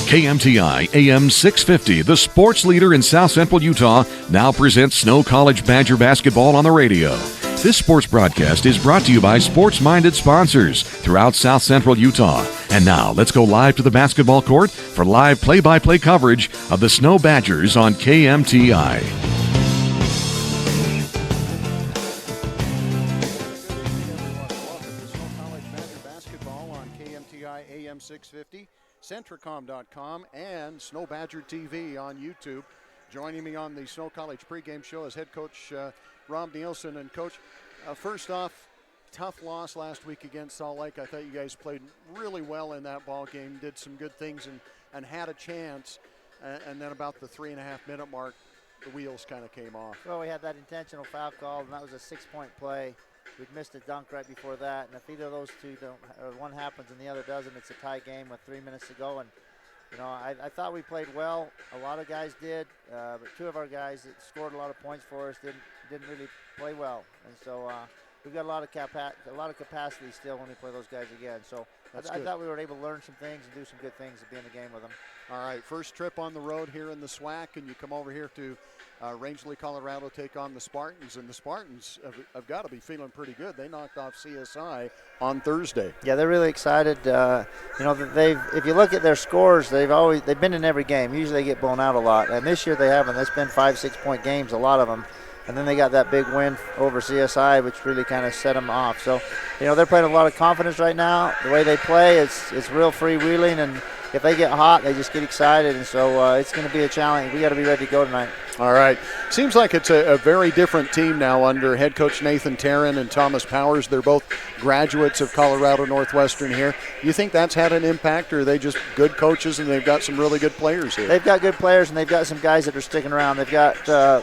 KMTI AM 650, the sports leader in South Central Utah, now presents Snow College Badger basketball on the radio. This sports broadcast is brought to you by sports-minded sponsors throughout South Central Utah. And now, let's go live to the basketball court for live play-by-play coverage of the Snow Badgers on KMTI. AM 650, Centricom.com, and Snow Badger TV on YouTube. Joining me on the Snow College pregame show is head coach Rob Nielsen. And coach, first off, tough loss last week against Salt Lake. I thought you guys played really well in that ball game, did some good things and had a chance. And then about the 3.5-minute mark, the wheels kind of came off. Well, we had that intentional foul call, and that was a 6-point play. We'd missed a dunk right before that, and if either of those two don't, or one happens and the other doesn't, it's a tie game with 3 minutes to go. And you know, I thought we played well. A lot of guys did, but two of our guys that scored a lot of points for us didn't really play well. And so we've got a lot of capacity still when we play those guys again. So I thought we were able to learn some things and do some good things to be in the game with them. All right, first trip on the road here in the SWAC, and you come over here to Rangeley, Colorado, take on the Spartans. And the Spartans have got to be feeling pretty good. They knocked off CSI on Thursday. Yeah, they're really excited. You know, if you look at their scores, they've been in every game. Usually they get blown out a lot, and this year they haven't. It's been 5-6 point games, a lot of them. And then they got that big win over CSI, which really kind of set them off. So, you know, they're playing a lot of confidence right now. The way they play, it's real freewheeling, and if they get hot, they just get excited. And so it's going to be a challenge. We got to be ready to go tonight. All right. Seems like it's a very different team now under head coach Nathan Tarrin and Thomas Powers. They're both graduates of Colorado Northwestern here. You think that's had an impact, or are they just good coaches and they've got some really good players here? They've got good players, and they've got some guys that are sticking around. They've got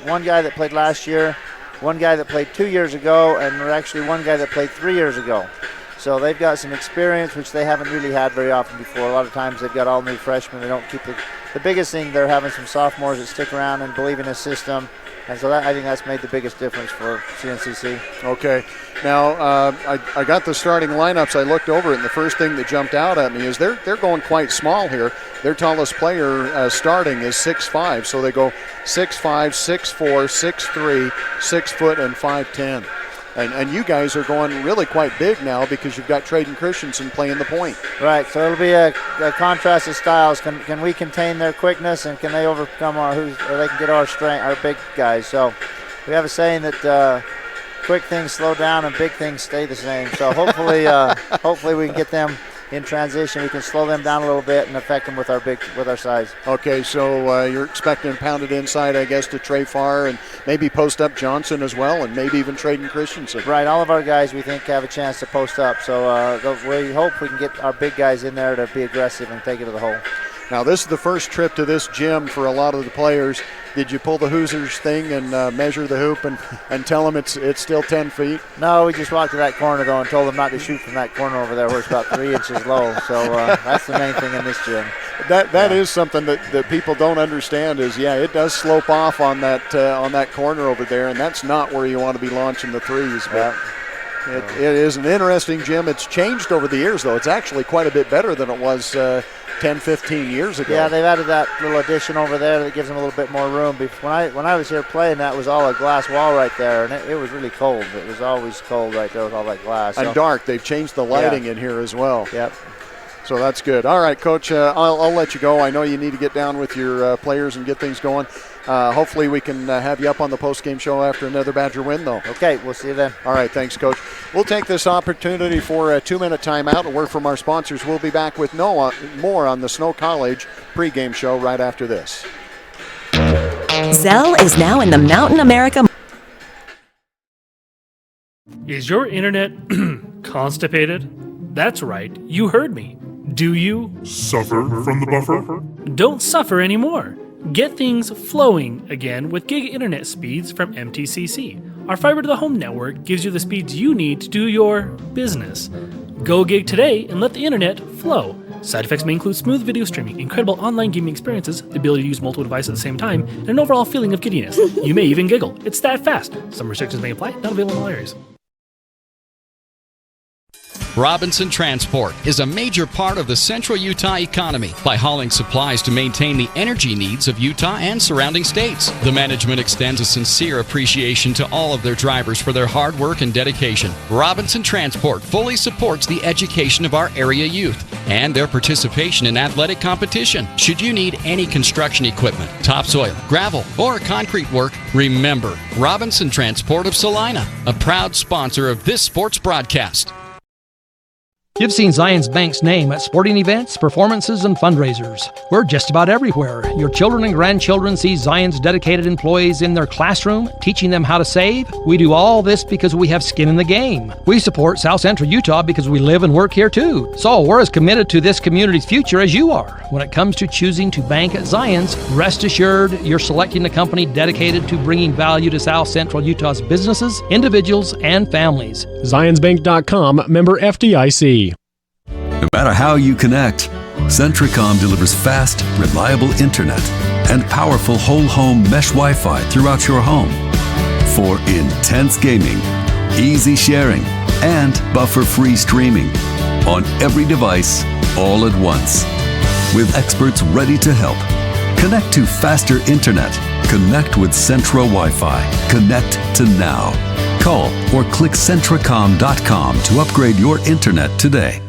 one guy that played last year, one guy that played 2 years ago, and actually one guy that played 3 years ago. So they've got some experience, which they haven't really had very often before. A lot of times they've got all new freshmen. They don't keep the biggest thing, they're having some sophomores that stick around and believe in the system. And so I think that's made the biggest difference for CNCC. Okay. Now, I got the starting lineups. I looked over it, and the first thing that jumped out at me is they're going quite small here. Their tallest player starting is 6'5", so they go 6'5", 6'4", 6'3", 6 foot, and 5'10". And you guys are going really quite big now because you've got Traden Christensen playing the point. Right, so it'll be a contrast of styles. Can we contain their quickness, and can they overcome or they can get our strength, our big guys? So we have a saying that quick things slow down and big things stay the same. So hopefully we can get them in transition. We can slow them down a little bit and affect them with our size. Okay, so you're expecting to pound it inside, I guess, to Trey Farr and maybe post up Johnson as well, and maybe even Traden Christensen. Right, all of our guys we think have a chance to post up. So we hope we can get our big guys in there to be aggressive and take it to the hole. Now, this is the first trip to this gym for a lot of the players. Did you pull the Hoosiers thing and measure the hoop and tell them it's still 10 feet? No, we just walked to that corner, though, and told them not to shoot from that corner over there where it's about 3 inches low. So that's the main thing in this gym. That is something that people don't understand is, it does slope off on that corner over there, and that's not where you want to be launching the threes. But it is an interesting gym. It's changed over the years, though. It's actually quite a bit better than it was 10, 15 years ago. Yeah, they've added that little addition over there that gives them a little bit more room. When I was here playing, that was all a glass wall right there, and it was really cold. It was always cold right there with all that glass. And dark. They've changed the lighting in here as well. Yep. So that's good. All right, Coach, I'll let you go. I know you need to get down with your players and get things going. Hopefully we can have you up on the post-game show after another Badger win, though. Okay, we'll see you then. All right, thanks, Coach. We'll take this opportunity for a 2-minute timeout. A word from our sponsors. We'll be back with more on the Snow College pregame show right after this. Zell is now in the Mountain America. Is your internet constipated? That's right, you heard me. Do you suffer from the buffer? Don't suffer anymore. Get things flowing again with gig internet speeds from MTCC. Our fiber to the home network gives you the speeds you need to do your business. Go gig today and let the internet flow. Side effects may include smooth video streaming, incredible online gaming experiences, the ability to use multiple devices at the same time, and an overall feeling of giddiness. You may even giggle. It's that fast. Some restrictions may apply, not available in all areas. Robinson Transport is a major part of the central Utah economy by hauling supplies to maintain the energy needs of Utah and surrounding states. The management extends a sincere appreciation to all of their drivers for their hard work and dedication. Robinson Transport fully supports the education of our area youth and their participation in athletic competition. Should you need any construction equipment, topsoil, gravel, or concrete work, remember Robinson Transport of Salina, a proud sponsor of this sports broadcast. You've seen Zions Bank's name at sporting events, performances, and fundraisers. We're just about everywhere. Your children and grandchildren see Zions' dedicated employees in their classroom, teaching them how to save. We do all this because we have skin in the game. We support South Central Utah because we live and work here too. So we're as committed to this community's future as you are. When it comes to choosing to bank at Zions, rest assured you're selecting a company dedicated to bringing value to South Central Utah's businesses, individuals, and families. ZionsBank.com, member FDIC. No matter how you connect, Centricom delivers fast, reliable internet and powerful whole-home mesh Wi-Fi throughout your home for intense gaming, easy sharing, and buffer-free streaming on every device all at once. With experts ready to help. Connect to faster internet. Connect with Centra Wi-Fi. Connect to now. Call or click Centricom.com to upgrade your internet today.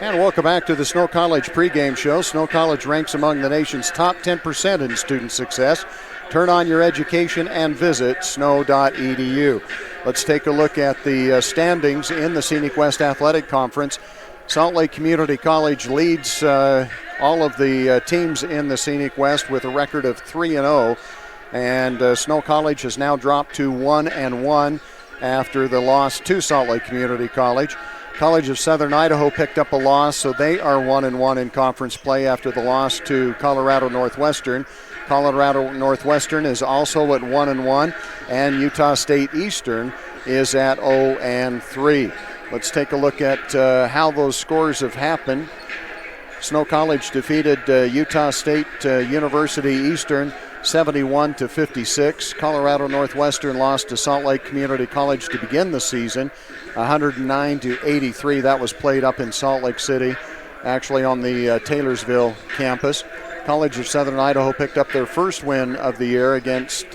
And welcome back to the Snow College pregame show. Snow College ranks among the nation's top 10% in student success. Turn on your education and visit snow.edu. Let's take a look at the standings in the Scenic West Athletic Conference. Salt Lake Community College leads all of the teams in the Scenic West with a record of 3-0. And Snow College has now dropped to 1-1 after the loss to Salt Lake Community College. College of Southern Idaho picked up a loss, so they are 1-1 in conference play after the loss to Colorado Northwestern. Colorado Northwestern is also at 1-1, and Utah State Eastern is at 0-3. Let's take a look at how those scores have happened. Snow College defeated Utah State University Eastern 71-56. Colorado Northwestern lost to Salt Lake Community College to begin the season, 109-83. That was played up in Salt Lake City, actually on the Taylorsville campus. College of Southern Idaho picked up their first win of the year against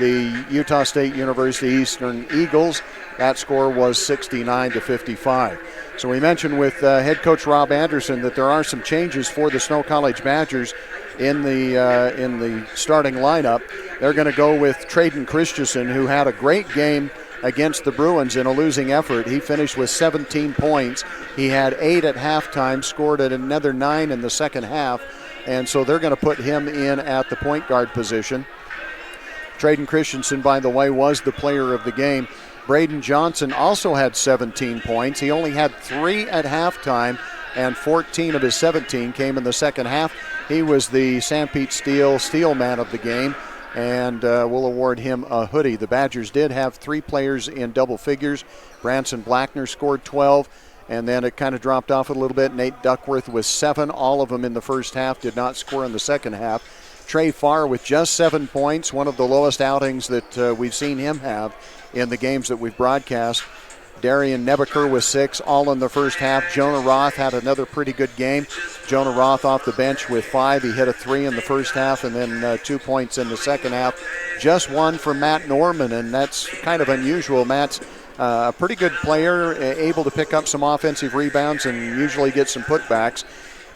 the Utah State University Eastern Eagles. That score was 69-55. So we mentioned with head coach Rob Anderson that there are some changes for the Snow College Badgers in the starting lineup. They're going to go with Traden Christensen, who had a great game against the Bruins in a losing effort. He finished with 17 points. He had 8 at halftime, scored at another 9 in the second half, and so they're going to put him in at the point guard position. Traden Christensen, by the way, was the player of the game. Braden Johnson also had 17 points. He only had 3 at halftime, and 14 of his 17 came in the second half. He was the San Pete Steel man of the game, and we'll award him a hoodie. The Badgers did have 3 players in double figures. Branson Blackner scored 12, and then it kind of dropped off a little bit. Nate Duckworth with 7, all of them in the first half, did not score in the second half. Trey Farr with just 7 points, one of the lowest outings that we've seen him have in the games that we've broadcast. Darian Nebaker with 6, all in the first half. Jonah Roth had another pretty good game. Jonah Roth off the bench with 5. He hit a 3 in the first half and then 2 points in the second half. Just 1 from Matt Norman, and that's kind of unusual. Matt's a pretty good player, able to pick up some offensive rebounds and usually get some putbacks.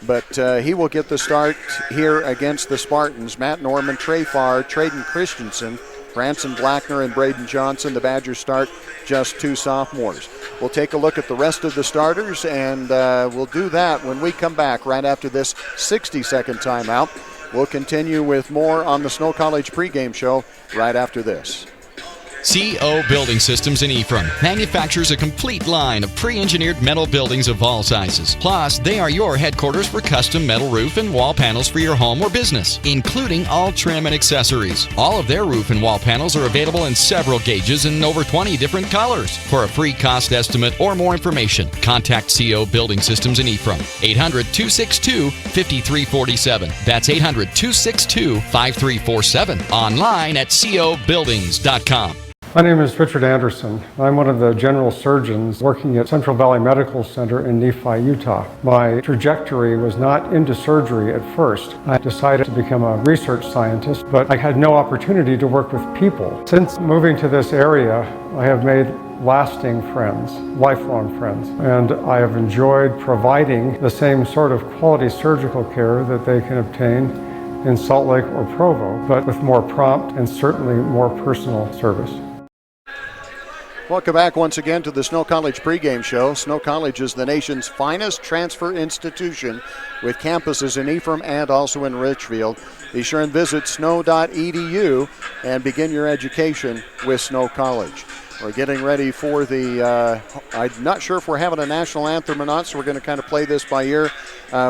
But he will get the start here against the Spartans. Matt Norman, Trey Farr, Traden Christensen, Branson Blackner, and Braden Johnson. The Badgers start just 2 sophomores. We'll take a look at the rest of the starters, and we'll do that when we come back right after this 60-second timeout. We'll continue with more on the Snow College pregame show right after this. CO Building Systems in Ephraim manufactures a complete line of pre-engineered metal buildings of all sizes. Plus, they are your headquarters for custom metal roof and wall panels for your home or business, including all trim and accessories. All of their roof and wall panels are available in several gauges and over 20 different colors. For a free cost estimate or more information, contact CO Building Systems in Ephraim. 800-262-5347. That's 800-262-5347. Online at cobuildings.com. My name is Richard Anderson. I'm one of the general surgeons working at Central Valley Medical Center in Nephi, Utah. My trajectory was not into surgery at first. I decided to become a research scientist, but I had no opportunity to work with people. Since moving to this area, I have made lasting friends, lifelong friends, and I have enjoyed providing the same sort of quality surgical care that they can obtain in Salt Lake or Provo, but with more prompt and certainly more personal service. Welcome back once again to the Snow College pregame show. Snow College is the nation's finest transfer institution with campuses in Ephraim and also in Richfield. Be sure and visit snow.edu and begin your education with Snow College. We're getting ready for the, I'm not sure if we're having a national anthem or not, so we're going to kind of play this by ear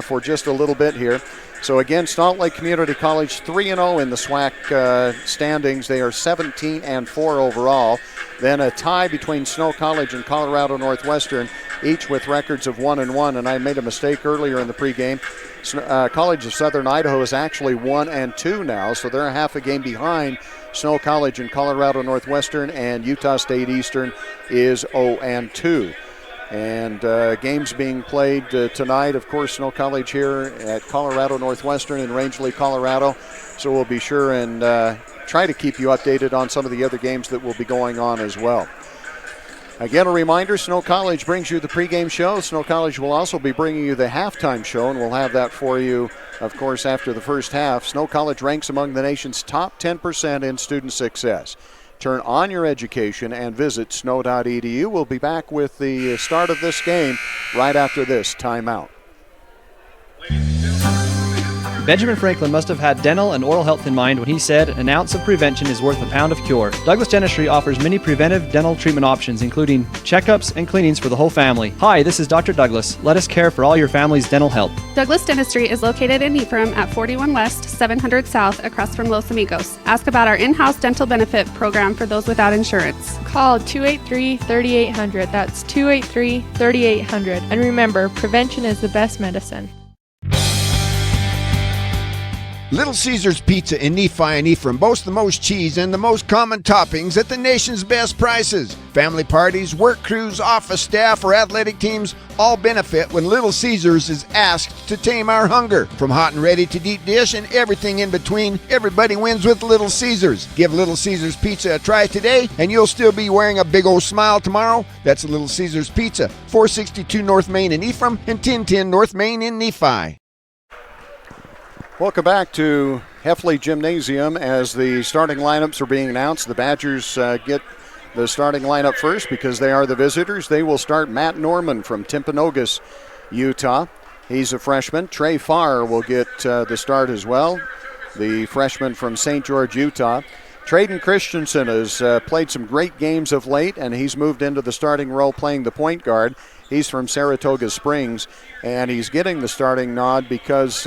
for just a little bit here. So again, Salt Lake Community College 3-0 in the SWAC standings. They are 17-4 overall. Then a tie between Snow College and Colorado Northwestern, each with records of 1-1. And I made a mistake earlier in the pregame. College of Southern Idaho is actually 1-2 now, so they're a half a game behind Snow College and Colorado Northwestern, and Utah State Eastern is 0-2. And games being played tonight, of course, Snow College here at Colorado Northwestern in Rangeley, Colorado. So we'll be sure and try to keep you updated on some of the other games that will be going on as well. Again, a reminder, Snow College brings you the pregame show. Snow College will also be bringing you the halftime show, and we'll have that for you, of course, after the first half. Snow College ranks among the nation's top 10% in student success. Turn on your education and visit snow.edu. We'll be back with the start of this game right after this timeout. Benjamin Franklin must have had dental and oral health in mind when he said, "An ounce of prevention is worth a pound of cure." Douglas Dentistry offers many preventive dental treatment options, including checkups and cleanings for the whole family. Hi, this is Dr. Douglas. Let us care for all your family's dental health. Douglas Dentistry is located in Ephraim at 41 West, 700 South, across from Los Amigos. Ask about our in-house dental benefit program for those without insurance. Call 283-3800. That's 283-3800. And remember, prevention is the best medicine. Little Caesars Pizza in Nephi and Ephraim boasts the most cheese and the most common toppings at the nation's best prices. Family parties, work crews, office staff, or athletic teams all benefit when Little Caesars is asked to tame our hunger. From hot and ready to deep dish and everything in between, everybody wins with Little Caesars. Give Little Caesars Pizza a try today, and you'll still be wearing a big old smile tomorrow. That's Little Caesars Pizza, 462 North Main in Ephraim and 1010 North Main in Nephi. Welcome back to Heffley Gymnasium as the starting lineups are being announced. The Badgers get the starting lineup first because they are the visitors. They will start Matt Norman from Timpanogos, Utah. He's a freshman. Trey Farr will get the start as well, the freshman from St. George, Utah. Traden Christensen has played some great games of late, and he's moved into the starting role playing the point guard. He's from Saratoga Springs, and he's getting the starting nod because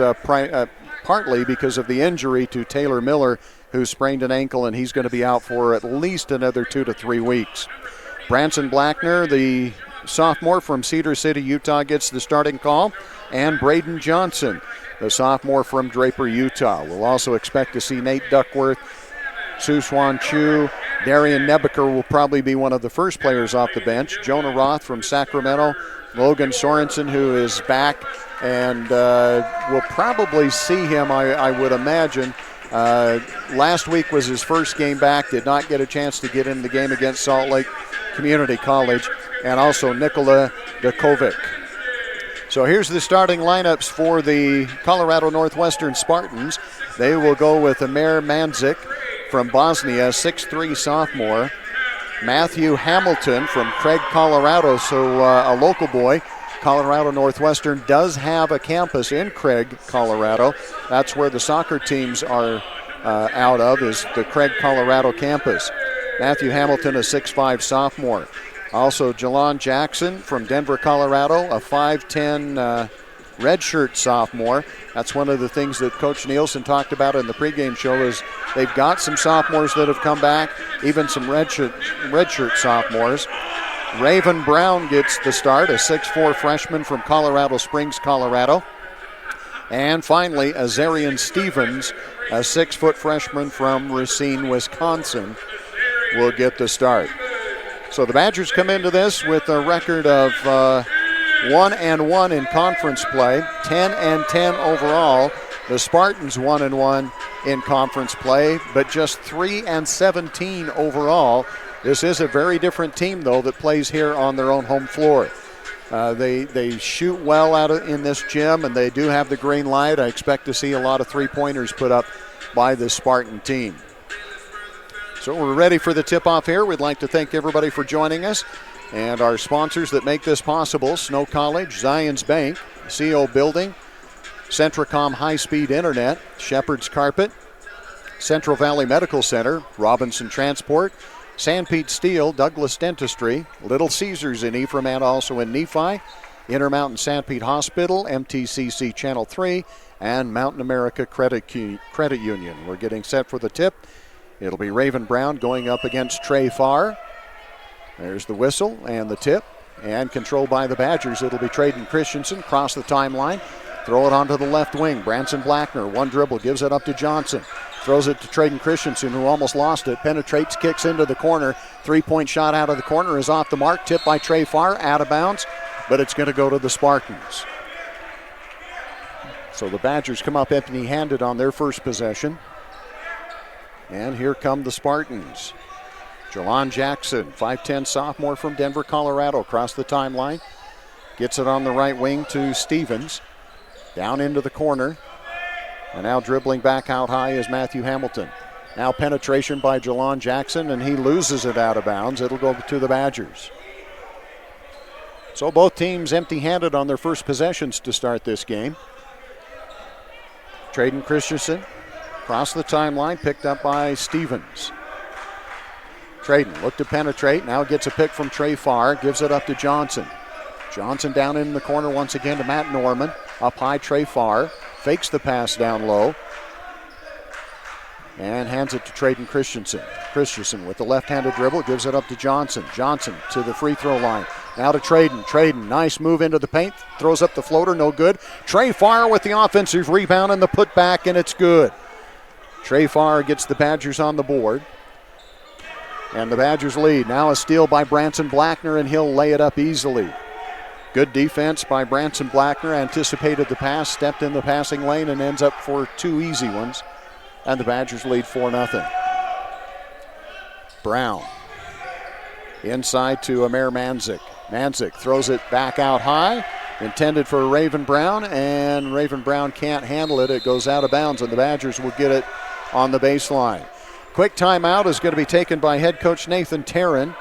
partly because of the injury to Taylor Miller, who sprained an ankle, and he's going to be out for at least another 2 to 3 weeks. Branson Blackner, the sophomore from Cedar City, Utah, gets the starting call, and Braden Johnson, the sophomore from Draper, Utah. We'll also expect to see Nate Duckworth, Suswan Chu, Darian Nebeker will probably be one of the first players off the bench. Jonah Roth from Sacramento, Logan Sorensen, who is back, and we'll probably see him, I would imagine. Last week was his first game back, did not get a chance to get in the game against Salt Lake Community College, and also Nikola Dakovic. So here's the starting lineups for the Colorado Northwestern Spartans. They will go with Amir Mandzik from Bosnia, 6'3" sophomore. Matthew Hamilton from Craig, Colorado, so a local boy. Colorado Northwestern does have a campus in Craig, Colorado. That's where the soccer teams are out of, is the Craig, Colorado campus. Matthew Hamilton, a 6'5" sophomore. Also, Jelon Jackson from Denver, Colorado, a 5'10" redshirt sophomore. That's one of the things that Coach Nielsen talked about in the pregame show is they've got some sophomores that have come back, even some redshirt sophomores. Raven Brown gets the start, a 6'4" freshman from Colorado Springs, Colorado. And finally, Azarian Stevens, a 6-foot freshman from Racine, Wisconsin. will get the start. So the Badgers come into this with a record of 1-1 in conference play, 10-10 overall. The Spartans 1-1 in conference play, but just 3-17 overall. This is a very different team, though, that plays here on their own home floor. They shoot well in this gym, and they do have the green light. I expect to see a lot of three-pointers put up by the Spartan team. So we're ready for the tip-off here. We'd like to thank everybody for joining us and our sponsors that make this possible: Snow College, Zions Bank, CO Building, Centricom High-Speed Internet, Shepherd's Carpet, Central Valley Medical Center, Robinson Transport, Sanpete Steel, Douglas Dentistry, Little Caesars in Ephraim and also in Nephi, Intermountain Sanpete Hospital, MTCC Channel 3, and Mountain America Credit Union. We're getting set for the tip. It'll be Raven Brown going up against Trey Farr. There's the whistle and the tip, and controlled by the Badgers. It'll be Traden Christensen cross the timeline. Throw it onto the left wing. Branson Blackner, one dribble, gives it up to Johnson. Throws it to Traden Christensen, who almost lost it. Penetrates, kicks into the corner. Three-point shot out of the corner is off the mark. Tipped by Trey Farr, out of bounds, but it's going to go to the Spartans. So the Badgers come up empty-handed on their first possession. And here come the Spartans. Jelon Jackson, 5'10 sophomore from Denver, Colorado, across the timeline. Gets it on the right wing to Stevens. Down into the corner. And now dribbling back out high is Matthew Hamilton. Now penetration by Jelon Jackson, and he loses it out of bounds. It'll go to the Badgers. So both teams empty-handed on their first possessions to start this game. Traden Christensen across the timeline, picked up by Stevens. Traden looked to penetrate, now gets a pick from Trey Farr, gives it up to Johnson. Johnson down in the corner once again to Matt Norman. Up high, Trey Farr fakes the pass down low and hands it to Traden Christensen. Christensen with the left-handed dribble, gives it up to Johnson. Johnson to the free throw line. Now to Traden. Traden, nice move into the paint, throws up the floater, no good. Trey Farr with the offensive rebound and the putback, and it's good. Trey Farr gets the Badgers on the board. And the Badgers lead. Now a steal by Branson Blackner, and he'll lay it up easily. Good defense by Branson Blackner. Anticipated the pass, stepped in the passing lane, and ends up for two easy ones. And the Badgers lead 4-0. Brown inside to Amer Manzik. Manzik throws it back out high. Intended for Raven Brown, and Raven Brown can't handle it. It goes out of bounds, and the Badgers will get it on the baseline. Quick timeout is going to be taken by head coach Nathan Tarrin.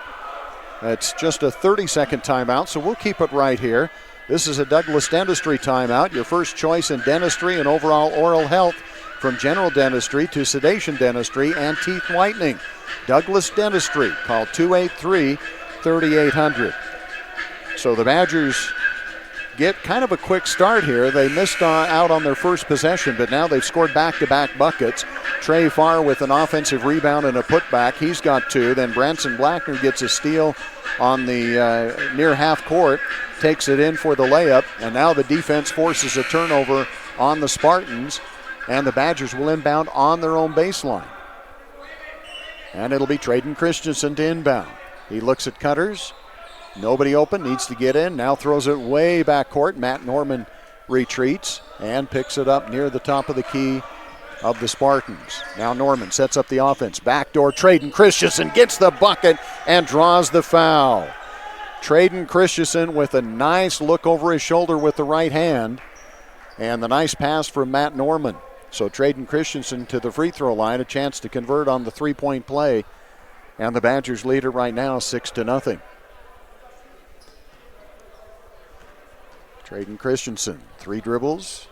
It's just a 30-second timeout, so we'll keep it right here. This is a Douglas Dentistry timeout, your first choice in dentistry and overall oral health, from general dentistry to sedation dentistry and teeth whitening. Douglas Dentistry, call 283-3800. So the Badgers get kind of a quick start here. They missed out on their first possession, but now they've scored back-to-back buckets. Trey Farr with an offensive rebound and a putback. He's got two. Then Branson Blackner gets a steal on the near half court, takes it in for the layup, and now the defense forces a turnover on the Spartans, and the Badgers will inbound on their own baseline. And it'll be Traden Christensen to inbound. He looks at Cutters. Nobody open, needs to get in. Now throws it way back court. Matt Norman retreats and picks it up near the top of the key of the Spartans. Now Norman sets up the offense. Backdoor Traden Christensen gets the bucket and draws the foul. Traden Christensen with a nice look over his shoulder with the right hand. And the nice pass from Matt Norman. So Traden Christensen to the free throw line, a chance to convert on the three-point play. And the Badgers lead it right now 6-0. Traden Christensen, three dribbles,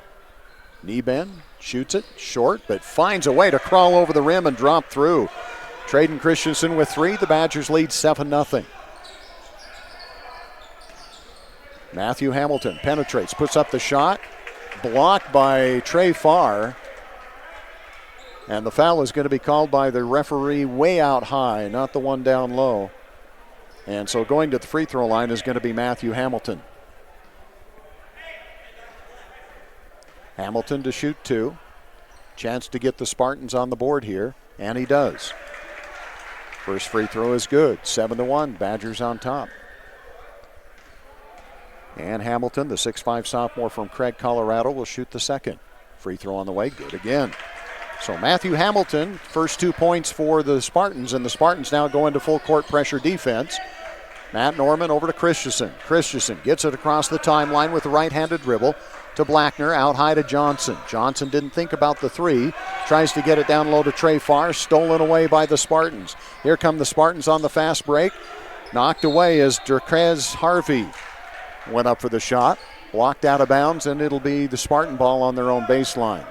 knee bend, shoots it, short, but finds a way to crawl over the rim and drop through. Traden Christensen with three, the Badgers lead 7-0. Matthew Hamilton penetrates, puts up the shot, blocked by Trey Farr. And the foul is going to be called by the referee way out high, not the one down low. And so going to the free throw line is going to be Matthew Hamilton. Hamilton to shoot two. Chance to get the Spartans on the board here, and he does. First free throw is good. 7-1. Badgers on top. And Hamilton, the 6'5 sophomore from Craig, Colorado, will shoot the second. Free throw on the way. Good again. So Matthew Hamilton, first 2 points for the Spartans, and the Spartans now go into full court pressure defense. Matt Norman over to Christensen. Christensen gets it across the timeline with the right-handed dribble to Blackner, out high to Johnson. Johnson didn't think about the three. Tries to get it down low to Trey Farr, stolen away by the Spartans. Here come the Spartans on the fast break. Knocked away as Derquez Harvey went up for the shot. Blocked out of bounds, and it'll be the Spartan ball on their own baseline.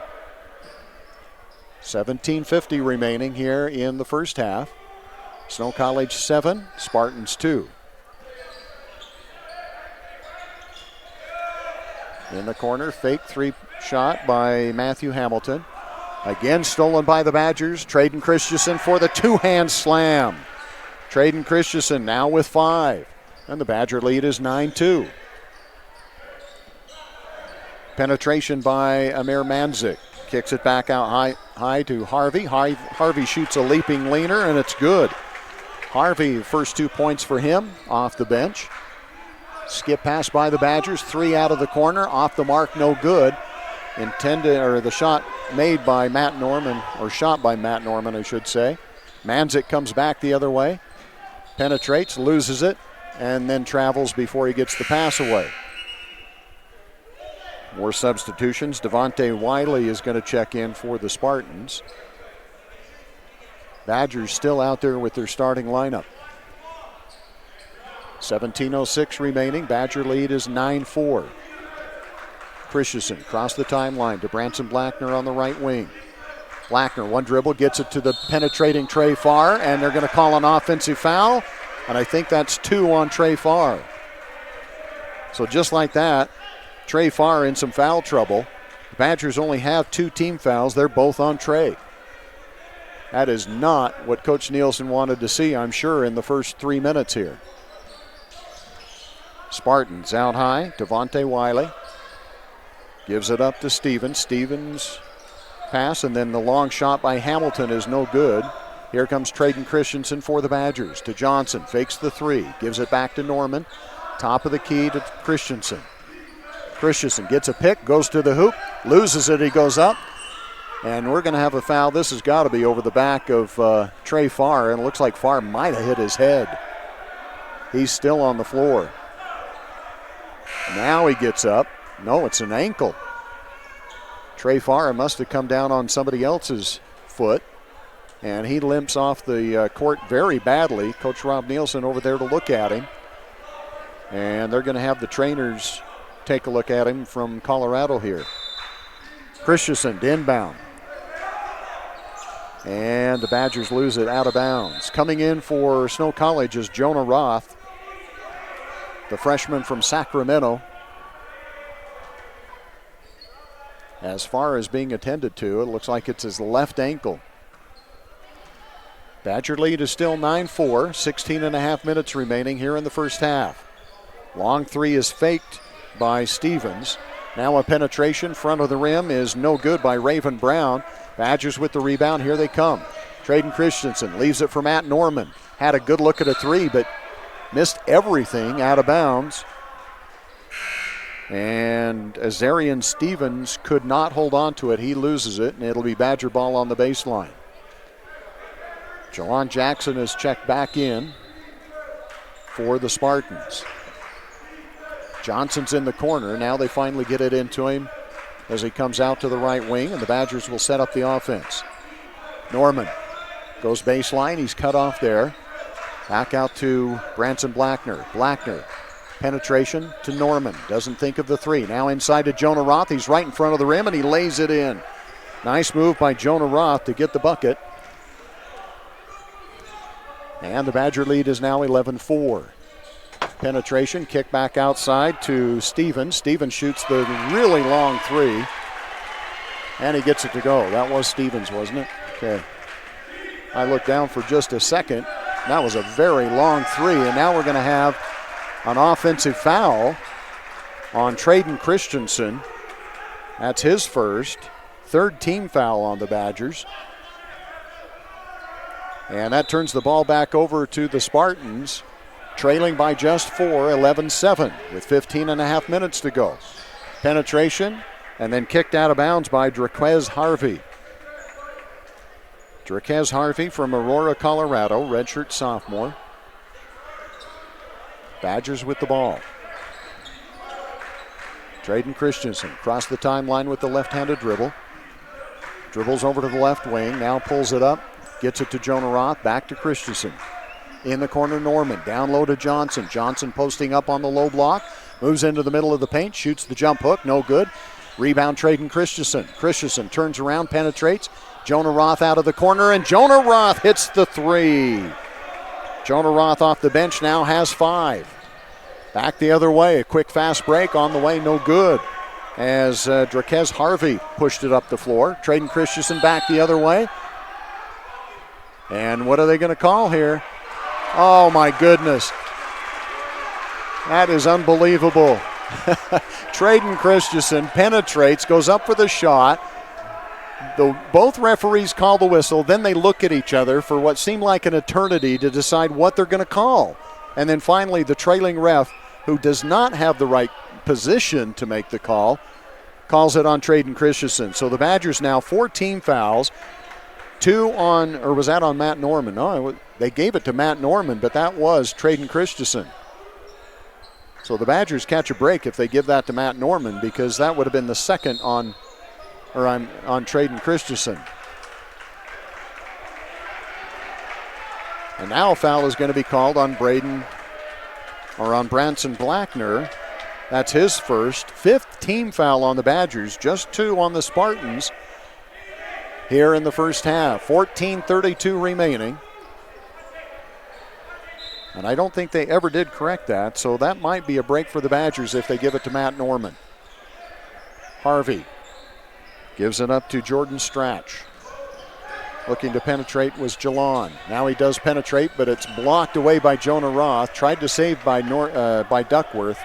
17:50 remaining here in the first half. Snow College 7, Spartans 2. In the corner, fake three shot by Matthew Hamilton. Again stolen by the Badgers. Traden Christensen for the two-hand slam. Traden Christensen now with 5. And the Badger lead is 9-2. Penetration by Amir Manzik. Kicks it back out high to Harvey. Harvey shoots a leaping leaner, and it's good. Harvey, first 2 points for him off the bench. Skip pass by the Badgers, 3 out of the corner, off the mark, no good. The shot made by Matt Norman, or shot by Matt Norman, I should say. Manzik comes back the other way, penetrates, loses it, and then travels before he gets the pass away. More substitutions. Devontae Wiley is going to check in for the Spartans. Badgers still out there with their starting lineup. 17:06 remaining. Badger lead is 9-4. Christensen across the timeline to Branson Blackner on the right wing. Blackner, one dribble, gets it to the penetrating Trey Farr, and they're going to call an offensive foul, and I think that's 2 on Trey Farr. So just like that, Trey Farr in some foul trouble. The Badgers only have 2 team fouls. They're both on Trey. That is not what Coach Nielsen wanted to see, I'm sure, in the first 3 minutes here. Spartans out high. Devontae Wiley gives it up to Stevens. Stevens pass, and then the long shot by Hamilton is no good. Here comes Traden Christensen for the Badgers. To Johnson, fakes the 3, gives it back to Norman. Top of the key to Christensen. Christensen gets a pick, goes to the hoop, loses it, he goes up. And we're going to have a foul. This has got to be over the back of Trey Farr, and it looks like Farr might have hit his head. He's still on the floor. Now he gets up. No, it's an ankle. Trey Farr must have come down on somebody else's foot, and he limps off the court very badly. Coach Rob Nielsen over there to look at him. And they're going to have the trainers take a look at him from Colorado here. Christensen to inbound. And the Badgers lose it out of bounds. Coming in for Snow College is Jonah Roth, the freshman from Sacramento. As far as being attended to, it looks like it's his left ankle. Badger lead is still 9-4, 16.5 minutes remaining here in the first half. Long 3 is faked by Stevens. Now a penetration, front of the rim is no good by Raven Brown. Badgers with the rebound, here they come. Traden Christensen leaves it for Matt Norman. Had a good look at a 3, but missed everything out of bounds. And Azarian Stevens could not hold on to it. He loses it, and it'll be Badger ball on the baseline. Jawan Jackson is checked back in for the Spartans. Johnson's in the corner. Now they finally get it into him as he comes out to the right wing, and the Badgers will set up the offense. Norman goes baseline. He's cut off there. Back out to Branson Blackner. Blackner, penetration to Norman. Doesn't think of the 3. Now inside to Jonah Roth. He's right in front of the rim, and he lays it in. Nice move by Jonah Roth to get the bucket. And the Badger lead is now 11-4. Penetration, kick back outside to Stevens. Stevens shoots the really long 3, and he gets it to go. That was Stevens, wasn't it? Okay. I looked down for just a second. That was a very long 3, and now we're going to have an offensive foul on Traden Christensen. That's his first. Third team foul on the Badgers. And that turns the ball back over to the Spartans, trailing by just 4, 11-7, with 15 and a half minutes to go. Penetration, and then kicked out of bounds by Draquez Harvey. Draquez Harvey from Aurora, Colorado, redshirt sophomore. Badgers with the ball. Braden Christensen across the timeline with the left-handed dribble. Dribbles over to the left wing, now pulls it up, gets it to Jonah Roth, back to Christensen. In the corner, Norman, down low to Johnson. Johnson posting up on the low block, moves into the middle of the paint, shoots the jump hook, no good. Rebound, Braden Christensen. Christensen turns around, penetrates. Jonah Roth out of the corner, and Jonah Roth hits the three. Jonah Roth off the bench now has 5. Back the other way, a quick fast break on the way, no good. As Draquez Harvey pushed it up the floor. Braden Christensen back the other way. And what are they going to call here? Oh my goodness. That is unbelievable. Braden Christensen penetrates, goes up for the shot. Both referees call the whistle, then they look at each other for what seemed like an eternity to decide what they're going to call. And then finally the trailing ref, who does not have the right position to make the call, calls it on Braden Christensen. So the Badgers now 14 fouls, 2 on, or was that on Matt Norman? No, they gave it to Matt Norman, but that was Braden Christensen. So the Badgers catch a break if they give that to Matt Norman, because that would have been the second on Braden Christensen. And now a foul is going to be called on Branson Blackner. That's his first. 5th team foul on the Badgers, just 2 on the Spartans here in the first half. 14:32 remaining. And I don't think they ever did correct that, so that might be a break for the Badgers if they give it to Matt Norman. Harvey gives it up to Jordan Stratch. Looking to penetrate was Jalon. Now he does penetrate, but it's blocked away by Jonah Roth. Tried to save by Duckworth.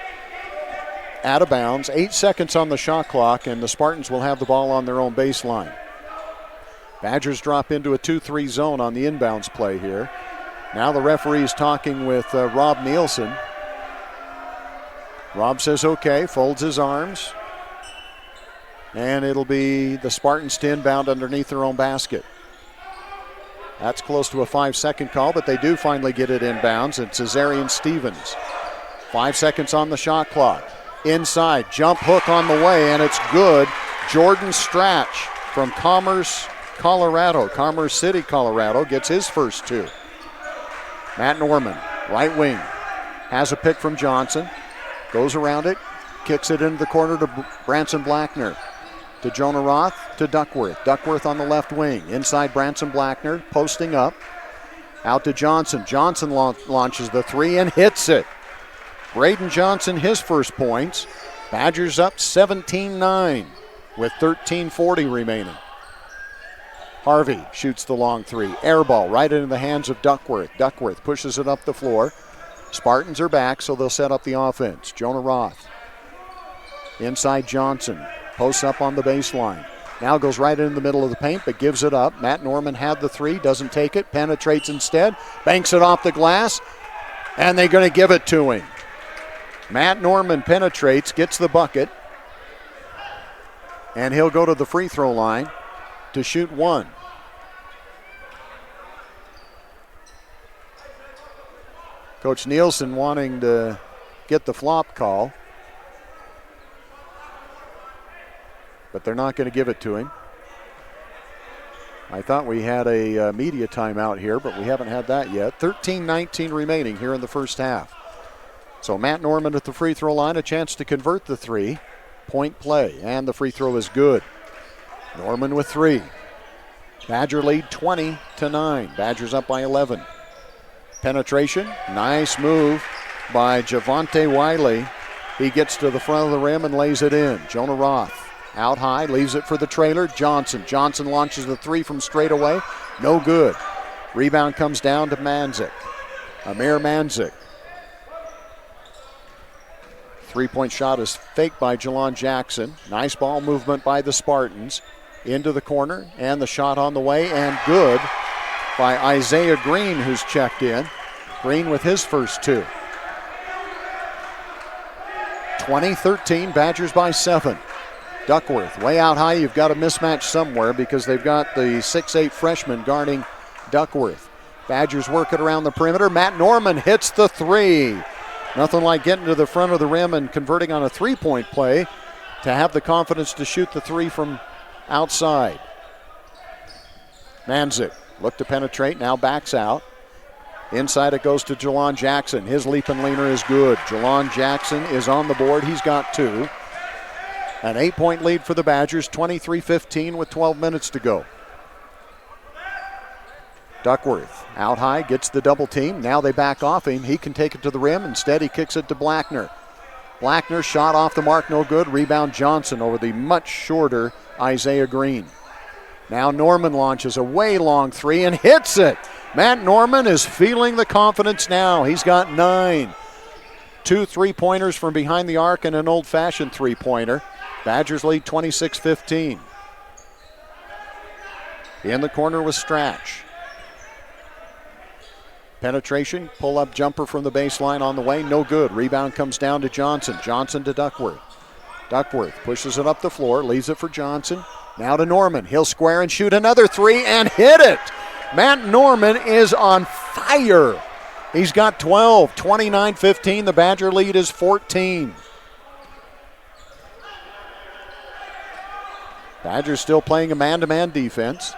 Out of bounds. 8 seconds on the shot clock, and the Spartans will have the ball on their own baseline. Badgers drop into a 2-3 zone on the inbounds play here. Now the referee is talking with Rob Nielsen. Rob says okay, folds his arms. And it'll be the Spartans to inbound underneath their own basket. That's close to a 5-second call, but they do finally get it inbounds. It's Cesarian Stevens. 5 seconds on the shot clock. Inside, jump hook on the way, and it's good. Jordan Stratch from Commerce City, Colorado, gets his first 2. Matt Norman, right wing, has a pick from Johnson. Goes around it, kicks it into the corner to Branson Blackner. To Jonah Roth, to Duckworth. Duckworth on the left wing. Inside Branson Blackner, posting up. Out to Johnson. Johnson launches the 3 and hits it. Braden Johnson, his first points. Badgers up 17-9 with 13:40 remaining. Harvey shoots the long 3. Air ball right into the hands of Duckworth. Duckworth pushes it up the floor. Spartans are back, so they'll set up the offense. Jonah Roth. Inside Johnson. Posts up on the baseline. Now goes right in the middle of the paint, but gives it up. Matt Norman had the 3, doesn't take it, penetrates instead, banks it off the glass, and they're going to give it to him. Matt Norman penetrates, gets the bucket, and he'll go to the free throw line to shoot 1. Coach Nielsen wanting to get the flop call, but they're not going to give it to him. I thought we had a media timeout here, but we haven't had that yet. 13-19 remaining here in the first half. So Matt Norman at the free throw line, a chance to convert the 3-point play, and the free throw is good. Norman with 3. Badger lead 20-9. Badgers up by 11. Penetration, nice move by Javonte Wiley. He gets to the front of the rim and lays it in. Jonah Roth. Out high, leaves it for the trailer, Johnson. Johnson launches the 3 from straight away. No good. Rebound comes down to Manzik. Amir Manzik. 3-point shot is faked by Jalon Jackson. Nice ball movement by the Spartans. Into the corner, and the shot on the way, and good. by Isaiah Green, who's checked in. Green with his first 2. 20-13, Badgers by 7. Duckworth way out high. You've got a mismatch somewhere because they've got the 6'8 freshman guarding Duckworth. Badgers work it around the perimeter. Matt Norman hits the 3. Nothing like getting to the front of the rim and converting on a three-point play to have the confidence to shoot the 3 from outside. Manzik looked to penetrate, now backs out. Inside it goes to Jelon Jackson. His leap and leaner is good. Jelon Jackson is on the board. He's got 2. An 8-point lead for the Badgers, 23-15 with 12 minutes to go. Duckworth out high, gets the double team. Now they back off him. He can take it to the rim. Instead, he kicks it to Blackner. Blackner shot off the mark, no good. Rebound Johnson over the much shorter Isaiah Green. Now Norman launches a way long 3 and hits it. Matt Norman is feeling the confidence now. He's got 9. 2 3-pointers from behind the arc and an old-fashioned 3-pointer. Badgers lead 26-15. In the corner with Stratch. Penetration, pull-up jumper from the baseline on the way, no good. Rebound comes down to Johnson. Johnson to Duckworth. Duckworth pushes it up the floor, leaves it for Johnson. Now to Norman. He'll square and shoot another 3 and hit it. Matt Norman is on fire. He's got 12, 29-15. The Badger lead is 14. Badgers still playing a man-to-man defense.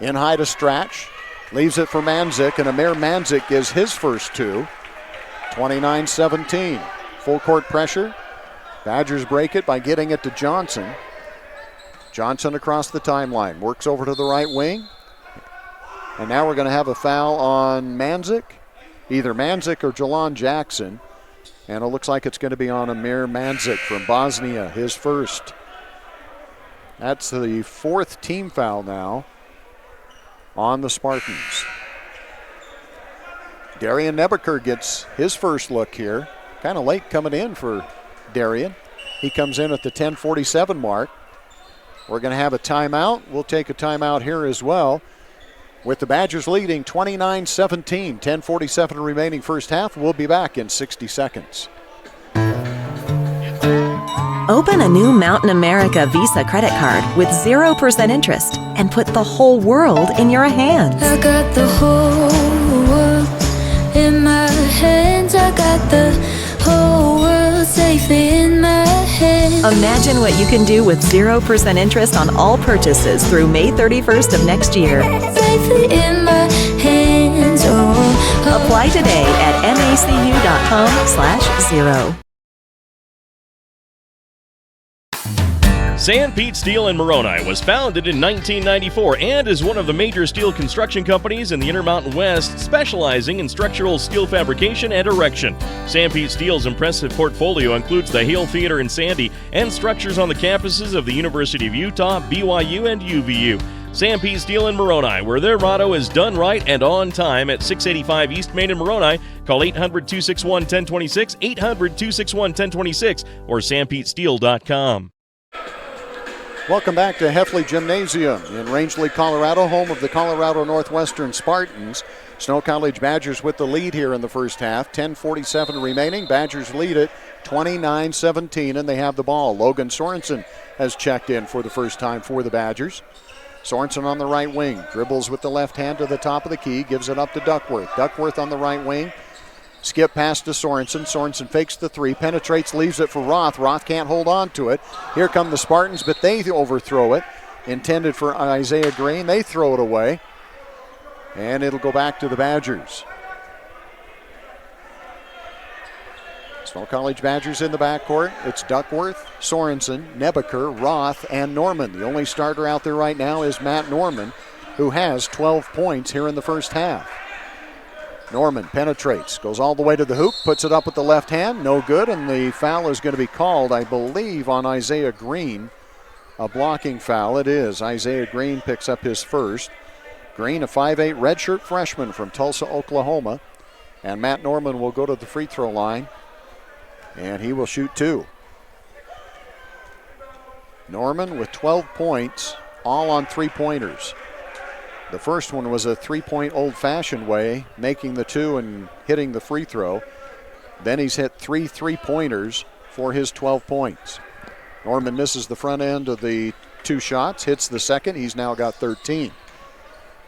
In high to Stratch. Leaves it for Manzik, and Amir Manzik gives his first 2. 29-17. Full court pressure. Badgers break it by getting it to Johnson. Johnson across the timeline. Works over to the right wing. And now we're going to have a foul on Manzik. Either Manzik or Jelon Jackson. And it looks like it's going to be on Amir Manzik from Bosnia, his first. That's the 4th team foul now on the Spartans. Darian Nebeker gets his first look here. Kind of late coming in for Darian. He comes in at the 10:47 mark. We're going to have a timeout. We'll take a timeout here as well. With the Badgers leading 29-17, 10:47 remaining first half. We'll be back in 60 seconds. Open a new Mountain America Visa credit card with 0% interest and put the whole world in your hands. I got the whole world in my hands. I got the whole world safely in my hands. Imagine what you can do with 0% interest on all purchases through May 31st of next year. Safely in my hands. Oh. Apply today at macu.com/0. Sanpete Steel in Moroni was founded in 1994 and is one of the major steel construction companies in the Intermountain West, specializing in structural steel fabrication and erection. Sanpete Steel's impressive portfolio includes the Hale Theater in Sandy and structures on the campuses of the University of Utah, BYU, and UVU. Sanpete Steel in Moroni, where their motto is done right and on time, at 685 East Main in Moroni. Call 800-261-1026, 800-261-1026, or sanpetesteel.com. Welcome back to Heffley Gymnasium in Rangeley, Colorado, home of the Colorado Northwestern Spartans. Snow College Badgers with the lead here in the first half. 10:47 remaining. Badgers lead it 29-17, and they have the ball. Logan Sorensen has checked in for the first time for the Badgers. Sorensen on the right wing. Dribbles with the left hand to the top of the key. Gives it up to Duckworth. Duckworth on the right wing. Skip pass to Sorensen. Sorensen fakes the 3, penetrates, leaves it for Roth. Roth can't hold on to it. Here come the Spartans, but they overthrow it. Intended for Isaiah Green. They throw it away. And it'll go back to the Badgers. Snow College Badgers in the backcourt. It's Duckworth, Sorensen, Nebeker, Roth, and Norman. The only starter out there right now is Matt Norman, who has 12 points here in the first half. Norman penetrates, goes all the way to the hoop, puts it up with the left hand, no good, and the foul is going to be called, I believe, on Isaiah Green. A blocking foul, it is. Isaiah Green picks up his first. Green, a 5'8" redshirt freshman from Tulsa, Oklahoma. And Matt Norman will go to the free throw line, and he will shoot 2. Norman with 12 points, all on 3-pointers. The first one was a three-point old-fashioned way, making the two and hitting the free throw. Then he's hit 3 3-pointers for his 12 points. Norman misses the front end of the 2 shots, hits the second. He's now got 13.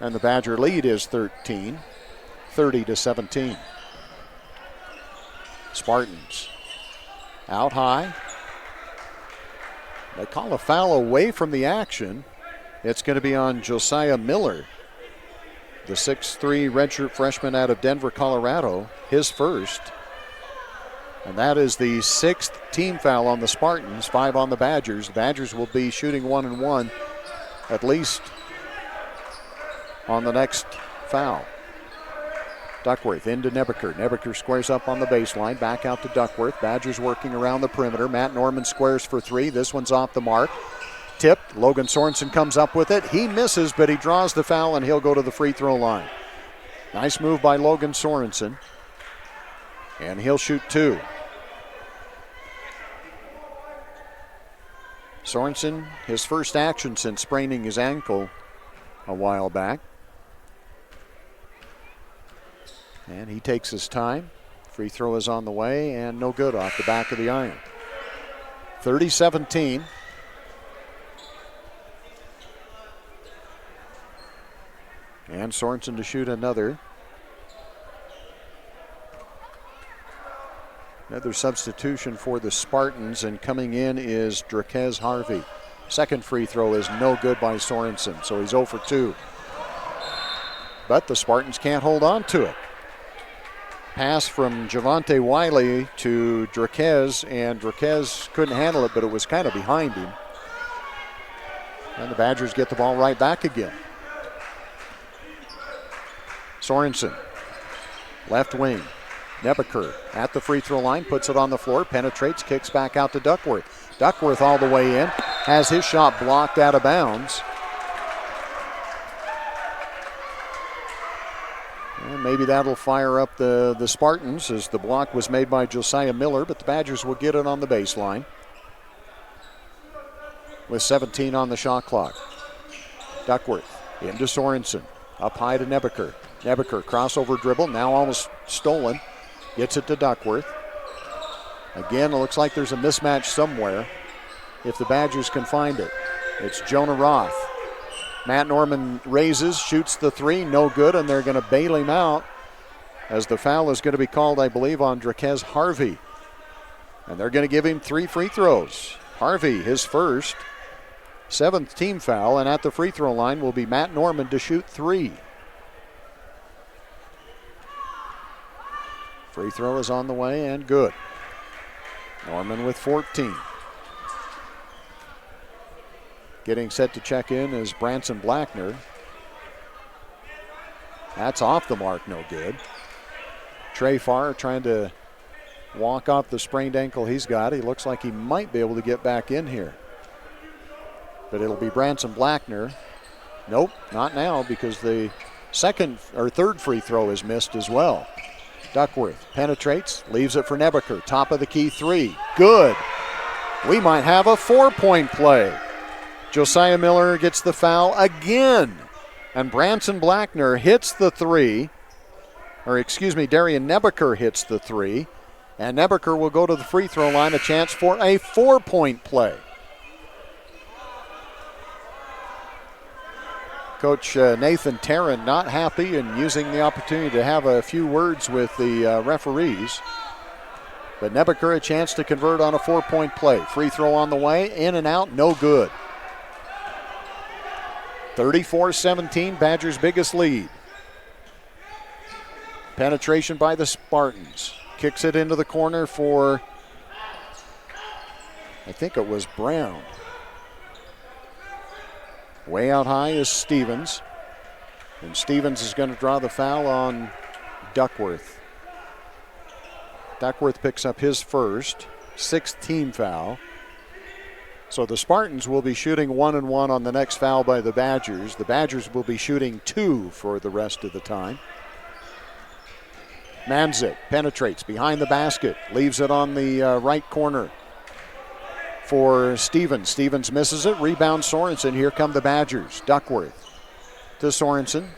And the Badger lead is 13, 30-17. Spartans out high. They call a foul away from the action. It's going to be on Josiah Miller, the 6'3" redshirt freshman out of Denver, Colorado, his first. And that is the 6th team foul on the Spartans, 5 on the Badgers. The Badgers will be shooting 1-1 at least on the next foul. Duckworth into Nebeker. Nebeker squares up on the baseline, back out to Duckworth. Badgers working around the perimeter. Matt Norman squares for 3. This one's off the mark. Tipped. Logan Sorensen comes up with it. He misses, but he draws the foul, and he'll go to the free throw line. Nice move by Logan Sorensen. And he'll shoot 2. Sorensen, his first action since spraining his ankle a while back. And he takes his time. Free throw is on the way and no good off the back of the iron. 30-17. And Sorensen to shoot another. Another substitution for the Spartans, and coming in is Drakez Harvey. Second free throw is no good by Sorensen, so he's 0 for 2. But the Spartans can't hold on to it. Pass from Javante Wiley to Drakez, and Drakez couldn't handle it, but it was kind of behind him. And the Badgers get the ball right back again. Sorensen, left wing. Nebeker at the free throw line, puts it on the floor, penetrates, kicks back out to Duckworth. Duckworth all the way in, has his shot blocked out of bounds. And maybe that'll fire up the Spartans, as the block was made by Josiah Miller, but the Badgers will get it on the baseline with 17 on the shot clock. Duckworth into Sorensen, up high to Nebeker. Nebeker crossover dribble, now almost stolen. Gets it to Duckworth. Again, it looks like there's a mismatch somewhere if the Badgers can find it. It's Jonah Roth. Matt Norman raises, shoots the 3, no good, and they're going to bail him out as the foul is going to be called, I believe, on Drakez Harvey. And they're going to give him 3 free throws. Harvey, his first, 7th team foul, and at the free throw line will be Matt Norman to shoot 3. Free throw is on the way and good. Norman with 14. Getting set to check in is Branson Blackner. That's off the mark, no good. Trey Farr trying to walk off the sprained ankle he's got. He looks like he might be able to get back in here. But it'll be Branson Blackner. Nope, not now, because the third free throw is missed as well. Duckworth penetrates, leaves it for Nebeker. Top of the key 3. Good. We might have a 4-point play. Josiah Miller gets the foul again. And Branson Blackner hits the 3. Darian Nebeker hits the 3. And Nebeker will go to the free throw line, a chance for a 4-point play. Coach Nathan Tarrin not happy and using the opportunity to have a few words with the referees. But Nebeker a chance to convert on a 4-point play. Free throw on the way, in and out, no good. 34-17, Badgers' biggest lead. Penetration by the Spartans. Kicks it into the corner for, I think it was Brown. Way out high is Stevens. And Stevens is going to draw the foul on Duckworth. Duckworth picks up his first, 6th team foul. So the Spartans will be shooting 1-1 on the next foul by the Badgers. The Badgers will be shooting 2 for the rest of the time. Manzik penetrates behind the basket, leaves it on the right corner for Stevens. Stevens misses it, rebound Sorensen. Here come the Badgers. Duckworth to Sorensen.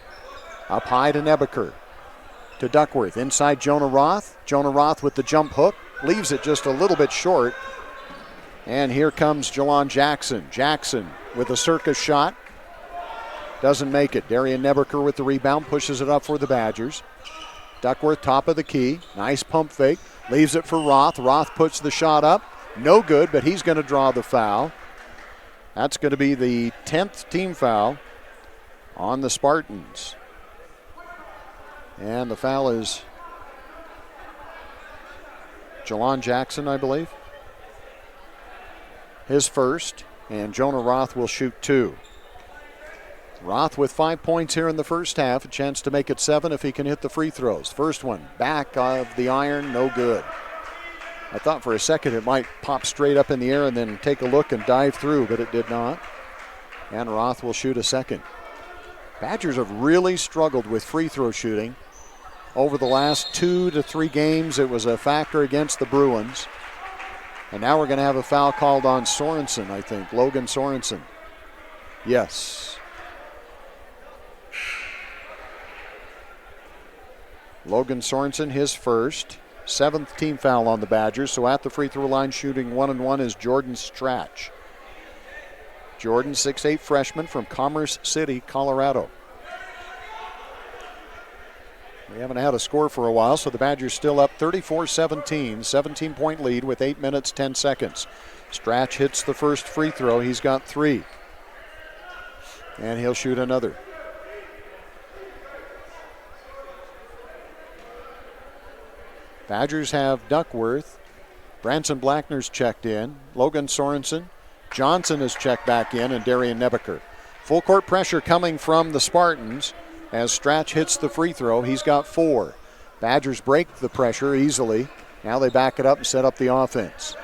Up high to Nebeker. To Duckworth. Inside Jonah Roth. Jonah Roth with the jump hook. Leaves it just a little bit short. And here comes Jelon Jackson. Jackson with a circus shot. Doesn't make it. Darian Nebeker with the rebound. Pushes it up for the Badgers. Duckworth top of the key. Nice pump fake. Leaves it for Roth. Roth puts the shot up. No good, but he's going to draw the foul. That's going to be the 10th team foul on the Spartans. And the foul is Jelon Jackson, I believe. His first, and Jonah Roth will shoot 2. Roth with 5 points here in the first half. A chance to make it 7 if he can hit the free throws. First one, back of the iron, no good. I thought for a second it might pop straight up in the air and then take a look and dive through, but it did not. And Roth will shoot a second. Badgers have really struggled with free throw shooting. Over the last 2 to 3 games, it was a factor against the Bruins. And now we're going to have a foul called on Sorensen, I think. Logan Sorensen. Yes. Logan Sorensen, his first. 7th team foul on the Badgers. So at the free throw line shooting 1-1 is Jordan Stratch. Jordan, 6'8" freshman from Commerce City, Colorado. We haven't had a score for a while, so the Badgers still up 34-17, 17-point lead with 8 minutes, 10 seconds. Stratch hits the first free throw. He's got 3. And he'll shoot another. Badgers have Duckworth. Branson Blackner's checked in. Logan Sorensen. Johnson has checked back in, and Darian Nebeker. Full court pressure coming from the Spartans. As Stratch hits the free throw, he's got 4. Badgers break the pressure easily. Now they back it up and set up the offense.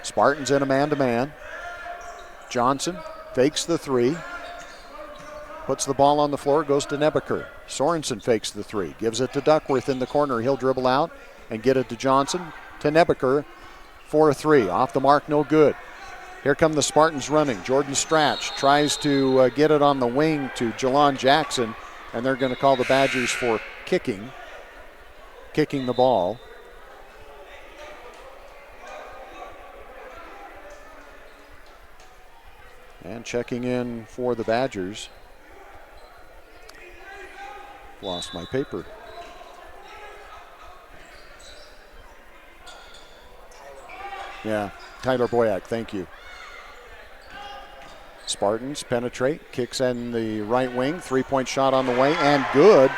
Spartans in a man-to-man. Johnson fakes the 3. Puts the ball on the floor, goes to Nebeker. Sorensen fakes the 3. Gives it to Duckworth in the corner. He'll dribble out and get it to Johnson. To Nebeker for a 3. Off the mark, no good. Here come the Spartans running. Jordan Stratch tries to get it on the wing to Jelon Jackson, and they're going to call the Badgers for kicking the ball. And checking in for the Badgers. Lost my paper. Yeah, Tyler Boyack, thank you. Spartans penetrate, kicks in the right wing, 3-point shot on the way, and good.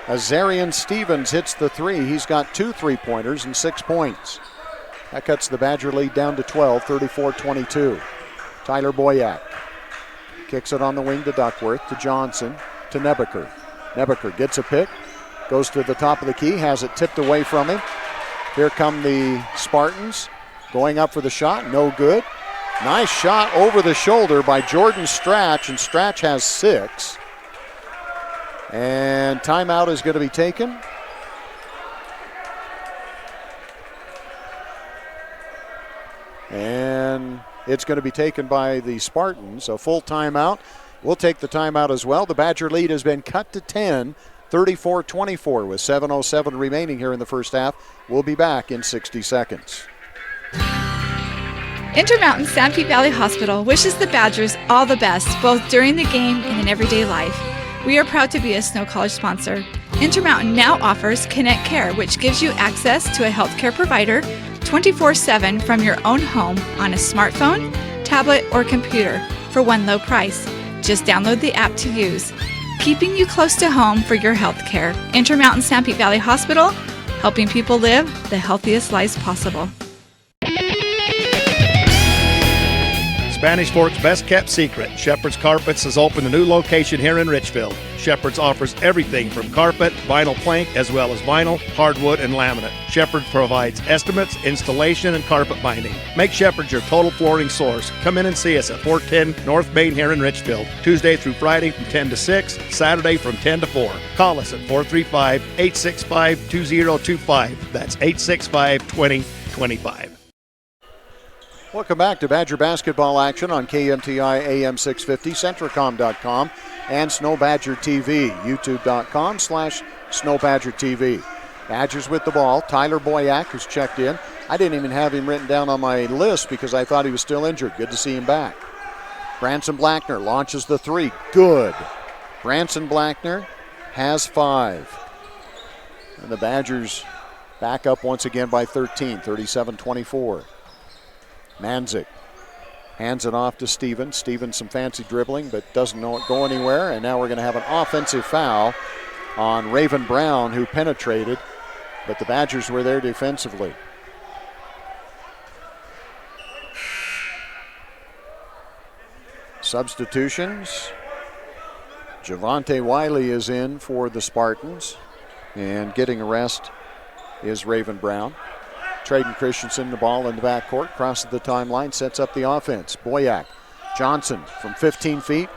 Azarian Stevens hits the 3. He's got 2 3-pointers and 6 points. That cuts the Badger lead down to 12, 34-22. Tyler Boyack kicks it on the wing to Duckworth, to Johnson, to Nebeker. Nebeker gets a pick, goes to the top of the key, has it tipped away from him. Here come the Spartans, going up for the shot, no good. Nice shot over the shoulder by Jordan Stratch, and Stratch has 6. And timeout is going to be taken. And it's going to be taken by the Spartans, a full timeout. We'll take the timeout as well. The Badger lead has been cut to 10, 34-24 with 7:07 remaining here in the first half. We'll be back in 60 seconds. Intermountain Sanpete Valley Hospital wishes the Badgers all the best, both during the game and in everyday life. We are proud to be a Snow College sponsor. Intermountain now offers Connect Care, which gives you access to a healthcare provider 24/7 from your own home on a smartphone, tablet, or computer for one low price. Just download the app to use. Keeping you close to home for your health care. Intermountain Sanpete Valley Hospital, helping people live the healthiest lives possible. Spanish Fork's best kept secret, Shepherd's Carpets has opened a new location here in Richfield. Shepherd's offers everything from carpet, vinyl plank, as well as vinyl, hardwood, and laminate. Shepherd provides estimates, installation, and carpet binding. Make Shepherd's your total flooring source. Come in and see us at 410 North Main here in Richfield. Tuesday through Friday from 10 to 6, Saturday from 10 to 4. Call us at 435-865-2025. That's 865-2025. Welcome back to Badger basketball action on KMTI AM 650, Centricom.com, and Snow Badger TV, YouTube.com/Snow Badger TV. Badgers with the ball. Tyler Boyack, who's checked in. I didn't even have him written down on my list because I thought he was still injured. Good to see him back. Branson Blackner launches the three. Good. Branson Blackner has 5. And the Badgers back up once again by 13, 37-24. Manzik hands it off to Steven. Steven some fancy dribbling, but doesn't go anywhere. And now we're going to have an offensive foul on Raven Brown, who penetrated, but the Badgers were there defensively. Substitutions. Javante Wiley is in for the Spartans, and getting a rest is Raven Brown. Traden Christensen, the ball in the backcourt, crosses the timeline, sets up the offense. Boyack, Johnson from 15 feet,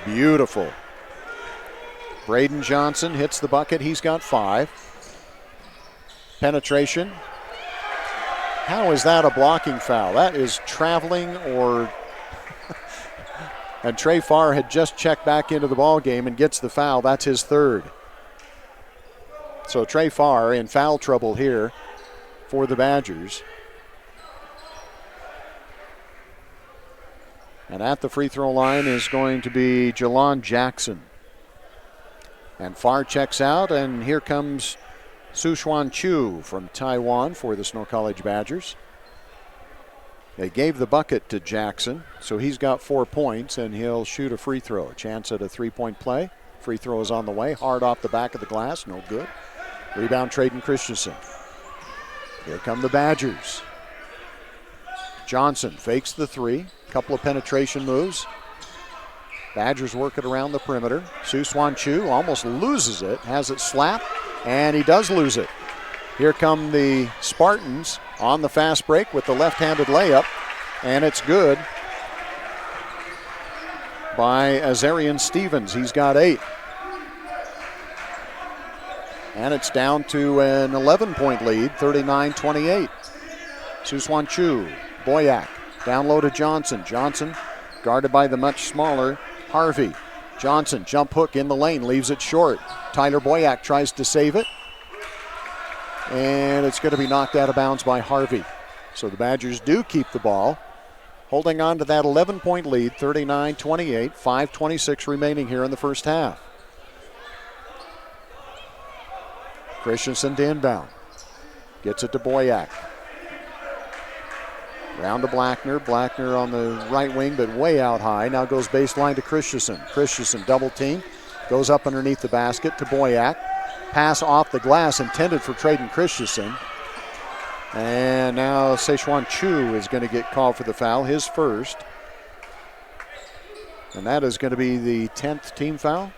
beautiful. Braden Johnson hits the bucket, he's got 5. Penetration. How is that a blocking foul? That is traveling or... And Trey Farr had just checked back into the ball game and gets the foul. That's his 3rd. So Trey Farr in foul trouble here for the Badgers. And at the free throw line is going to be Jelon Jackson. And Farr checks out, and here comes Sushuan Chu from Taiwan for the Snow College Badgers. They gave the bucket to Jackson, so he's got 4 points, and he'll shoot a free throw. A chance at a 3-point play. Free throw is on the way. Hard off the back of the glass, no good. Rebound, Traden Christensen. Here come the Badgers. Johnson fakes the 3. Couple of penetration moves. Badgers work it around the perimeter. Sushuan Chu almost loses it, has it slapped, and he does lose it. Here come the Spartans on the fast break with the left-handed layup, and it's good by Azarian Stevens. He's got 8. And it's down to an 11-point lead, 39-28. Sushuan Chu, Boyack, down low to Johnson. Johnson guarded by the much smaller Harvey. Johnson, jump hook in the lane, leaves it short. Tyler Boyack tries to save it. And it's going to be knocked out of bounds by Harvey. So the Badgers do keep the ball, holding on to that 11-point lead, 39-28, 5:26 remaining here in the first half. Christensen to inbound. Gets it to Boyack. Round to Blackner. Blackner on the right wing, but way out high. Now goes baseline to Christensen. Christensen double team. Goes up underneath the basket to Boyack. Pass off the glass intended for Traden Christensen. And now Sushuan Chu is going to get called for the foul, his first. And that is going to be the 10th team foul.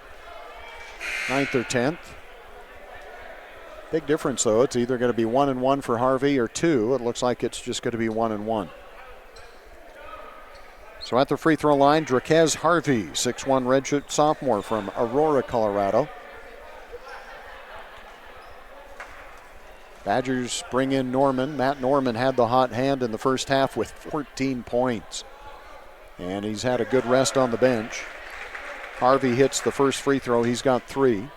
9th or 10th. Big difference, though. It's either going to be 1-1 for Harvey or 2. It looks like it's just going to be 1-1. So at the free throw line, Draquez Harvey, 6'1" redshirt sophomore from Aurora, Colorado. Badgers bring in Norman. Matt Norman had the hot hand in the first half with 14 points. And he's had a good rest on the bench. Harvey hits the first free throw. He's got 3.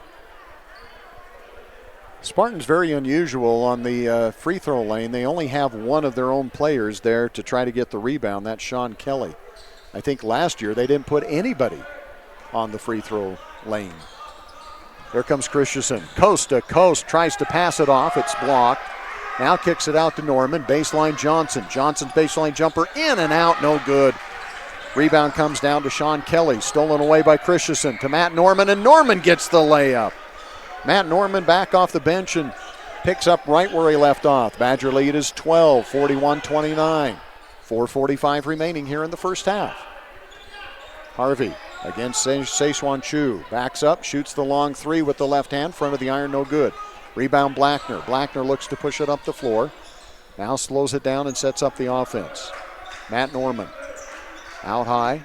Spartans very unusual on the free throw lane. They only have one of their own players there to try to get the rebound. That's Sean Kelly. I think last year they didn't put anybody on the free throw lane. Here comes Christensen. Coast to coast. Tries to pass it off. It's blocked. Now kicks it out to Norman. Baseline Johnson. Johnson's baseline jumper in and out. No good. Rebound comes down to Sean Kelly. Stolen away by Christensen to Matt Norman, and Norman gets the layup. Matt Norman back off the bench and picks up right where he left off. Badger lead is 12, 41-29. 4:45 remaining here in the first half. Harvey against Sushuan Chu. Backs up, shoots the long 3 with the left hand. Front of the iron, no good. Rebound Blackner. Blackner looks to push it up the floor. Now slows it down and sets up the offense. Matt Norman out high.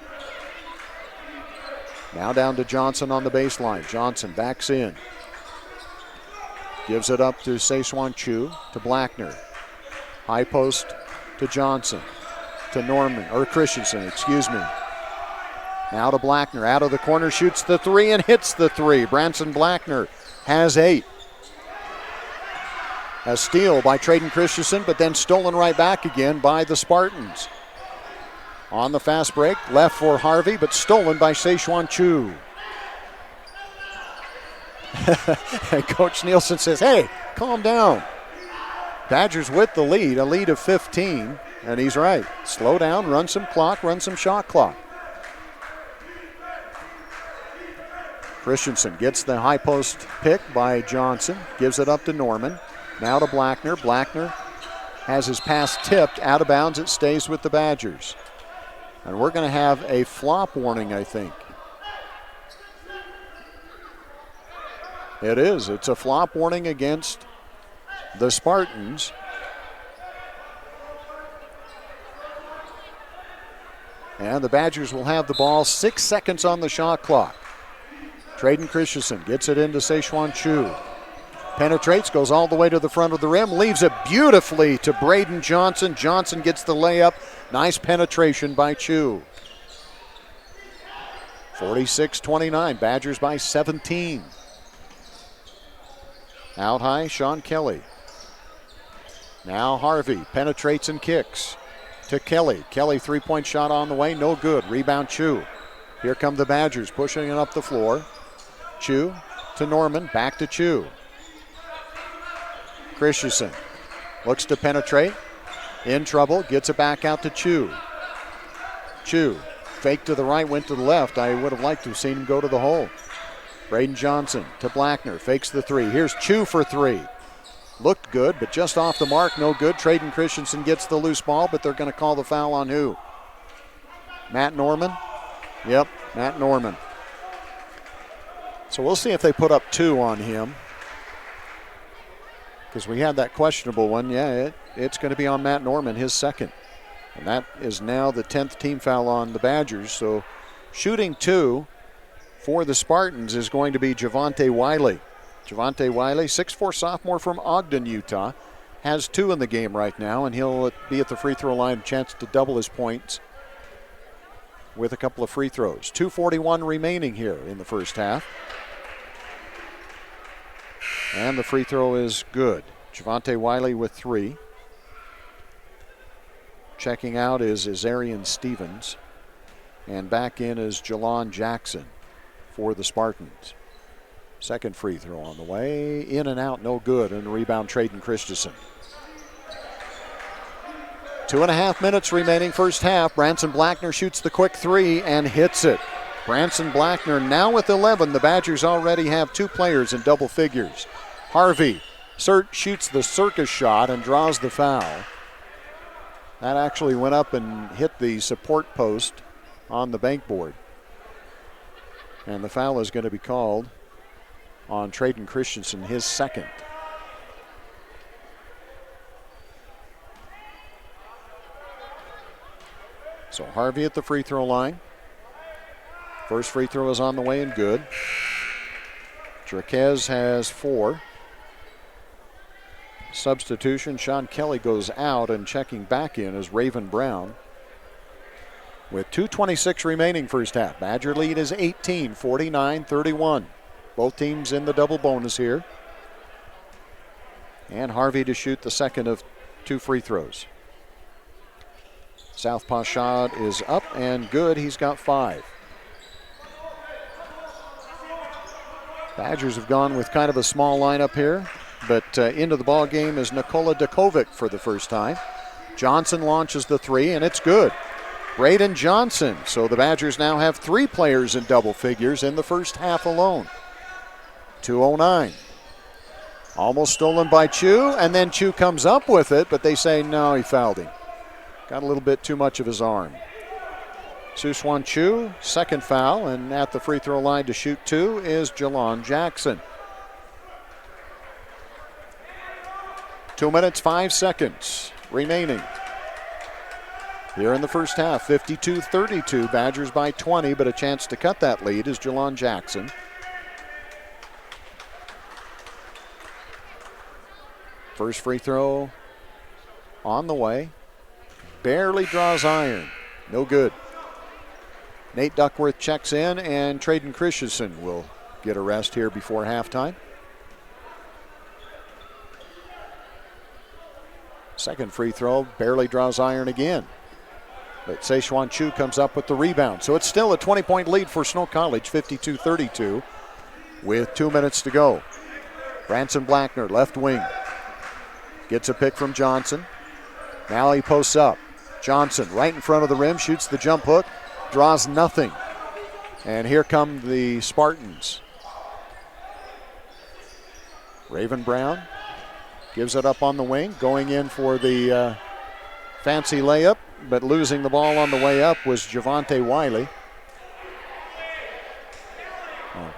Now down to Johnson on the baseline. Johnson backs in. Gives it up to Sushuan Chu to Blackner. High post to Johnson. to Norman, or Christensen, excuse me. Now to Blackner, out of the corner, shoots the three and hits the three. Branson Blackner has 8. A steal by Traden Christensen, but then stolen right back again by the Spartans. On the fast break, left for Harvey, but stolen by Seishuan Chu. And Coach Nielsen says, hey, calm down. Badgers with the lead, a lead of 15, and he's right. Slow down, run some clock, run some shot clock. Christensen gets the high post pick by Johnson, gives it up to Norman. Now to Blackner. Blackner has his pass tipped out of bounds. It stays with the Badgers. And we're going to have a flop warning, I think. It is. It's a flop warning against the Spartans. And the Badgers will have the ball. 6 seconds on the shot clock. Traden Christensen gets it into Seishuan Chu. Penetrates, goes all the way to the front of the rim, leaves it beautifully to Braden Johnson. Johnson gets the layup. Nice penetration by Chu. 46-29, Badgers by 17. Out high, Sean Kelly. Now Harvey penetrates and kicks to Kelly. Kelly three-point shot on the way, no good. Rebound Chu. Here come the Badgers pushing it up the floor. Chu to Norman, back to Chu. Christensen looks to penetrate. In trouble, gets it back out to Chu. Chu, fake to the right, went to the left. I would have liked to have seen him go to the hole. Braden Johnson to Blackner, fakes the three. Here's Chu for 3. Looked good, but just off the mark, no good. Traden Christensen gets the loose ball, but they're going to call the foul on who? Matt Norman? Yep, Matt Norman. So we'll see if they put up 2 on him. Because we had that questionable one. Yeah, it's going to be on Matt Norman, his second. And that is now the 10th team foul on the Badgers. So shooting 2 for the Spartans is going to be Javonte Wiley. Javonte Wiley, 6'4" sophomore from Ogden, Utah, has 2 in the game right now, and he'll be at the free throw line, chance to double his points with a couple of free throws. 2:41 remaining here in the first half. And the free throw is good. Javonte Wiley with 3. Checking out is Azarian Stevens. And back in is Jelon Jackson for the Spartans. Second free throw on the way. In and out, no good. And the rebound, Traden Christensen. 2.5 minutes remaining first half. Branson Blackner shoots the quick 3 and hits it. Branson Blackner now with 11. The Badgers already have 2 players in double figures. Harvey shoots the circus shot and draws the foul. That actually went up and hit the support post on the bank board. And the foul is going to be called on Traden Christensen, his second. So Harvey at the free throw line. First free throw is on the way and good. Jerquez has 4. Substitution, Sean Kelly goes out, and checking back in is Raven Brown. With 2:26 remaining first half. Badger lead is 18, 49-31. Both teams in the double bonus here. And Harvey to shoot the second of 2 free throws. Southpaw shot is up and good. He's got 5. Badgers have gone with kind of a small lineup here, but into the ball game is Nikola Dakovic for the first time. Johnson launches the 3, and it's good. Braden Johnson. So the Badgers now have 3 players in double figures in the first half alone. 2:09. Almost stolen by Chu, and then Chu comes up with it, but they say no, he fouled him. Got a little bit too much of his arm. Seishuan Chu, second foul, and at the free throw line to shoot 2 is Jelon Jackson. 2 minutes, 5 seconds remaining. Here in the first half, 52-32, Badgers by 20, but a chance to cut that lead is Jelon Jackson. First free throw on the way. barely draws iron. No good. Nate Duckworth checks in, and Traden Christensen will get a rest here before halftime. Second free throw, barely draws iron again. But Seishuan Chu comes up with the rebound. So it's still a 20-point lead for Snow College, 52-32, with 2 minutes to go. Branson Blackner, left wing. Gets a pick from Johnson. Now he posts up. Johnson right in front of the rim, shoots the jump hook, draws nothing. And here come the Spartans. Raven Brown gives it up on the wing, going in for the fancy layup, but losing the ball on the way up was Javante Wiley. Oh.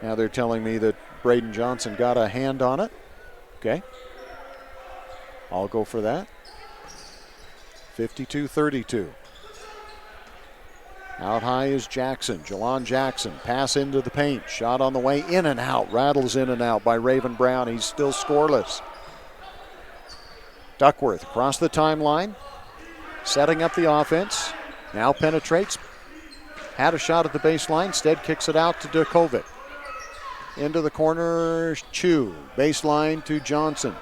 Now they're telling me that Braden Johnson got a hand on it. Okay. I'll go for that. 52-32. Out high is Jackson. Jelon Jackson. Pass into the paint. Shot on the way. In and out. Rattles in and out by Raven Brown. He's still scoreless. Duckworth across the timeline. Setting up the offense. Now penetrates. Had a shot at the baseline. Instead kicks it out to Dukovic. Into the corner. Chu. Baseline to Johnson.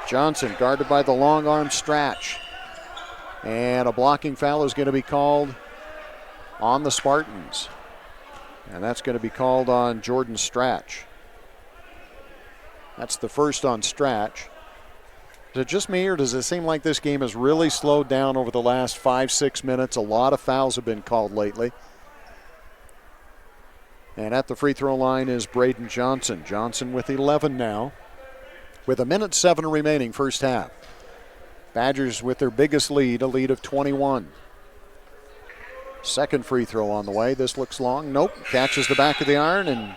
Johnson guarded by the long arm Stratch. And a blocking foul is going to be called on the Spartans. And that's going to be called on Jordan Stratch. That's the first on Stratch. Is it just me, or does it seem like this game has really slowed down over the last 5-6 minutes? A lot of fouls have been called lately. And at the free throw line is Braden Johnson. Johnson with 11 now, with 1:07 remaining first half. Badgers with their biggest lead, a lead of 21. Second free throw on the way. This looks long. Nope. Catches the back of the iron and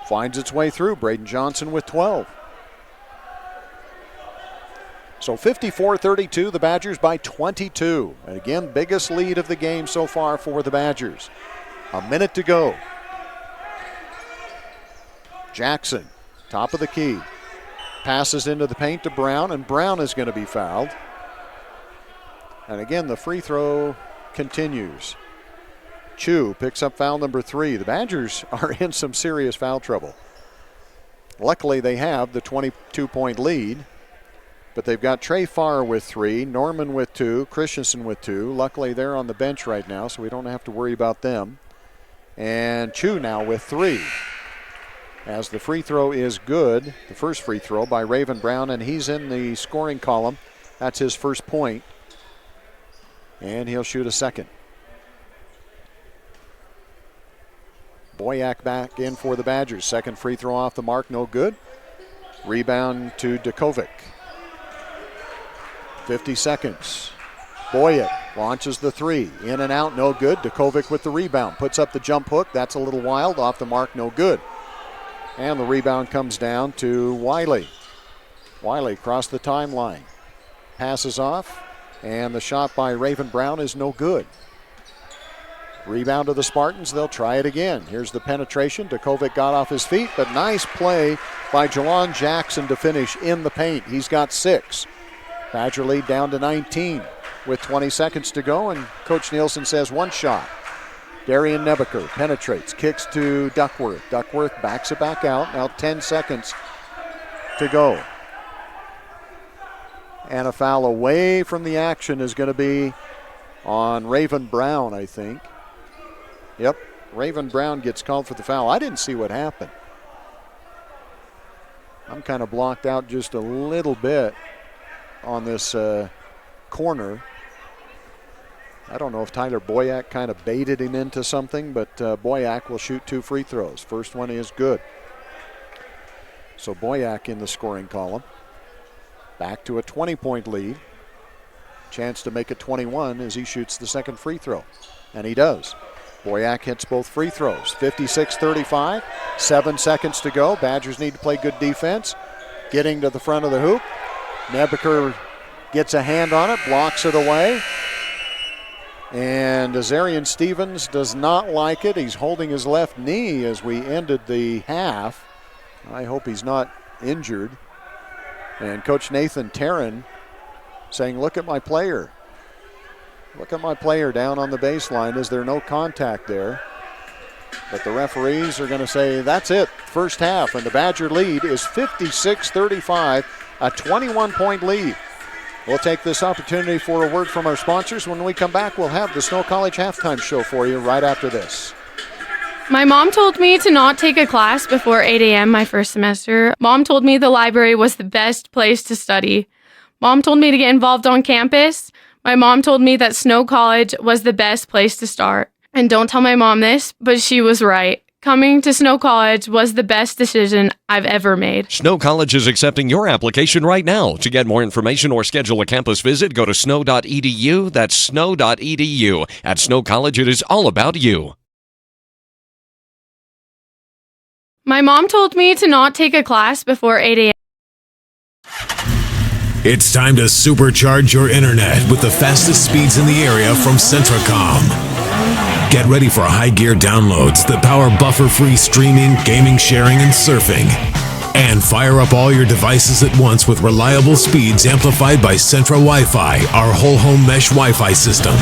finds its way through. Braden Johnson with 12. So 54-32, the Badgers by 22. And again, biggest lead of the game so far for the Badgers. A minute to go. Jackson, top of the key. Passes into the paint to Brown, and Brown is going to be fouled. And again, the free throw continues. Chu picks up foul number 3. The Badgers are in some serious foul trouble. Luckily, they have the 22-point lead, but they've got Trey Farr with 3, Norman with 2, Christensen with 2. Luckily, they're on the bench right now, so we don't have to worry about them. And Chu now with 3. As the free throw is good, the first free throw by Raven Brown, and he's in the scoring column. That's his first point. And he'll shoot a second. Boyack back in for the Badgers. Second free throw off the mark, no good. Rebound to Dukovic. 50 seconds. Boyack launches the 3. In and out, no good. Dukovic with the rebound. Puts up the jump hook. That's a little wild. Off the mark, no good. And the rebound comes down to Wiley. Wiley across the timeline. Passes off. And the shot by Raven Brown is no good. Rebound to the Spartans. They'll try it again. Here's the penetration. Dukovic got off his feet, but nice play by Jelon Jackson to finish in the paint. He's got 6. Badger lead down to 19 with 20 seconds to go, and Coach Nielsen says one shot. Darian Nebeker penetrates, kicks to Duckworth. Duckworth backs it back out. Now 10 seconds to go. And a foul away from the action is going to be on Raven Brown, I think. Yep, Raven Brown gets called for the foul. I didn't see what happened. I'm kind of blocked out just a little bit on this corner. I don't know if Tyler Boyack kind of baited him into something, but Boyack will shoot 2 free throws. First one is good. So Boyack in the scoring column. Back to a 20-point lead. Chance to make it 21 as he shoots the second free throw. And he does. Boyack hits both free throws. 56-35. 7 seconds to go. Badgers need to play good defense. Getting to the front of the hoop. Nebeker gets a hand on it, blocks it away. And Azarian Stevens does not like it. He's holding his left knee as we ended the half. I hope he's not injured. And Coach Nathan Tarrin saying, look at my player. Look at my player down on the baseline. Is there no contact there? But the referees are going to say, that's it, first half. And the Badger lead is 56-35, a 21-point lead. We'll take this opportunity for a word from our sponsors. When we come back, we'll have the Snow College halftime show for you right after this. My mom told me to not take a class before 8 a.m. my first semester. Mom told me the library was the best place to study. Mom told me to get involved on campus. My mom told me that Snow College was the best place to start. And don't tell my mom this, but she was right. Coming to Snow College was the best decision I've ever made. Snow College is accepting your application right now. To get more information or schedule a campus visit, go to snow.edu. That's snow.edu. At Snow College, it is all about you. My mom told me to not take a class before 8 a.m. It's time to supercharge your internet with the fastest speeds in the area from Centricom. Get ready for high gear downloads that power buffer-free streaming, gaming, sharing, and surfing. And fire up all your devices at once with reliable speeds amplified by Centra Wi-Fi, our whole home mesh Wi-Fi system.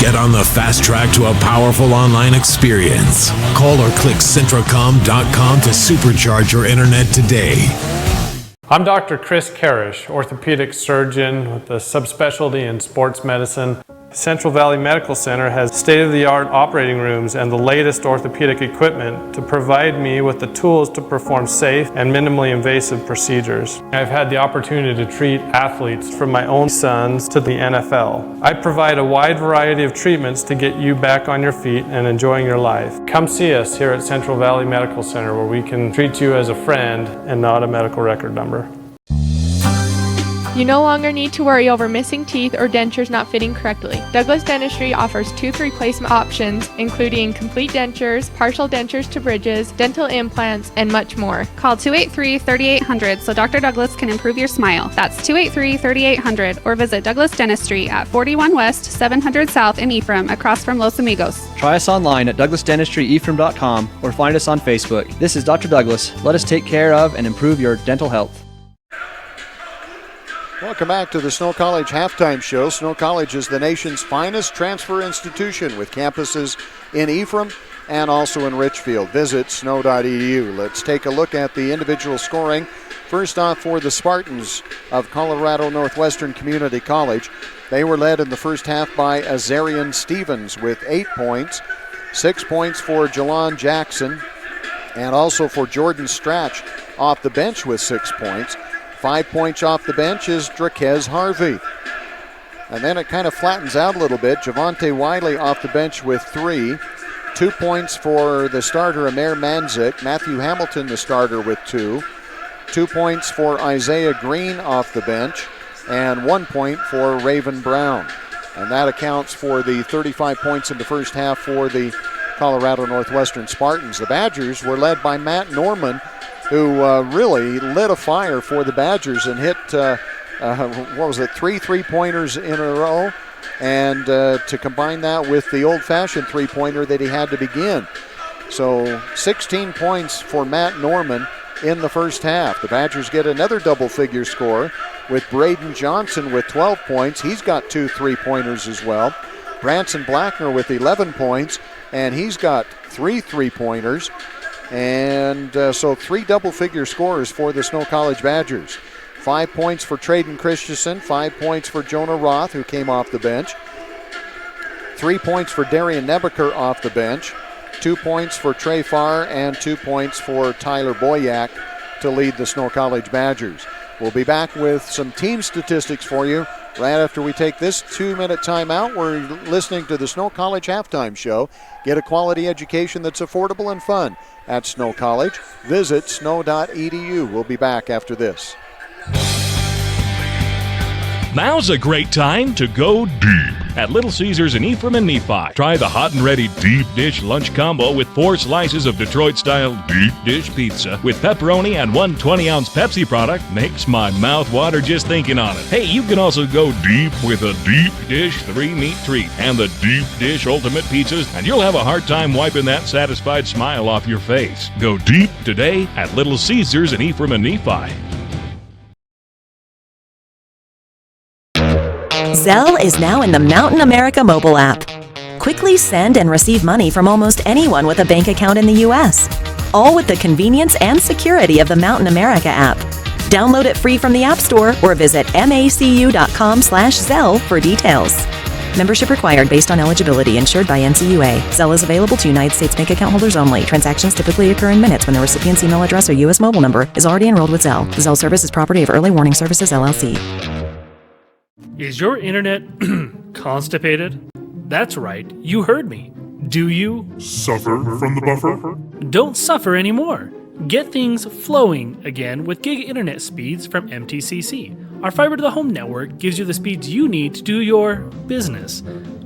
Get on the fast track to a powerful online experience. Call or click Centracom.com to supercharge your internet today. I'm Dr. Chris Carrick, orthopedic surgeon with a subspecialty in sports medicine. Central Valley Medical Center has state-of-the-art operating rooms and the latest orthopedic equipment to provide me with the tools to perform safe and minimally invasive procedures. I've had the opportunity to treat athletes from my own sons to the NFL. I provide a wide variety of treatments to get you back on your feet and enjoying your life. Come see us here at Central Valley Medical Center, where we can treat you as a friend and not a medical record number. You no longer need to worry over missing teeth or dentures not fitting correctly. Douglas Dentistry offers tooth replacement options, including complete dentures, partial dentures to bridges, dental implants, and much more. Call 283-3800 so Dr. Douglas can improve your smile. That's 283-3800, or visit Douglas Dentistry at 41 West, 700 South in Ephraim, across from Los Amigos. Try us online at douglasdentistry.ephraim.com or find us on Facebook. This is Dr. Douglas. Let us take care of and improve your dental health. Welcome back to the Snow College halftime show. Snow College is the nation's finest transfer institution with campuses in Ephraim and also in Richfield. Visit snow.edu. Let's take a look at the individual scoring. First off, for the Spartans of Colorado Northwestern Community College, they were led in the first half by Azarian Stevens with 8 points, 6 points for Jelon Jackson, and also for Jordan Stratch off the bench with 6 points. 5 points off the bench is Drakez Harvey. And then it kind of flattens out a little bit. Javante Wiley off the bench with 3. 2 points for the starter, Amer Manzik. Matthew Hamilton, the starter, with 2. 2 points for Isaiah Green off the bench. And 1 point for Raven Brown. And that accounts for the 35 points in the first half for the Colorado Northwestern Spartans. The Badgers were led by Matt Norman, who really lit a fire for the Badgers and hit, 3 3-pointers in a row, and to combine that with the old-fashioned three-pointer that he had to begin. So 16 points for Matt Norman in the first half. The Badgers get another double-figure score with Braden Johnson with 12 points. He's got 2 3-pointers as well. Branson Blackner with 11 points, and he's got 3 3-pointers. And so 3 double-figure scores for the Snow College Badgers. 5 points for Traden Christensen, 5 points for Jonah Roth, who came off the bench. 3 points for Darian Nebaker off the bench. 2 points for Trey Farr and 2 points for Tyler Boyack to lead the Snow College Badgers. We'll be back with some team statistics for you right after we take this 2-minute timeout. We're listening to the Snow College halftime show. Get a quality education that's affordable and fun at Snow College. Visit snow.edu. We'll be back after this. Now's a great time to go deep at Little Caesars in Ephraim and Nephi. Try the hot and ready deep dish lunch combo with 4 slices of Detroit-style deep dish pizza with pepperoni and 1 20-ounce Pepsi product. Makes my mouth water just thinking on it. Hey, you can also go deep with a deep dish 3-meat treat and the deep dish ultimate pizzas, and you'll have a hard time wiping that satisfied smile off your face. Go deep today at Little Caesars in Ephraim and Nephi. Zelle is now in the Mountain America mobile app. Quickly send and receive money from almost anyone with a bank account in the U.S., all with the convenience and security of the Mountain America app. Download it free from the App Store or visit macu.com/Zelle for details. Membership required based on eligibility. Insured by NCUA. Zelle is available to United States bank account holders only. Transactions typically occur in minutes when the recipient's email address or U.S. mobile number is already enrolled with Zelle. The Zelle service is property of Early Warning Services, LLC. Is your internet constipated? That's right, you heard me. Do you suffer from the buffer? Don't suffer anymore. Get things flowing again with gig internet speeds from MTCC. Our fiber to the home network gives you the speeds you need to do your business.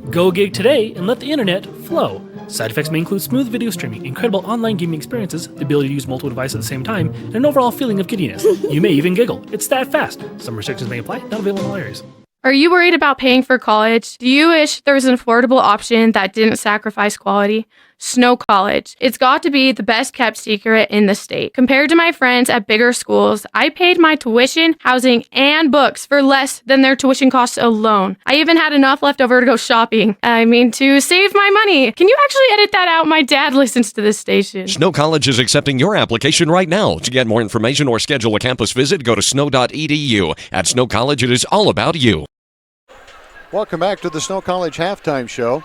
Go gig today and let the internet flow. Side effects may include smooth video streaming, incredible online gaming experiences, the ability to use multiple devices at the same time, and an overall feeling of giddiness. You may even giggle. It's that fast. Some restrictions may apply, not available in all areas. Are you worried about paying for college? Do you wish there was an affordable option that didn't sacrifice quality? Snow College. It's got to be the best kept secret in the state. Compared to my friends at bigger schools, I paid my tuition, housing, and books for less than their tuition costs alone. I even had enough left over to go shopping. To save my money. Can you actually edit that out? My dad listens to this station. Snow College is accepting your application right now. To get more information or schedule a campus visit, go to snow.edu. At Snow College, it is all about you. Welcome back to the Snow College Halftime Show.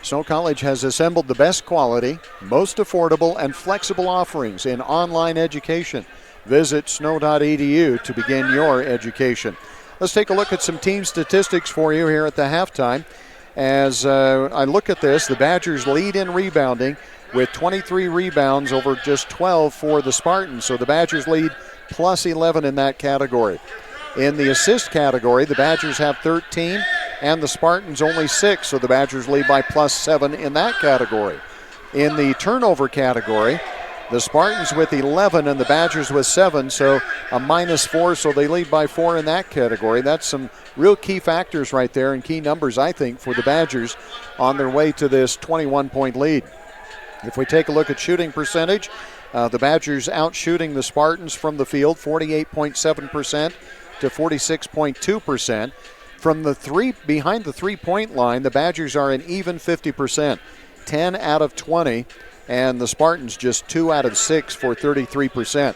Snow College has assembled the best quality, most affordable, and flexible offerings in online education. Visit snow.edu to begin your education. Let's take a look at some team statistics for you here at the halftime. As I look at this, the Badgers lead in rebounding with 23 rebounds over just 12 for the Spartans. So the Badgers lead plus 11 in that category. In the assist category, the Badgers have 13 and the Spartans only 6, so the Badgers lead by plus 7 in that category. In the turnover category, the Spartans with 11 and the Badgers with 7, so a minus 4, so they lead by 4 in that category. That's some real key factors right there and key numbers, I think, for the Badgers on their way to this 21-point lead. If we take a look at shooting percentage, the Badgers out-shooting the Spartans from the field, 48.7% to 46.2%. From the behind the three-point line, the Badgers are an even 50%, 10 out of 20, and the Spartans just 2 out of 6 for 33%.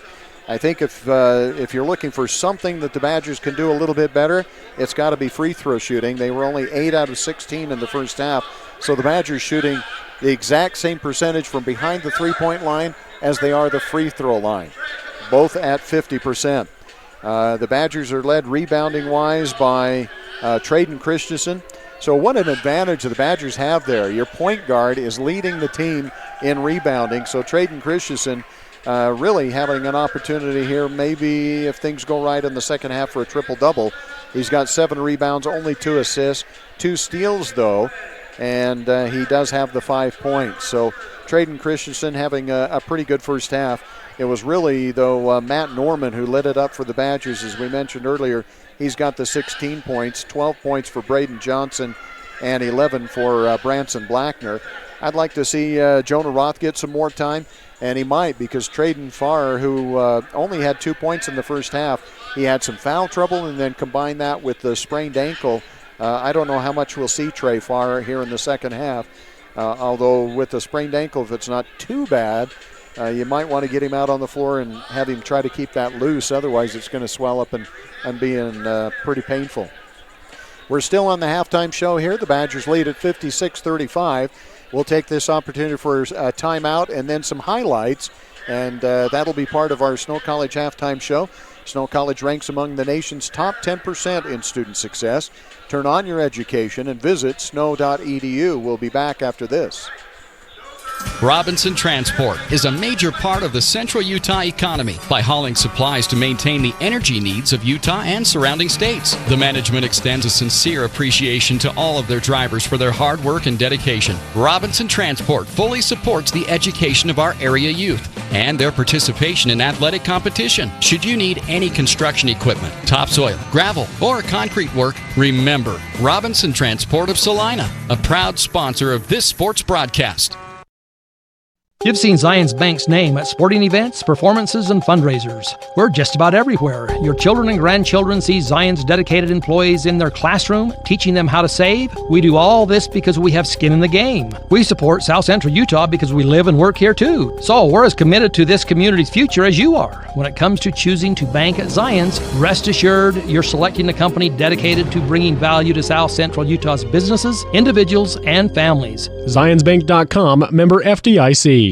I think if you're looking for something that the Badgers can do a little bit better, it's got to be free throw shooting. They were only 8 out of 16 in the first half, so the Badgers shooting the exact same percentage from behind the three-point line as they are the free throw line, both at 50%. The Badgers are led rebounding-wise by Braden Johnson. So what an advantage the Badgers have there. Your point guard is leading the team in rebounding. So Braden Johnson really having an opportunity here, maybe if things go right in the second half, for a triple-double. He's got 7 rebounds, only 2 assists, 2 steals, though, and he does have the 5 points. So Braden Johnson having a pretty good first half. It was really, though, Matt Norman who lit it up for the Badgers. As we mentioned earlier, he's got the 16 points, 12 points for Braden Johnson, and 11 for Branson Blackner. I'd like to see Jonah Roth get some more time, and he might, because Traden Farr, who only had 2 points in the first half, he had some foul trouble, and then combine that with the sprained ankle. I don't know how much we'll see Trey Farr here in the second half, although with the sprained ankle, if it's not too bad, you might want to get him out on the floor and have him try to keep that loose. Otherwise, it's going to swell up and be pretty painful. We're still on the halftime show here. The Badgers lead at 56-35. We'll take this opportunity for a timeout and then some highlights, and that'll be part of our Snow College halftime show. Snow College ranks among the nation's top 10% in student success. Turn on your education and visit snow.edu. We'll be back after this. Robinson Transport is a major part of the central Utah economy by hauling supplies to maintain the energy needs of Utah and surrounding states. The management extends a sincere appreciation to all of their drivers for their hard work and dedication. Robinson Transport fully supports the education of our area youth and their participation in athletic competition. Should you need any construction equipment, topsoil, gravel, or concrete work, remember Robinson Transport of Salina, a proud sponsor of this sports broadcast. You've seen Zions Bank's name at sporting events, performances, and fundraisers. We're just about everywhere. Your children and grandchildren see Zion's dedicated employees in their classroom, teaching them how to save. We do all this because we have skin in the game. We support South Central Utah because we live and work here too. So we're as committed to this community's future as you are. When it comes to choosing to bank at Zion's, rest assured you're selecting a company dedicated to bringing value to South Central Utah's businesses, individuals, and families. ZionsBank.com, member FDIC.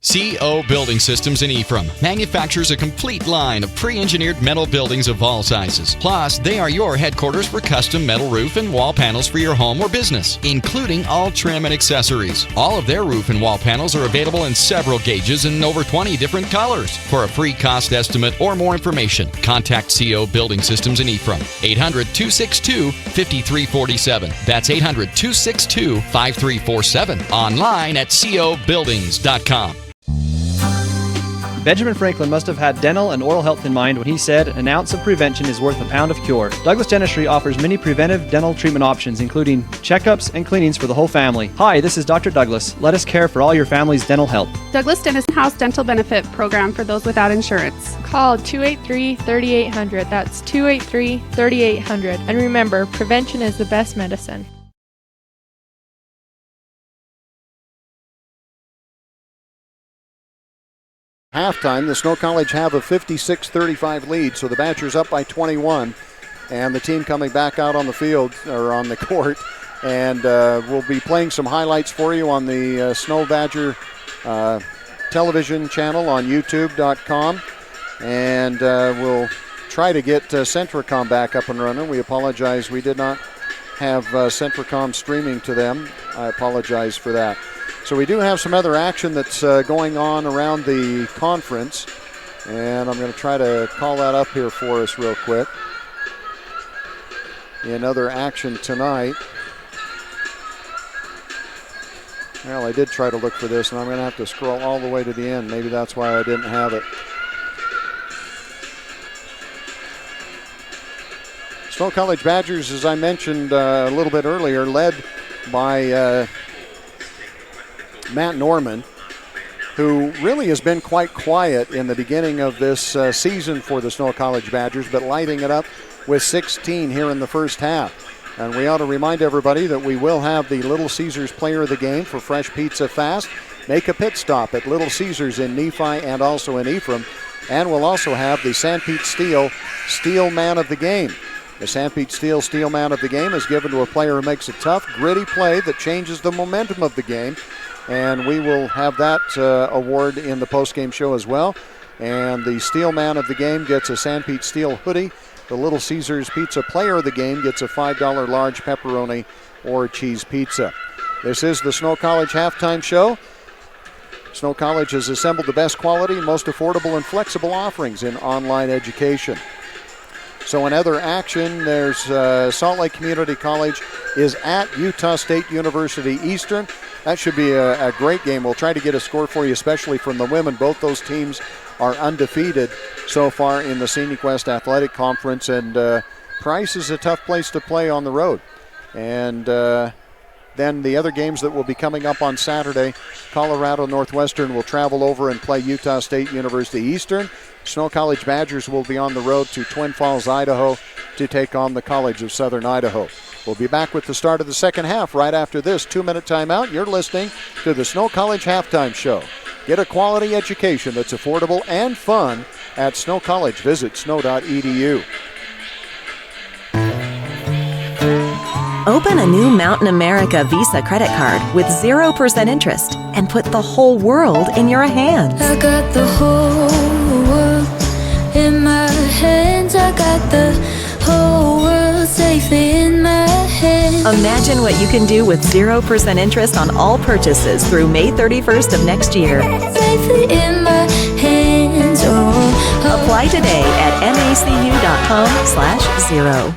CO Building Systems in Ephraim manufactures a complete line of pre-engineered metal buildings of all sizes. Plus, they are your headquarters for custom metal roof and wall panels for your home or business, including all trim and accessories. All of their roof and wall panels are available in several gauges and over 20 different colors. For a free cost estimate or more information, contact CO Building Systems in Ephraim. 800-262-5347. That's 800-262-5347. Online at cobuildings.com. Benjamin Franklin must have had dental and oral health in mind when he said, "An ounce of prevention is worth a pound of cure." Douglas Dentistry offers many preventive dental treatment options, including checkups and cleanings for the whole family. Hi, this is Dr. Douglas. Let us care for all your family's dental health. Douglas Dentist House Dental Benefit Program for those without insurance. Call 283-3800. That's 283-3800. And remember, prevention is the best medicine. Halftime, the Snow College have a 56-35 lead, so the Badgers up by 21, and the team coming back out on the field, or on the court, and we'll be playing some highlights for you on the Snow Badger television channel on youtube.com, and we'll try to get Centricom back up and running. We apologize, we did not have Centricom streaming to them. I apologize for that. So we do have some other action that's going on around the conference, and I'm going to try to call that up here for us real quick. In other action tonight, well, I did try to look for this, and I'm going to have to scroll all the way to the end. Maybe that's why I didn't have it. Snow College Badgers, as I mentioned a little bit earlier, led by Matt Norman, who really has been quite quiet in the beginning of this season for the Snow College Badgers, but lighting it up with 16 here in the first half. And we ought to remind everybody that we will have the Little Caesars Player of the Game for Fresh Pizza Fast. Make a pit stop at Little Caesars in Nephi and also in Ephraim. And we'll also have the Sanpete Steel Man of the Game. The Sanpete Steel Man of the Game is given to a player who makes a tough, gritty play that changes the momentum of the game. And we will have that award in the postgame show as well. And the Steel Man of the Game gets a Sanpete Steel hoodie. The Little Caesars Pizza Player of the Game gets a $5 large pepperoni or cheese pizza. This is the Snow College Halftime Show. Snow College has assembled the best quality, most affordable, and flexible offerings in online education. So in other action, there's Salt Lake Community College is at Utah State University Eastern. That should be a great game. We'll try to get a score for you, especially from the women. Both those teams are undefeated so far in the Scenic West Athletic Conference, and Price is a tough place to play on the road. And then the other games that will be coming up on Saturday, Colorado Northwestern will travel over and play Utah State University Eastern. Snow College Badgers will be on the road to Twin Falls, Idaho to take on the College of Southern Idaho. We'll be back with the start of the second half right after this 2-minute timeout. You're listening to the Snow College Halftime Show. Get a quality education that's affordable and fun at Snow College. Visit snow.edu. Open a new Mountain America Visa credit card with 0% interest and put the whole world in your hands. I got the whole world in my hands. I got the whole world safely in my hands. Imagine what you can do with 0% interest on all purchases through May 31st of next year. Safely in my hands. Apply today at macu.com/0.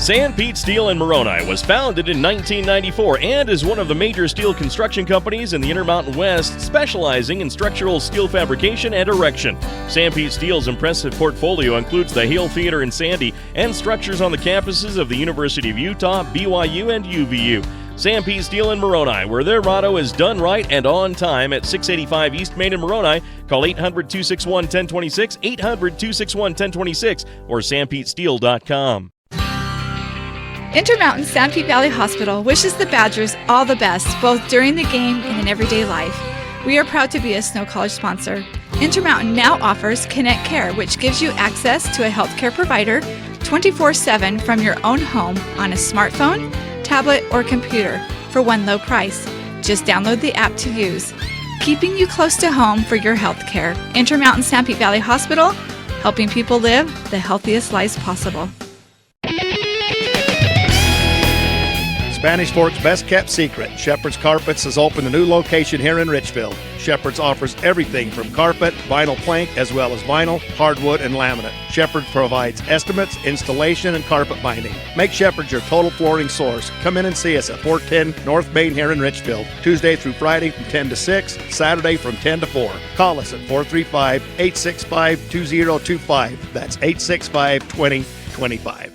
Sanpete Steel in Moroni was founded in 1994 and is one of the major steel construction companies in the Intermountain West, specializing in structural steel fabrication and erection. Sanpete Steel's impressive portfolio includes the Hale Theater in Sandy and structures on the campuses of the University of Utah, BYU, and UVU. Sam P. Steel in Moroni, where their motto is done right and on time at 685 East Main in Moroni. Call 800-261-1026, 800-261-1026, or sampetesteel.com. Intermountain Sanpete Valley Hospital wishes the Badgers all the best, both during the game and in everyday life. We are proud to be a Snow College sponsor. Intermountain now offers Connect Care, which gives you access to a healthcare provider 24/7 from your own home on a smartphone, tablet, or computer for one low price. Just download the app to use. Keeping you close to home for your health care. Intermountain Sanpete Valley Hospital, helping people live the healthiest lives possible. Spanish Fork's best kept secret, Shepherd's Carpets has opened a new location here in Richfield. Shepherd's offers everything from carpet, vinyl plank, as well as vinyl, hardwood, and laminate. Shepherd provides estimates, installation, and carpet binding. Make Shepherd's your total flooring source. Come in and see us at 410 North Main here in Richfield. Tuesday through Friday from 10 to 6, Saturday from 10 to 4. Call us at 435-865-2025. That's 865-2025.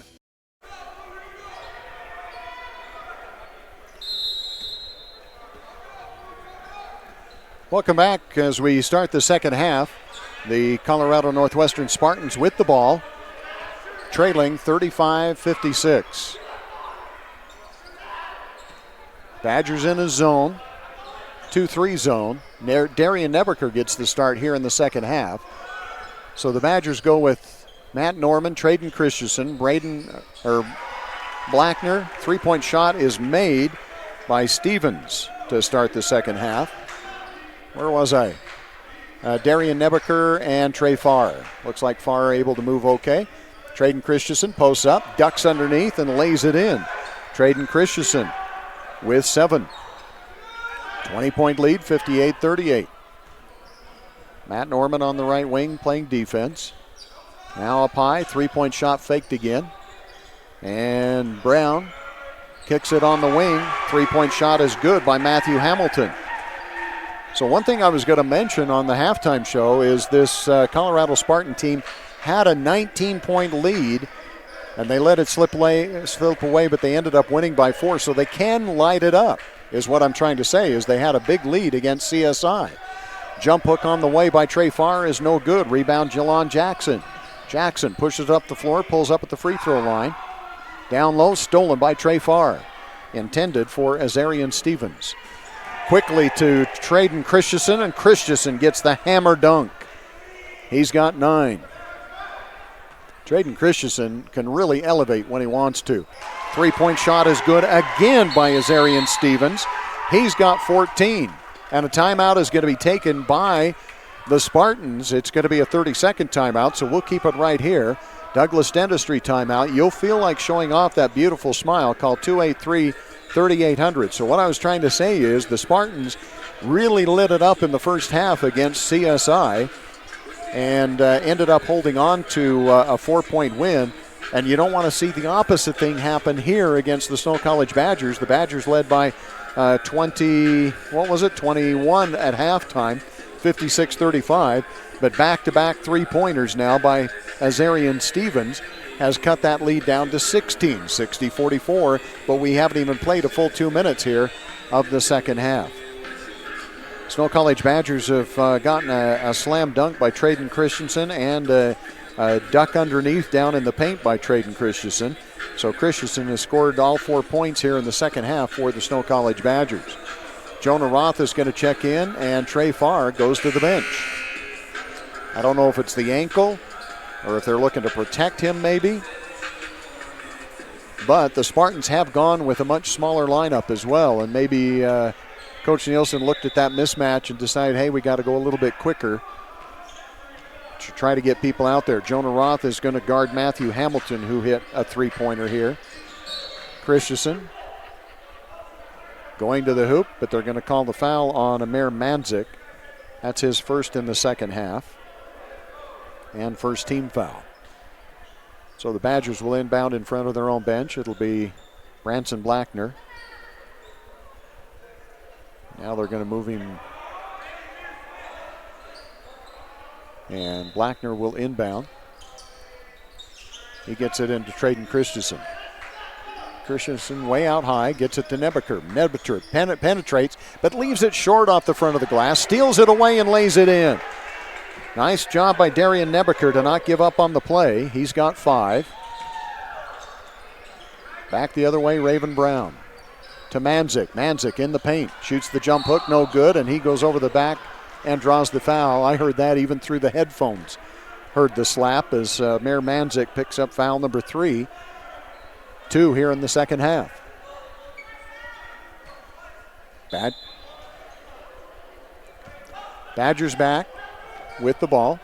Welcome back as we start the second half. The Colorado Northwestern Spartans with the ball, trailing 35-56. Badgers in a zone, 2-3 zone. Darian Nebeker gets the start here in the second half. So the Badgers go with Matt Norman, Traden Christensen, Blackner. Three-point shot is made by Stevens to start the second half. Where was I? Darian Nebeker and Trey Farr. Looks like Farr able to move okay. Traden Christensen posts up, ducks underneath, and lays it in. Traden Christensen with 7. 20-point lead, 58-38. Matt Norman on the right wing playing defense. Now up high, three-point shot faked again. And Brown kicks it on the wing. Three-point shot is good by Matthew Hamilton. So one thing I was going to mention on the halftime show is this Colorado Spartan team had a 19-point lead, and they let it slip away, but they ended up winning by 4. So they can light it up, is what I'm trying to say, is they had a big lead against CSI. Jump hook on the way by Trey Farr is no good. Rebound, Jelon Jackson. Jackson pushes up the floor, pulls up at the free throw line. Down low, stolen by Trey Farr. Intended for Azarian Stevens. Quickly to Traden Christensen, and Christensen gets the hammer dunk. He's got 9. Traden Christensen can really elevate when he wants to. Three-point shot is good again by Azarian Stevens. He's got 14. And a timeout is going to be taken by the Spartans. It's going to be a 30-second timeout, so we'll keep it right here. Douglas Dentistry timeout. You'll feel like showing off that beautiful smile. Call 283-3800. So what I was trying to say is the Spartans really lit it up in the first half against CSI and ended up holding on to a 4-point win. And you don't want to see the opposite thing happen here against the Snow College Badgers. The Badgers led by 21 at halftime, 56-35. But back-to-back three-pointers now by Azarian Stevens has cut that lead down to 16, 60-44. But we haven't even played a full 2 minutes here of the second half. Snow College Badgers have gotten a slam dunk by Traden Christensen and a duck underneath down in the paint by Traden Christensen. So Christensen has scored all 4 points here in the second half for the Snow College Badgers. Jonah Roth is going to check in, and Trey Farr goes to the bench. I don't know if it's the ankle or if they're looking to protect him maybe. But the Spartans have gone with a much smaller lineup as well, and maybe Coach Nielsen looked at that mismatch and decided, hey, we got to go a little bit quicker to try to get people out there. Jonah Roth is going to guard Matthew Hamilton, who hit a three-pointer here. Christensen going to the hoop, but they're going to call the foul on Amir Mandzik. That's his first in the second half and first team foul. So the Badgers will inbound in front of their own bench. It'll be Branson Blackner. Now they're going to move him. And Blackner will inbound. He gets it into Traden Christensen. Christensen way out high, gets it to Nebeker. Nebeker penetrates, but leaves it short off the front of the glass, steals it away and lays it in. Nice job by Darian Nebeker to not give up on the play. He's got 5. Back the other way, Raven Brown. To Manzik. Manzik in the paint. Shoots the jump hook, no good, and he goes over the back and draws the foul. I heard that even through the headphones. Heard the slap as Mayor Manzik picks up foul number 3. 2 here in the second half. Badgers back with the ball.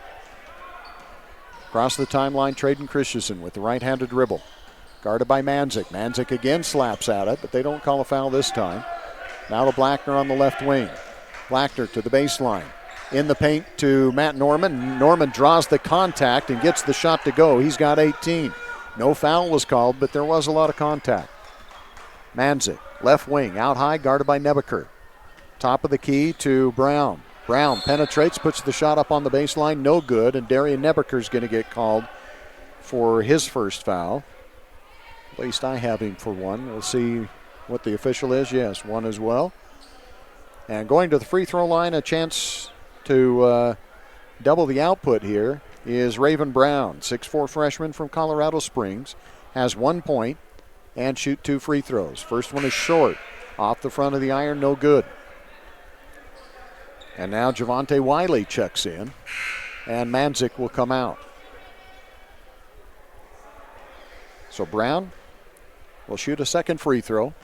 Across the timeline, Traden Christensen with the right-handed dribble. Guarded by Manzik. Manzik again slaps at it, but they don't call a foul this time. Now to Blackner on the left wing. Blackner to the baseline. In the paint to Matt Norman. Norman draws the contact and gets the shot to go. He's got 18. No foul was called, but there was a lot of contact. Manzik, left wing, out high, guarded by Nebeker. Top of the key to Brown. Brown penetrates, puts the shot up on the baseline, no good, and Darian Nebeker's going to get called for his first foul. At least I have him for one. We'll see what the official is. Yes, 1 as well. And going to the free throw line, a chance to double the output here is Raven Brown, 6'4" freshman from Colorado Springs, has 1 point and shoot 2 free throws. First one is short, off the front of the iron, no good. And now Javonte Wiley checks in, and Manzik will come out. So Brown will shoot a second free throw.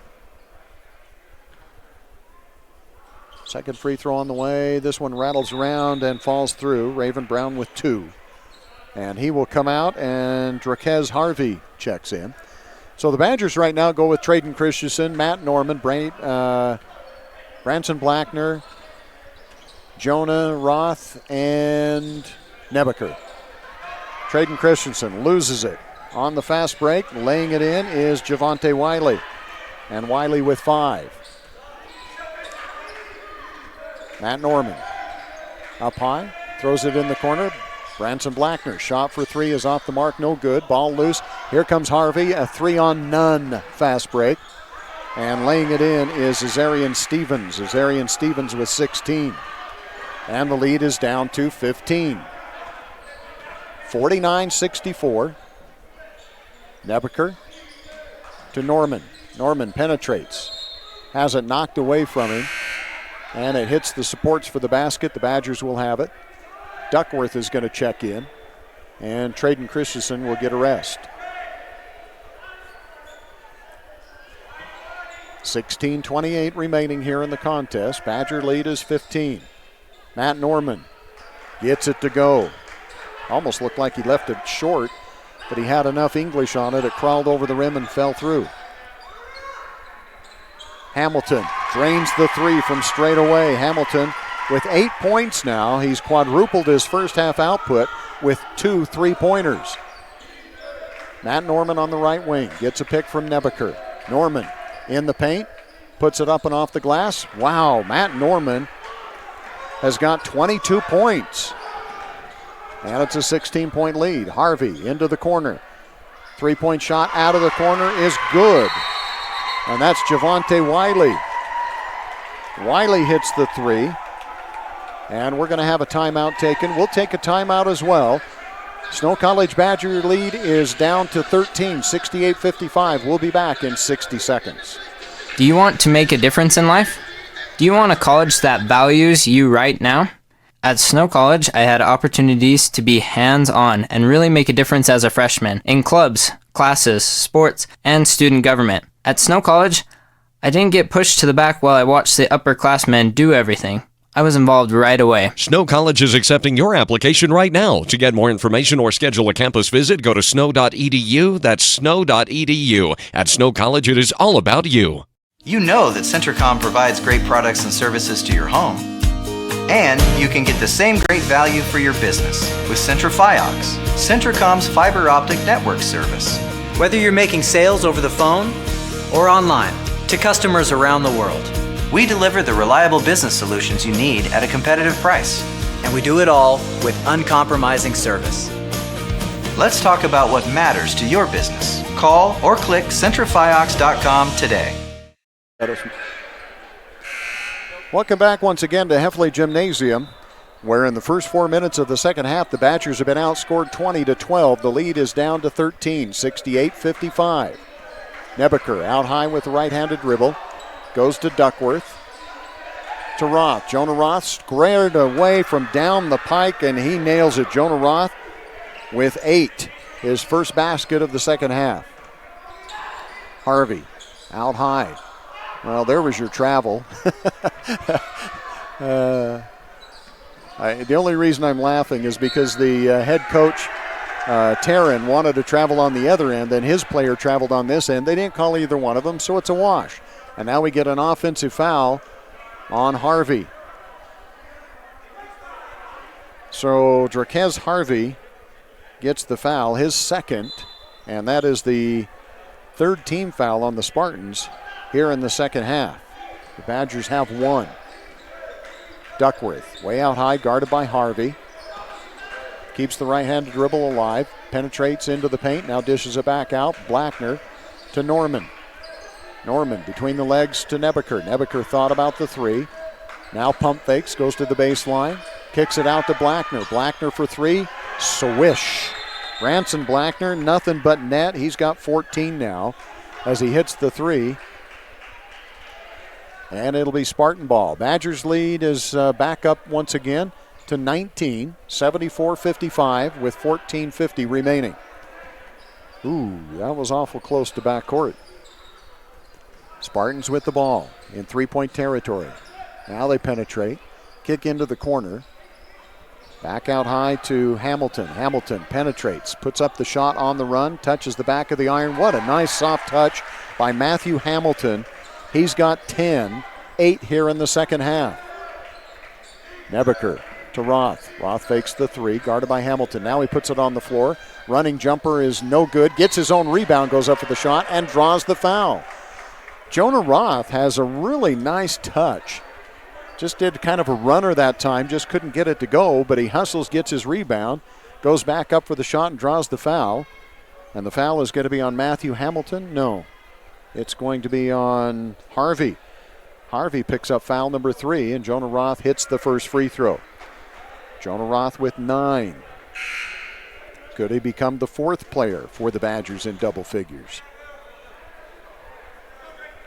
Second free throw on the way. This one rattles around and falls through. Raven Brown with 2. And he will come out, and Drakez Harvey checks in. So the Badgers right now go with Traden Christensen, Matt Norman, Branson Blackner, Jonah Roth, and Nebeker. Traden Christensen loses it. On the fast break, laying it in is Javonte Wiley. And Wiley with 5. Matt Norman up high, throws it in the corner. Branson Blackner, shot for 3 is off the mark, no good. Ball loose. Here comes Harvey, a 3-on-none fast break. And laying it in is Azarian Stevens. Azarian Stevens with 16. And the lead is down to 15. 49-64. Nebeker to Norman. Norman penetrates. Has it knocked away from him. And it hits the supports for the basket. The Badgers will have it. Duckworth is going to check in. And Traden Christensen will get a rest. 16:28 remaining here in the contest. Badger lead is 15. Matt Norman gets it to go. Almost looked like he left it short, but he had enough English on it. It crawled over the rim and fell through. Hamilton drains the 3 from straight away. Hamilton with 8 points now. He's quadrupled his first half output with 2 3-pointers. Matt Norman on the right wing gets a pick from Nebeker. Norman in the paint, puts it up and off the glass. Wow, Matt Norman has got 22 points. And it's a 16-point lead. Harvey into the corner. 3-point shot out of the corner is good. And that's Javonte Wiley. Wiley hits the 3. And we're going to have a timeout taken. We'll take a timeout as well. Snow College Badger lead is down to 13, 68-55. We'll be back in 60 seconds. Do you want to make a difference in life? Do you want a college that values you right now? At Snow College, I had opportunities to be hands-on and really make a difference as a freshman in clubs, classes, sports, and student government. At Snow College, I didn't get pushed to the back while I watched the upperclassmen do everything. I was involved right away. Snow College is accepting your application right now. To get more information or schedule a campus visit, go to snow.edu. That's snow.edu. At Snow College, it is all about you. You know that Centricom provides great products and services to your home. And you can get the same great value for your business with CentraFiox, Centricom's fiber optic network service. Whether you're making sales over the phone or online to customers around the world, we deliver the reliable business solutions you need at a competitive price. And we do it all with uncompromising service. Let's talk about what matters to your business. Call or click centrafiox.com today. Welcome back once again to Heffley Gymnasium, where in the first 4 minutes of the second half, the Badgers have been outscored 20-12. The lead is down to 13, 68-55. Nebeker out high with the right-handed dribble. Goes to Duckworth. To Roth. Jonah Roth squared away from down the pike, and he nails it. Jonah Roth with 8. His first basket of the second half. Harvey out high. Well, there was your travel. The only reason I'm laughing is because the head coach, Taryn, wanted to travel on the other end, and his player traveled on this end. They didn't call either one of them, so it's a wash. And now we get an offensive foul on Harvey. So Draquez Harvey gets the foul, his second, and that is the third team foul on the Spartans here in the second half. The Badgers have 1. Duckworth, way out high, guarded by Harvey. Keeps the right-handed dribble alive, penetrates into the paint, now dishes it back out. Blackner to Norman. Norman between the legs to Nebeker. Nebeker thought about the 3. Now pump fakes, goes to the baseline, kicks it out to Blackner. Blackner for 3, swish. Branson Blackner, nothing but net. He's got 14 now as he hits the 3. And it'll be Spartan ball. Badgers lead is back up once again to 19, 74-55 with 14:50 remaining. Ooh, that was awful close to backcourt. Spartans with the ball in three-point territory. Now they penetrate, kick into the corner. Back out high to Hamilton. Hamilton penetrates, puts up the shot on the run, touches the back of the iron. What a nice soft touch by Matthew Hamilton. He's got 10, 8 here in the second half. Nebeker to Roth. Roth fakes the 3, guarded by Hamilton. Now he puts it on the floor. Running jumper is no good. Gets his own rebound, goes up for the shot, and draws the foul. Jonah Roth has a really nice touch. Just did kind of a runner that time, just couldn't get it to go, but he hustles, gets his rebound, goes back up for the shot and draws the foul. And the foul is going to be on Matthew Hamilton? No. It's going to be on Harvey. Harvey picks up foul number 3, and Jonah Roth hits the first free throw. Jonah Roth with 9. Could he become the 4th player for the Badgers in double figures?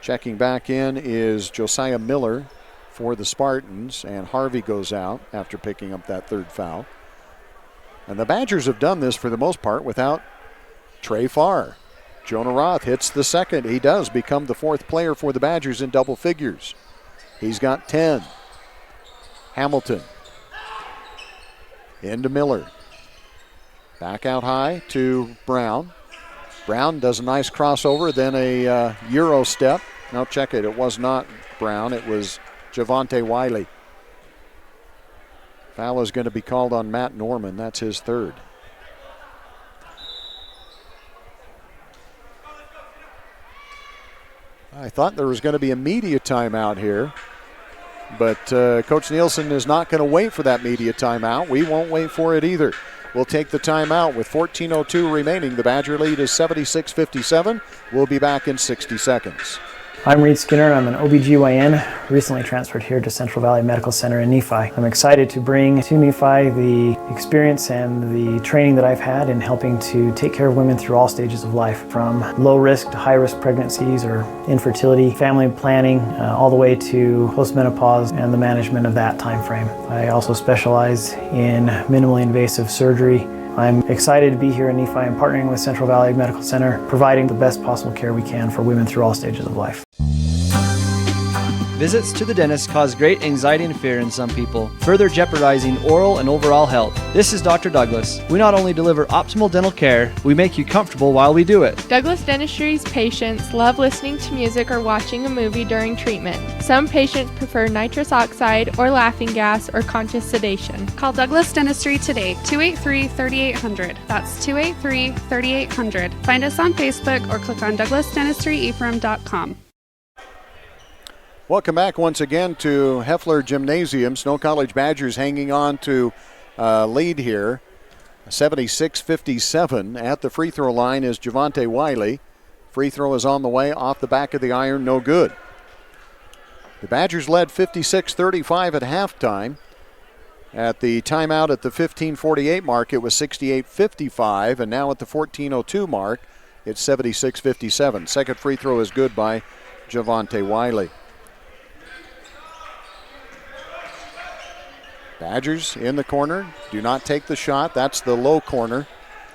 Checking back in is Josiah Miller for the Spartans, and Harvey goes out after picking up that 3rd foul. And the Badgers have done this for the most part without Trey Farr. Jonah Roth hits the 2nd. He does become the 4th player for the Badgers in double figures. He's got 10. Hamilton into Miller. Back out high to Brown. Brown does a nice crossover, then a Euro step. Now check it. It was not Brown. It was Javante Wiley. Foul is going to be called on Matt Norman. That's his 3rd. I thought there was going to be a media timeout here, but Coach Nielsen is not going to wait for that media timeout. We won't wait for it either. We'll take the timeout with 14:02 remaining. The Badger lead is 76-57. We'll be back in 60 seconds. I'm Reed Skinner. I'm an OBGYN, recently transferred here to Central Valley Medical Center in Nephi. I'm excited to bring to Nephi the experience and the training that I've had in helping to take care of women through all stages of life, from low risk to high risk pregnancies or infertility, family planning, all the way to postmenopause and the management of that time frame. I also specialize in minimally invasive surgery. I'm excited to be here in Nephi and partnering with Central Valley Medical Center, providing the best possible care we can for women through all stages of life. Visits to the dentist cause great anxiety and fear in some people, further jeopardizing oral and overall health. This is Dr. Douglas. We not only deliver optimal dental care, we make you comfortable while we do it. Douglas Dentistry's patients love listening to music or watching a movie during treatment. Some patients prefer nitrous oxide or laughing gas or conscious sedation. Call Douglas Dentistry today, 283-3800. That's 283-3800. Find us on Facebook or click on douglasdentistryephrem.com. Welcome back once again to Heffler Gymnasium. Snow College Badgers hanging on to lead here. 76-57. At the free throw line is Javante Wiley. Free throw is on the way, off the back of the iron, no good. The Badgers led 56-35 at halftime. At the timeout at the 15:48 mark, it was 68-55, and now at the 14:02 mark, it's 76-57. Second free throw is good by Javante Wiley. Badgers in the corner, do not take the shot. That's the low corner.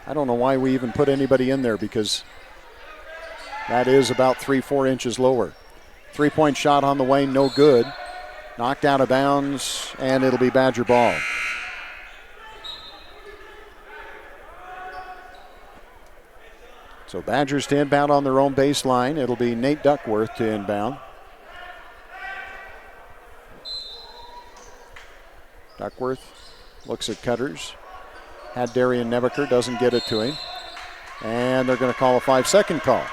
I don't know why we even put anybody in there because that is about 3-4 inches lower. Three-point shot on the way, no good. Knocked out of bounds, and it'll be Badger ball. So Badgers to inbound on their own baseline. It'll be Nate Duckworth to inbound. Duckworth looks at Cutters. Had Darian Nebeker, doesn't get it to him. And they're going to call a 5-second call.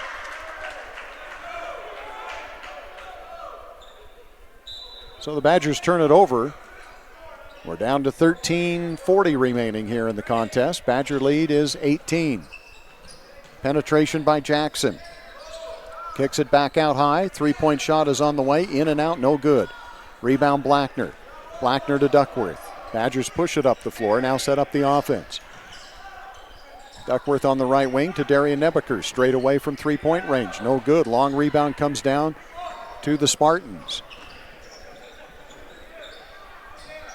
So the Badgers turn it over. We're down to 13:40 remaining here in the contest. Badger lead is 18. Penetration by Jackson. Kicks it back out high. Three-point shot is on the way. In and out, no good. Rebound Blackner. Blackner to Duckworth. Badgers push it up the floor, now set up the offense. Duckworth on the right wing to Darian Nebeker. Straight away from three-point range. No good. Long rebound comes down to the Spartans.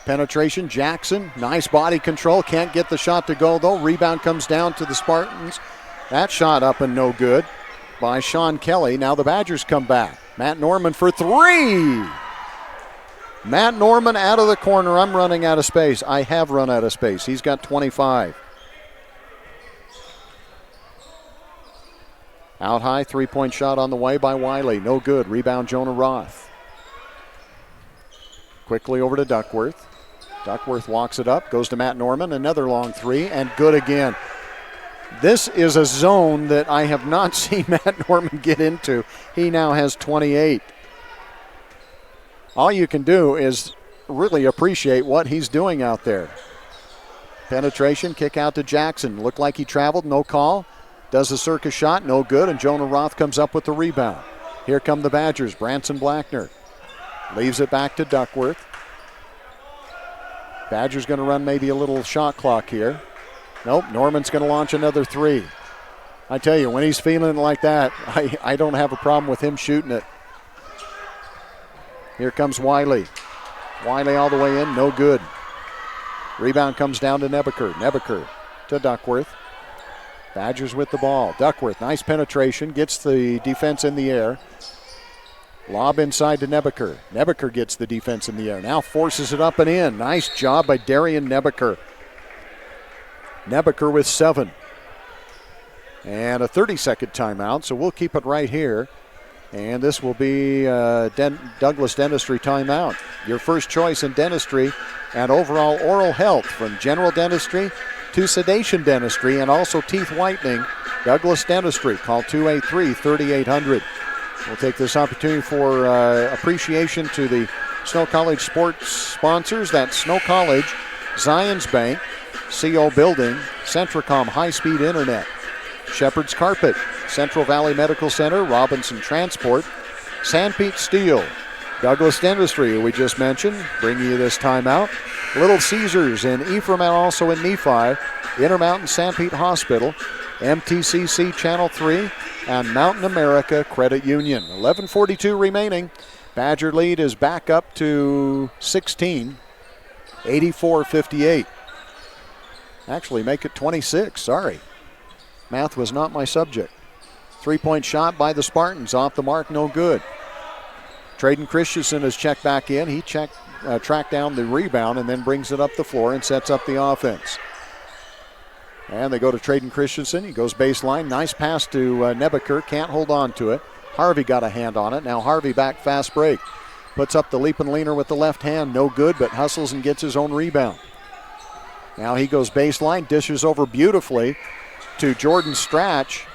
Penetration, Jackson, nice body control, can't get the shot to go though. Rebound comes down to the Spartans. That shot up and no good by Sean Kelly. Now the Badgers come back. Matt Norman for three. Matt Norman out of the corner. I'm running out of space. I have run out of space. He's got 25. Out high, three-point shot on the way by Wiley. No good. Rebound Jonah Roth. Quickly over to Duckworth. Duckworth walks it up, goes to Matt Norman, another long three, and good again. This is a zone that I have not seen Matt Norman get into. He now has 28. All you can do is really appreciate what he's doing out there. Penetration, kick out to Jackson. Looked like he traveled, no call. Does a circus shot, no good, and Jonah Roth comes up with the rebound. Here come the Badgers, Branson Blackner. Leaves it back to Duckworth. Badgers going to run maybe a little shot clock here. Nope, Norman's going to launch another three. I tell you, when he's feeling like that, I don't have a problem with him shooting it. Here comes Wiley. Wiley all the way in, no good. Rebound comes down to Nebeker. Nebeker to Duckworth. Badgers with the ball. Duckworth, nice penetration, gets the defense in the air. Lob inside to Nebeker. Nebeker gets the defense in the air. Now forces it up and in. Nice job by Darian Nebeker. Nebeker with 7. And a 30-second timeout, so we'll keep it right here. And this will be Douglas Dentistry timeout. Your first choice in dentistry and overall oral health, from general dentistry to sedation dentistry and also teeth whitening. Douglas Dentistry. Call 283-3800. We'll take this opportunity for appreciation to the Snow College sports sponsors. That's Snow College, Zions Bank, CO Building, Centricom High-Speed Internet, Shepherd's Carpet, Central Valley Medical Center, Robinson Transport, Sanpete Steel, Douglas Dentistry, who we just mentioned, bringing you this timeout. Little Caesars in Ephraim and also in Nephi, Intermountain Sanpete Hospital, MTCC Channel 3, and Mountain America Credit Union. 11:42 remaining. Badger lead is back up to 16, 84-58. Actually, make it 26, sorry. Math was not my subject. Three-point shot by the Spartans, off the mark, no good. Traden Christensen has checked back in. He tracked down the rebound and then brings it up the floor and sets up the offense. And they go to Traden Christensen. He goes baseline. Nice pass to Nebeker. Can't hold on to it. Harvey got a hand on it. Now Harvey back, fast break. Puts up the leap and leaner with the left hand. No good, but hustles and gets his own rebound. Now he goes baseline, dishes over beautifully to Jordan Stratch,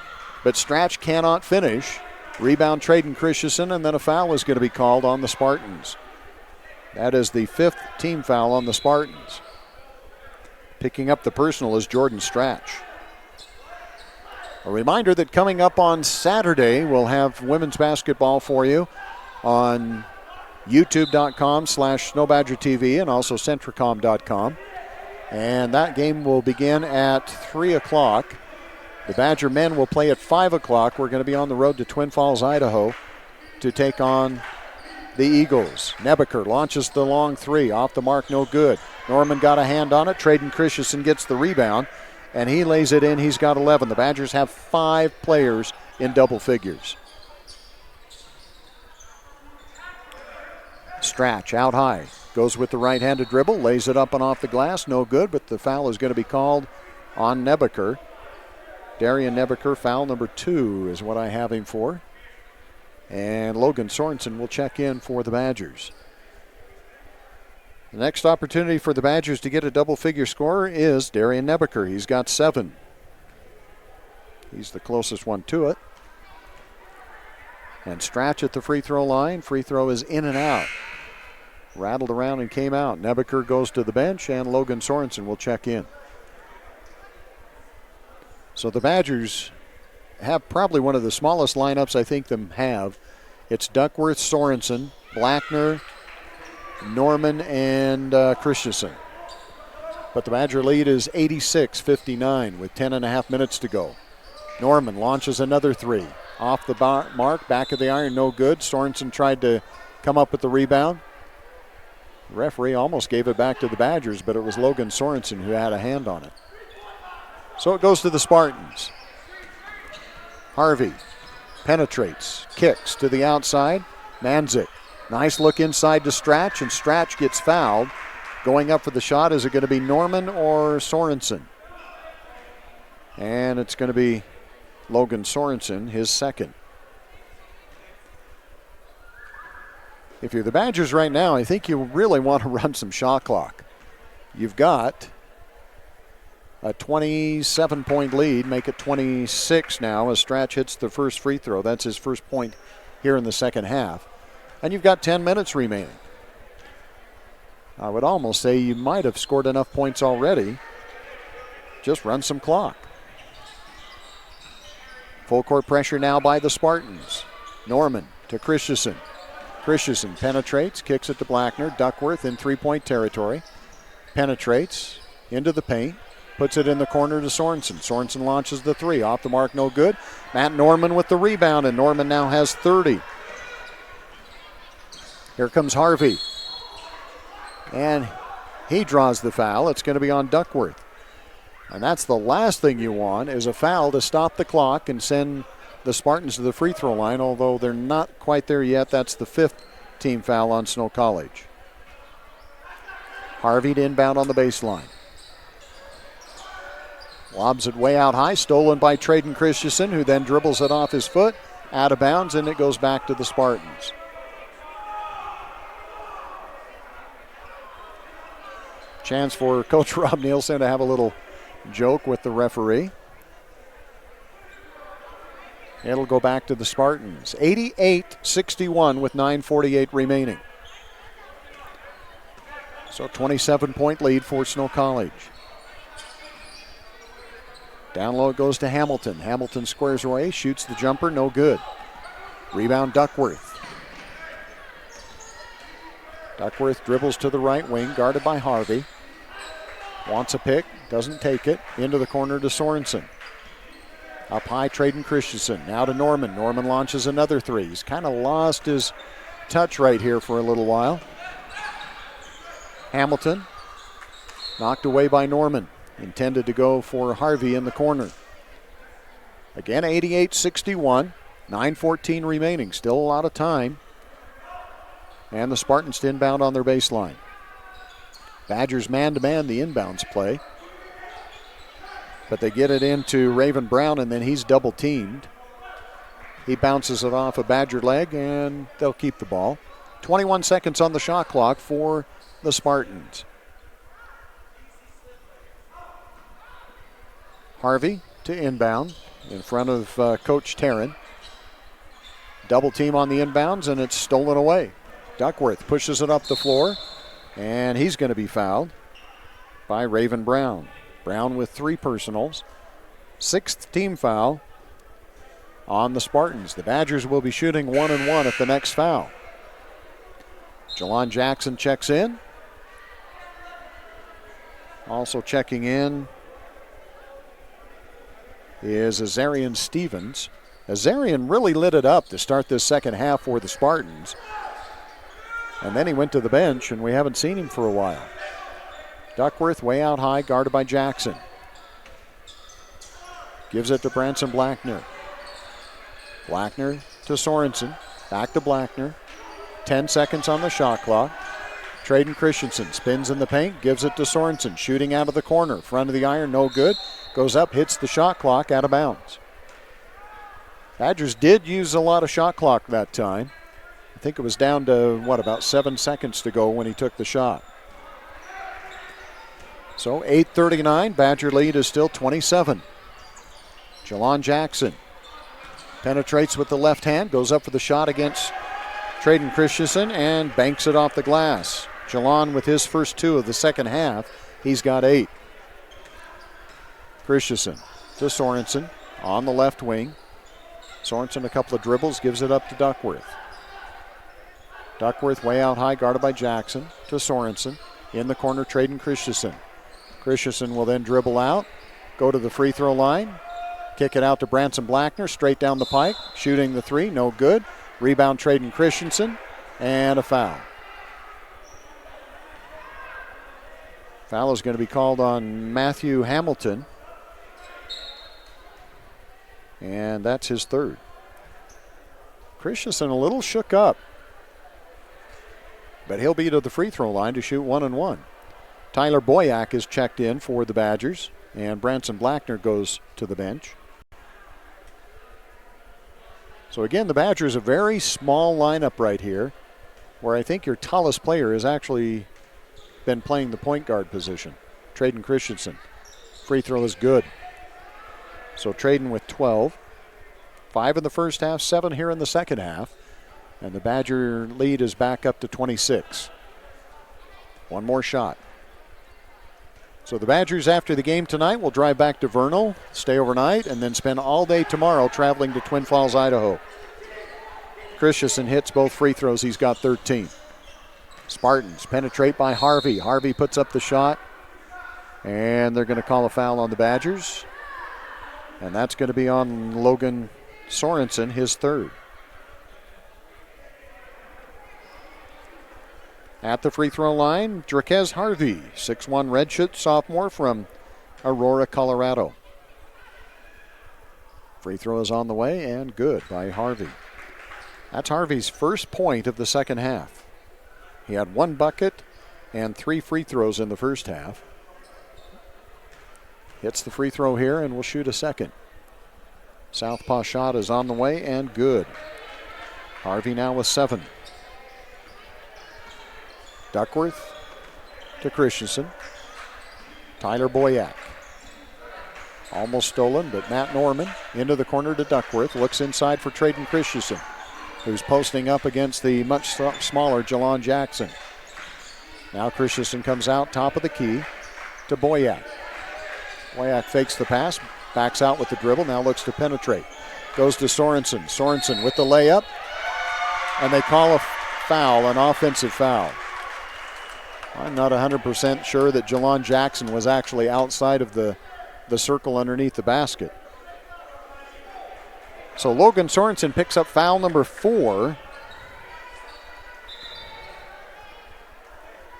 but Stratch cannot finish. Rebound Traden Christensen, and then a foul is going to be called on the Spartans. That is the 5th team foul on the Spartans. Picking up the personal is Jordan Stratch. A reminder that coming up on Saturday, we'll have women's basketball for you on youtube.com/SnowBadgerTV and also Centricom.com. And that game will begin at 3 o'clock. The Badger men will play at 5 o'clock. We're going to be on the road to Twin Falls, Idaho to take on the Eagles. Nebeker launches the long three. Off the mark, no good. Norman got a hand on it. Traden Christensen gets the rebound, and he lays it in. He's got 11. The Badgers have 5 players in double figures. Stratch out high. Goes with the right-handed dribble. Lays it up and off the glass. No good, but the foul is going to be called on Nebeker. Darian Nebeker, foul number 2 is what I have him for. And Logan Sorensen will check in for the Badgers. The next opportunity for the Badgers to get a double-figure score is Darian Nebeker. He's got 7. He's the closest one to it. And Stratch at the free throw line. Free throw is in and out. Rattled around and came out. Nebeker goes to the bench, and Logan Sorensen will check in. So the Badgers have probably one of the smallest lineups I think them have. It's Duckworth, Sorensen, Blackner, Norman, and Christensen. But the Badger lead is 86-59 with 10.5 minutes to go. Norman launches another three. Off the mark, back of the iron, no good. Sorensen tried to come up with the rebound. The referee almost gave it back to the Badgers, but it was Logan Sorensen who had a hand on it. So it goes to the Spartans. Harvey penetrates, kicks to the outside. Manzik, nice look inside to Stratch, and Stratch gets fouled. Going up for the shot, is it going to be Norman or Sorensen? And it's going to be Logan Sorensen, his second. If you're the Badgers right now, I think you really want to run some shot clock. You've got a 27-point lead, make it 26 now as Stratch hits the first free throw. That's his first point here in the second half. And you've got 10 minutes remaining. I would almost say you might have scored enough points already. Just run some clock. Full court pressure now by the Spartans. Norman to Christensen. Christensen penetrates, kicks it to Blackner. Duckworth in three-point territory. Penetrates into the paint. Puts it in the corner to Sorensen. Sorensen launches the three. Off the mark, no good. Matt Norman with the rebound, and Norman now has 30. Here comes Harvey. And he draws the foul. It's going to be on Duckworth. And that's the last thing you want, is a foul to stop the clock and send the Spartans to the free throw line, although they're not quite there yet. That's the 5th team foul on Snow College. Harvey to inbound on the baseline. Lobs it way out high, stolen by Traden Christensen, who then dribbles it off his foot, out of bounds, and it goes back to the Spartans. Chance for Coach Rob Nielsen to have a little joke with the referee. It'll go back to the Spartans. 88-61 with 9:48 remaining. So 27-point lead for Snow College. Down low it goes to Hamilton. Hamilton squares away, shoots the jumper, no good. Rebound Duckworth. Duckworth dribbles to the right wing, guarded by Harvey. Wants a pick, doesn't take it. Into the corner to Sorensen. Up high, Traden Christensen. Now to Norman. Norman launches another three. He's kind of lost his touch right here for a little while. Hamilton knocked away by Norman. Intended to go for Harvey in the corner. Again, 88-61. 9:14 remaining. Still a lot of time. And the Spartans to inbound on their baseline. Badgers man-to-man the inbounds play. But they get it into Raven Brown, and then he's double-teamed. He bounces it off a Badger leg, and they'll keep the ball. 21 seconds on the shot clock for the Spartans. Harvey to inbound in front of Coach Taryn. Double team on the inbounds, and it's stolen away. Duckworth pushes it up the floor, and he's going to be fouled. by Raven Brown. Brown with 3 personals. 6th team foul on the Spartans. The Badgers will be shooting 1-1 at the next foul. Jelon Jackson checks in. Also checking in is Azarian Stevens. Azarian really lit it up to start this second half for the Spartans. And then he went to the bench, and we haven't seen him for a while. Duckworth way out high, guarded by Jackson. Gives it to Branson Blackner. Blackner to Sorensen. Back to Blackner. 10 seconds on the shot clock. Traden Christensen spins in the paint, gives it to Sorensen. Shooting out of the corner. Front of the iron, no good. Goes up, hits the shot clock, out of bounds. Badgers did use a lot of shot clock that time. I think it was down to, about 7 seconds to go when he took the shot. So 8:39, Badger lead is still 27. Jelon Jackson penetrates with the left hand, goes up for the shot against Traden Christensen and banks it off the glass. Jelon with his first 2 of the second half, he's got 8. Christensen to Sorensen on the left wing. Sorensen a couple of dribbles, gives it up to Duckworth. Duckworth way out high, guarded by Jackson to Sorensen. In the corner, Traden Christensen. Christensen will then dribble out, go to the free throw line, kick it out to Branson Blackner, straight down the pike, shooting the 3, no good. Rebound Traden Christensen, and a foul. Foul is going to be called on Matthew Hamilton, and that's his 3rd. Christensen a little shook up, but he'll be to the free throw line to shoot 1-1. Tyler Boyack is checked in for the Badgers, and Branson Blackner goes to the bench. So again, the Badgers a very small lineup right here, where I think your tallest player has actually been playing the point guard position, Traden Christensen. Free throw is good. So Traden with 12. 5 in the first half, 7 here in the second half. And the Badger lead is back up to 26. One more shot. So the Badgers, after the game tonight, will drive back to Vernal, stay overnight, and then spend all day tomorrow traveling to Twin Falls, Idaho. Christensen hits both free throws. He's got 13. Spartans penetrate by Harvey. Harvey puts up the shot, and they're going to call a foul on the Badgers. And that's going to be on Logan Sorensen, his 3rd. At the free throw line, Drakez Harvey, 6'1" redshirt sophomore from Aurora, Colorado. Free throw is on the way and good by Harvey. That's Harvey's first point of the second half. He had 1 bucket and 3 free throws in the first half. Hits the free throw here and will shoot a second. Southpaw shot is on the way and good. Harvey now with 7. Duckworth to Christensen. Tyler Boyack. Almost stolen, but Matt Norman into the corner to Duckworth. Looks inside for Traden Christensen, who's posting up against the much smaller Jelon Jackson. Now Christensen comes out top of the key to Boyack. Boyack fakes the pass, backs out with the dribble, now looks to penetrate. Goes to Sorensen. Sorensen with the layup, and they call a foul, an offensive foul. I'm not 100% sure that Jelon Jackson was actually outside of the circle underneath the basket. So Logan Sorensen picks up foul number 4.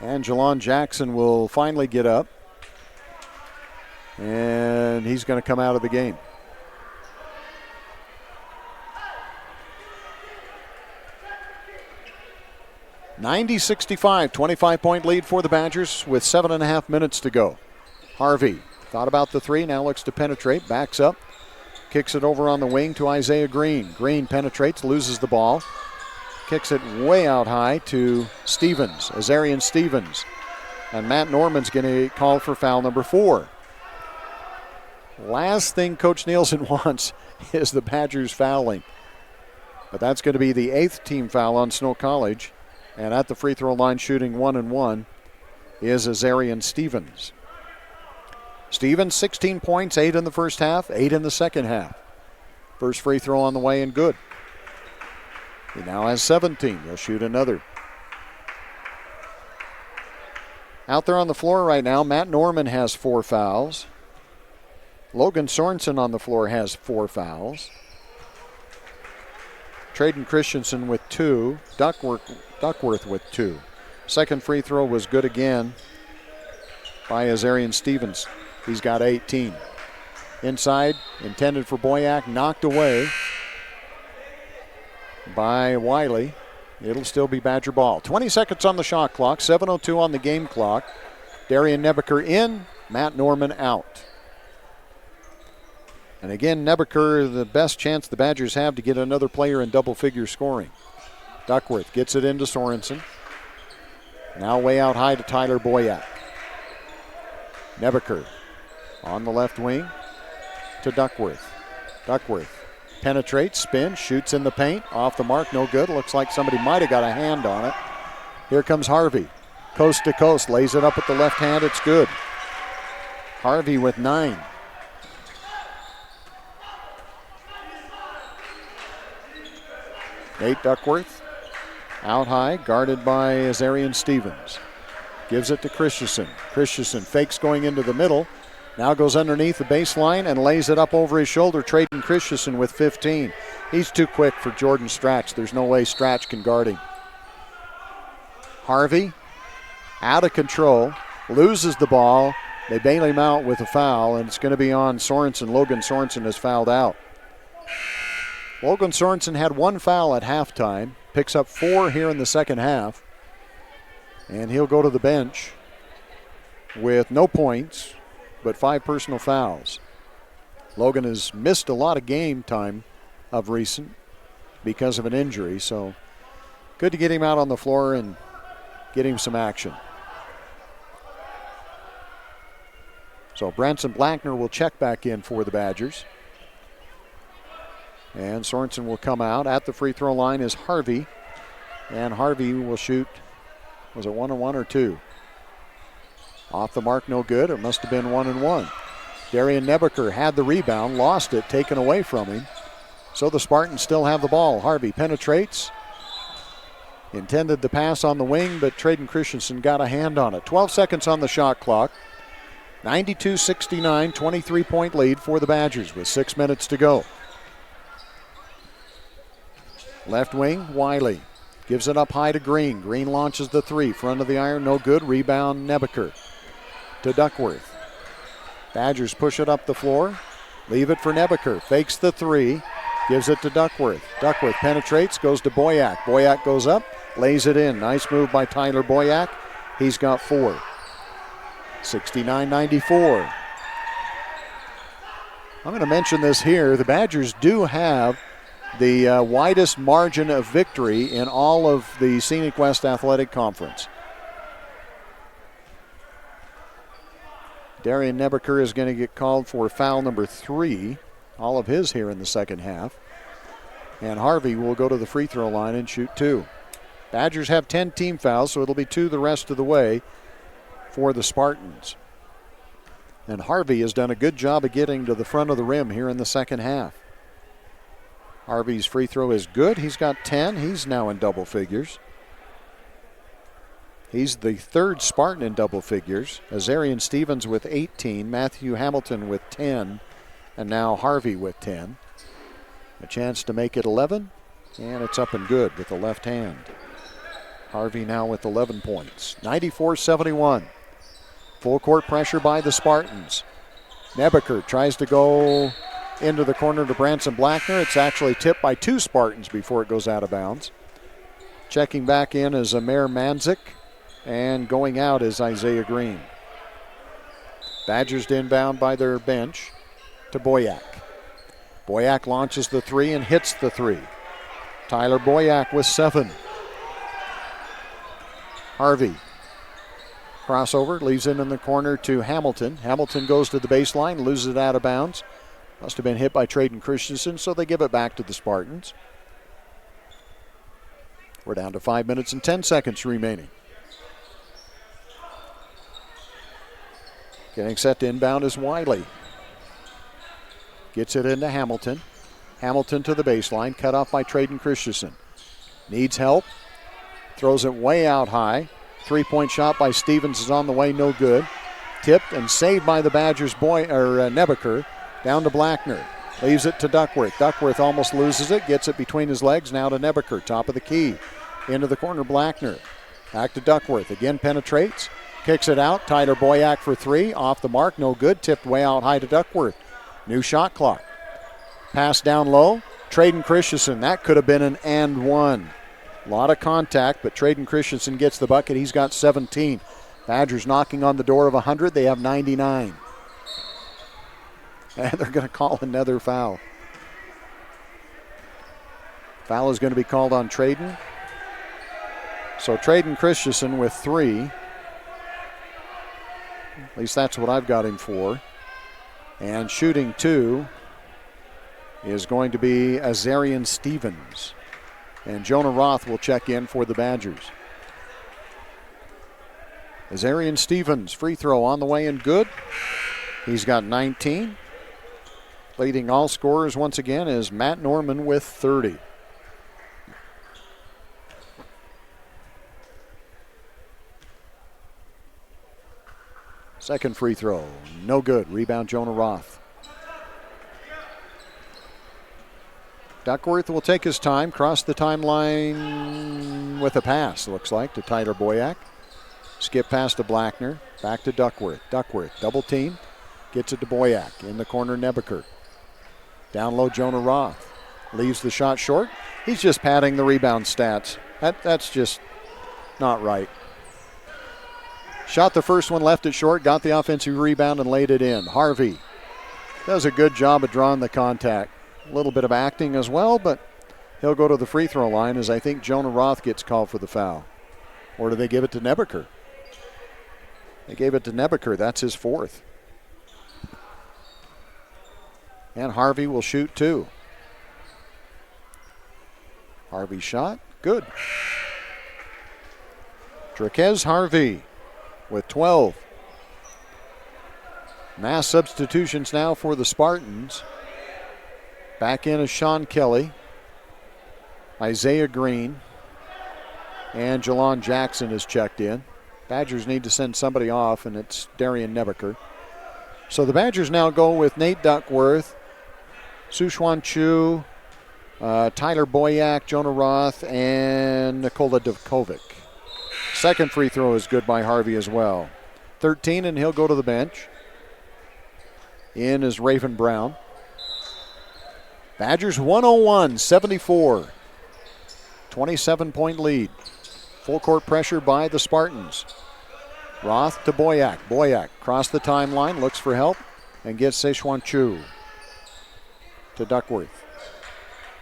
And Jelon Jackson will finally get up. And he's going to come out of the game. (90-65), 25-point lead for the Badgers with 7.5 minutes to go. Harvey thought about the 3, now looks to penetrate, backs up, kicks it over on the wing to Isaiah Green. Green penetrates, loses the ball, kicks it way out high to Stevens, Azarian Stevens. And Matt Norman's going to call for foul number 4. Last thing Coach Nielsen wants is the Badgers fouling. But that's going to be the 8th team foul on Snow College. And at the free throw line shooting 1-1 is Azarian Stevens. Stevens, 16 points, 8 in the first half, 8 in the second half. First free throw on the way and good. He now has 17. He'll shoot another. Out there on the floor right now, Matt Norman has 4 fouls. Logan Sorensen on the floor has 4 fouls. Traden Christensen with 2. Duckworth with 2. Second free throw was good again by Azarian Stevens. He's got 18. Inside, intended for Boyack, knocked away by Wiley. It'll still be Badger ball. 20 seconds on the shot clock, 7:02 on the game clock. Darian Nebeker in, Matt Norman out. And again, Nebeker, the best chance the Badgers have to get another player in double-figure scoring. Duckworth gets it into Sorensen. Now way out high to Tyler Boyack. Nebeker on the left wing to Duckworth. Duckworth penetrates, spins, shoots in the paint. Off the mark, no good. Looks like somebody might have got a hand on it. Here comes Harvey. Coast to coast, lays it up with the left hand. It's good. Harvey with 9. Nate Duckworth out high, guarded by Azarian Stevens. Gives it to Christensen. Christensen fakes going into the middle. Now goes underneath the baseline and lays it up over his shoulder. Traden Christensen with 15. He's too quick for Jordan Stratch. There's no way Stratch can guard him. Harvey out of control, loses the ball. They bail him out with a foul, and it's going to be on Sorensen. Logan Sorensen is fouled out. Logan Sorensen had 1 foul at halftime, picks up 4 here in the second half, and he'll go to the bench with no points, but 5 personal fouls. Logan has missed a lot of game time of recent because of an injury, so good to get him out on the floor and get him some action. So Branson Blackner will check back in for the Badgers. And Sorensen will come out. At the free throw line is Harvey. And Harvey will shoot, was it 1 and 1 or 2? Off the mark, no good. It must have been 1 and 1. Darian Nebeker had the rebound, lost it, taken away from him. So the Spartans still have the ball. Harvey penetrates. Intended the pass on the wing, but Traden Christensen got a hand on it. 12 seconds on the shot clock. 92-69, 23-point lead for the Badgers with 6 minutes to go. Left wing, Wiley. Gives it up high to Green. Green launches the 3. Front of the iron, no good. Rebound, Nebeker to Duckworth. Badgers push it up the floor. Leave it for Nebeker. Fakes the 3. Gives it to Duckworth. Duckworth penetrates, goes to Boyack. Boyack goes up, lays it in. Nice move by Tyler Boyack. He's got 4. 69-94. I'm going to mention this here. The Badgers do have the widest margin of victory in all of the Scenic West Athletic Conference. Darian Nebeker is going to get called for foul number 3. All of his here in the second half. And Harvey will go to the free throw line and shoot 2. Badgers have 10 team fouls, so it'll be 2 the rest of the way for the Spartans. And Harvey has done a good job of getting to the front of the rim here in the second half. Harvey's free throw is good. He's got 10. He's now in double figures. He's the 3rd Spartan in double figures. Azarian Stevens with 18. Matthew Hamilton with 10. And now Harvey with 10. A chance to make it 11. And it's up and good with the left hand. Harvey now with 11 points. 94-71. Full court pressure by the Spartans. Nebeker tries to go into the corner to Branson Blackner. It's actually tipped by 2 Spartans before it goes out of bounds. Checking back in is Amer Manzik, and going out is Isaiah Green. Badgers inbound by their bench to Boyack. Boyack launches the 3 and hits the 3. Tyler Boyack with 7. Harvey. Crossover, leaves it in the corner to Hamilton. Hamilton goes to the baseline, loses it out of bounds. Must have been hit by Traden Christensen, so they give it back to the Spartans. We're down to 5 minutes and 10 seconds remaining. Getting set to inbound is Wiley. Gets it into Hamilton. Hamilton to the baseline, cut off by Traden Christensen. Needs help. Throws it way out high. Three-point shot by Stevens is on the way, no good. Tipped and saved by the Badgers' Nebeker. Down to Blackner. Leaves it to Duckworth. Duckworth almost loses it. Gets it between his legs. Now to Nebeker. Top of the key. Into the corner, Blackner. Back to Duckworth. Again penetrates. Kicks it out. Tyler Boyack for three. Off the mark. No good. Tipped way out high to Duckworth. New shot clock. Pass down low. Traden Christensen. That could have been an and one. A lot of contact, but Traden Christensen gets the bucket. He's got 17. Badgers knocking on the door of 100. They have 99. And they're going to call another foul. Foul is going to be called on Traden. So Traden Christensen with 3. At least that's what I've got him for. And shooting 2 is going to be Azarian Stevens. And Jonah Roth will check in for the Badgers. Azarian Stevens, free throw on the way and good. He's got 19. Leading all scorers once again is Matt Norman with 30. Second free throw, no good. Rebound Jonah Roth. Duckworth will take his time, cross the timeline with a pass, looks like, to Tyler Boyack. Skip pass to Blackner, back to Duckworth. Duckworth, double team, gets it to Boyack. In the corner, Nebeker. Down low, Jonah Roth. Leaves the shot short. He's just padding the rebound stats. That's just not right. Shot the first one, left it short, got the offensive rebound and laid it in. Harvey does a good job of drawing the contact. A little bit of acting as well, but he'll go to the free throw line as I think Jonah Roth gets called for the foul. Or do they give it to Nebeker? They gave it to Nebeker. That's his 4th. And Harvey will shoot 2. Harvey shot. Good. Draquez Harvey with 12. Mass substitutions now for the Spartans. Back in is Sean Kelly, Isaiah Green, and Jelon Jackson is checked in. Badgers need to send somebody off, and it's Darian Nebeker. So the Badgers now go with Nate Duckworth, Sushuan Chu, Tyler Boyack, Jonah Roth, and Nikola Dovkovic. Second free throw is good by Harvey as well. 13, and he'll go to the bench. In is Raven Brown. Badgers 101-74. 27-point lead. Full court pressure by the Spartans. Roth to Boyack. Boyack across the timeline, looks for help, and gets Szechuan Chu to Duckworth.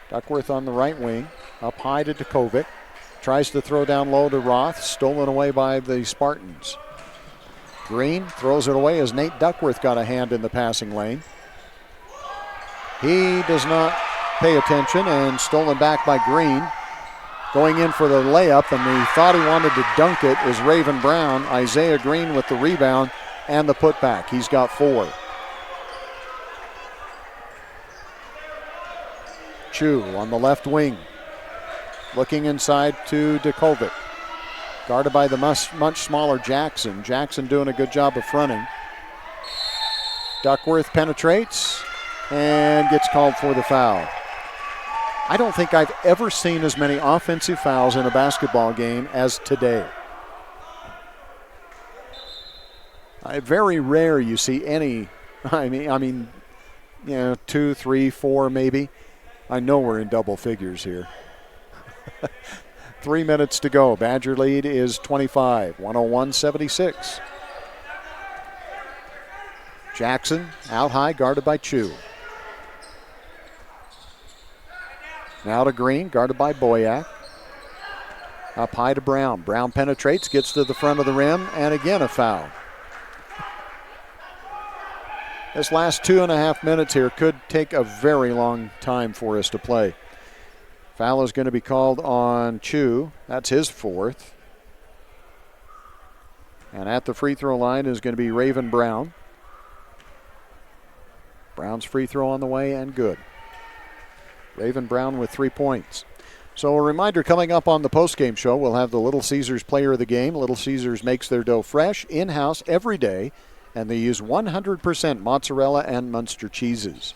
Duckworth on the right wing, up high to Dovkovic. Tries to throw down low to Roth, stolen away by the Spartans. Green throws it away as Nate Duckworth got a hand in the passing lane. He does not pay attention and stolen back by Green. Going in for the layup, and he thought he wanted to dunk it, is Raven Brown. Isaiah Green with the rebound and the putback. He's got 4. Chu on the left wing. Looking inside to Dovkovic. Guarded by the much smaller Jackson. Jackson doing a good job of fronting. Duckworth penetrates and gets called for the foul. I don't think I've ever seen as many offensive fouls in a basketball game as today. Very rare you see any, I mean, 2, 3, 4 maybe. I know we're in double figures here. 3 minutes to go. Badger lead is 25, 101-76. Jackson out high, guarded by Chu. Now to Green, guarded by Boyack. Up high to Brown. Brown penetrates, gets to the front of the rim, and again a foul. This last 2.5 minutes here could take a very long time for us to play. Foul is going to be called on Chu. That's his 4th. And at the free throw line is going to be Raven Brown. Brown's free throw on the way and good. Raven Brown with 3 points. So a reminder, coming up on the postgame show, we'll have the Little Caesars player of the game. Little Caesars makes their dough fresh, in-house, every day, and they use 100% mozzarella and Munster cheeses.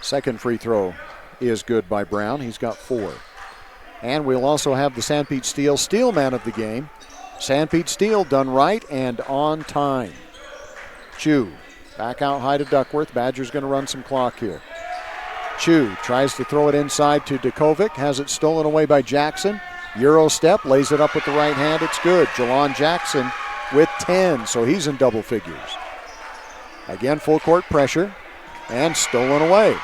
Second free throw is good by Brown. He's got 4. And we'll also have the Sanpete Steel man of the game. Sanpete Steel done right and on time. Chu back out high to Duckworth. Badger's going to run some clock here. Chu tries to throw it inside to Djokovic. Has it stolen away by Jackson. Euro step, lays it up with the right hand. It's good. Jelon Jackson with 10, so he's in double figures. Again, full court pressure and stolen away.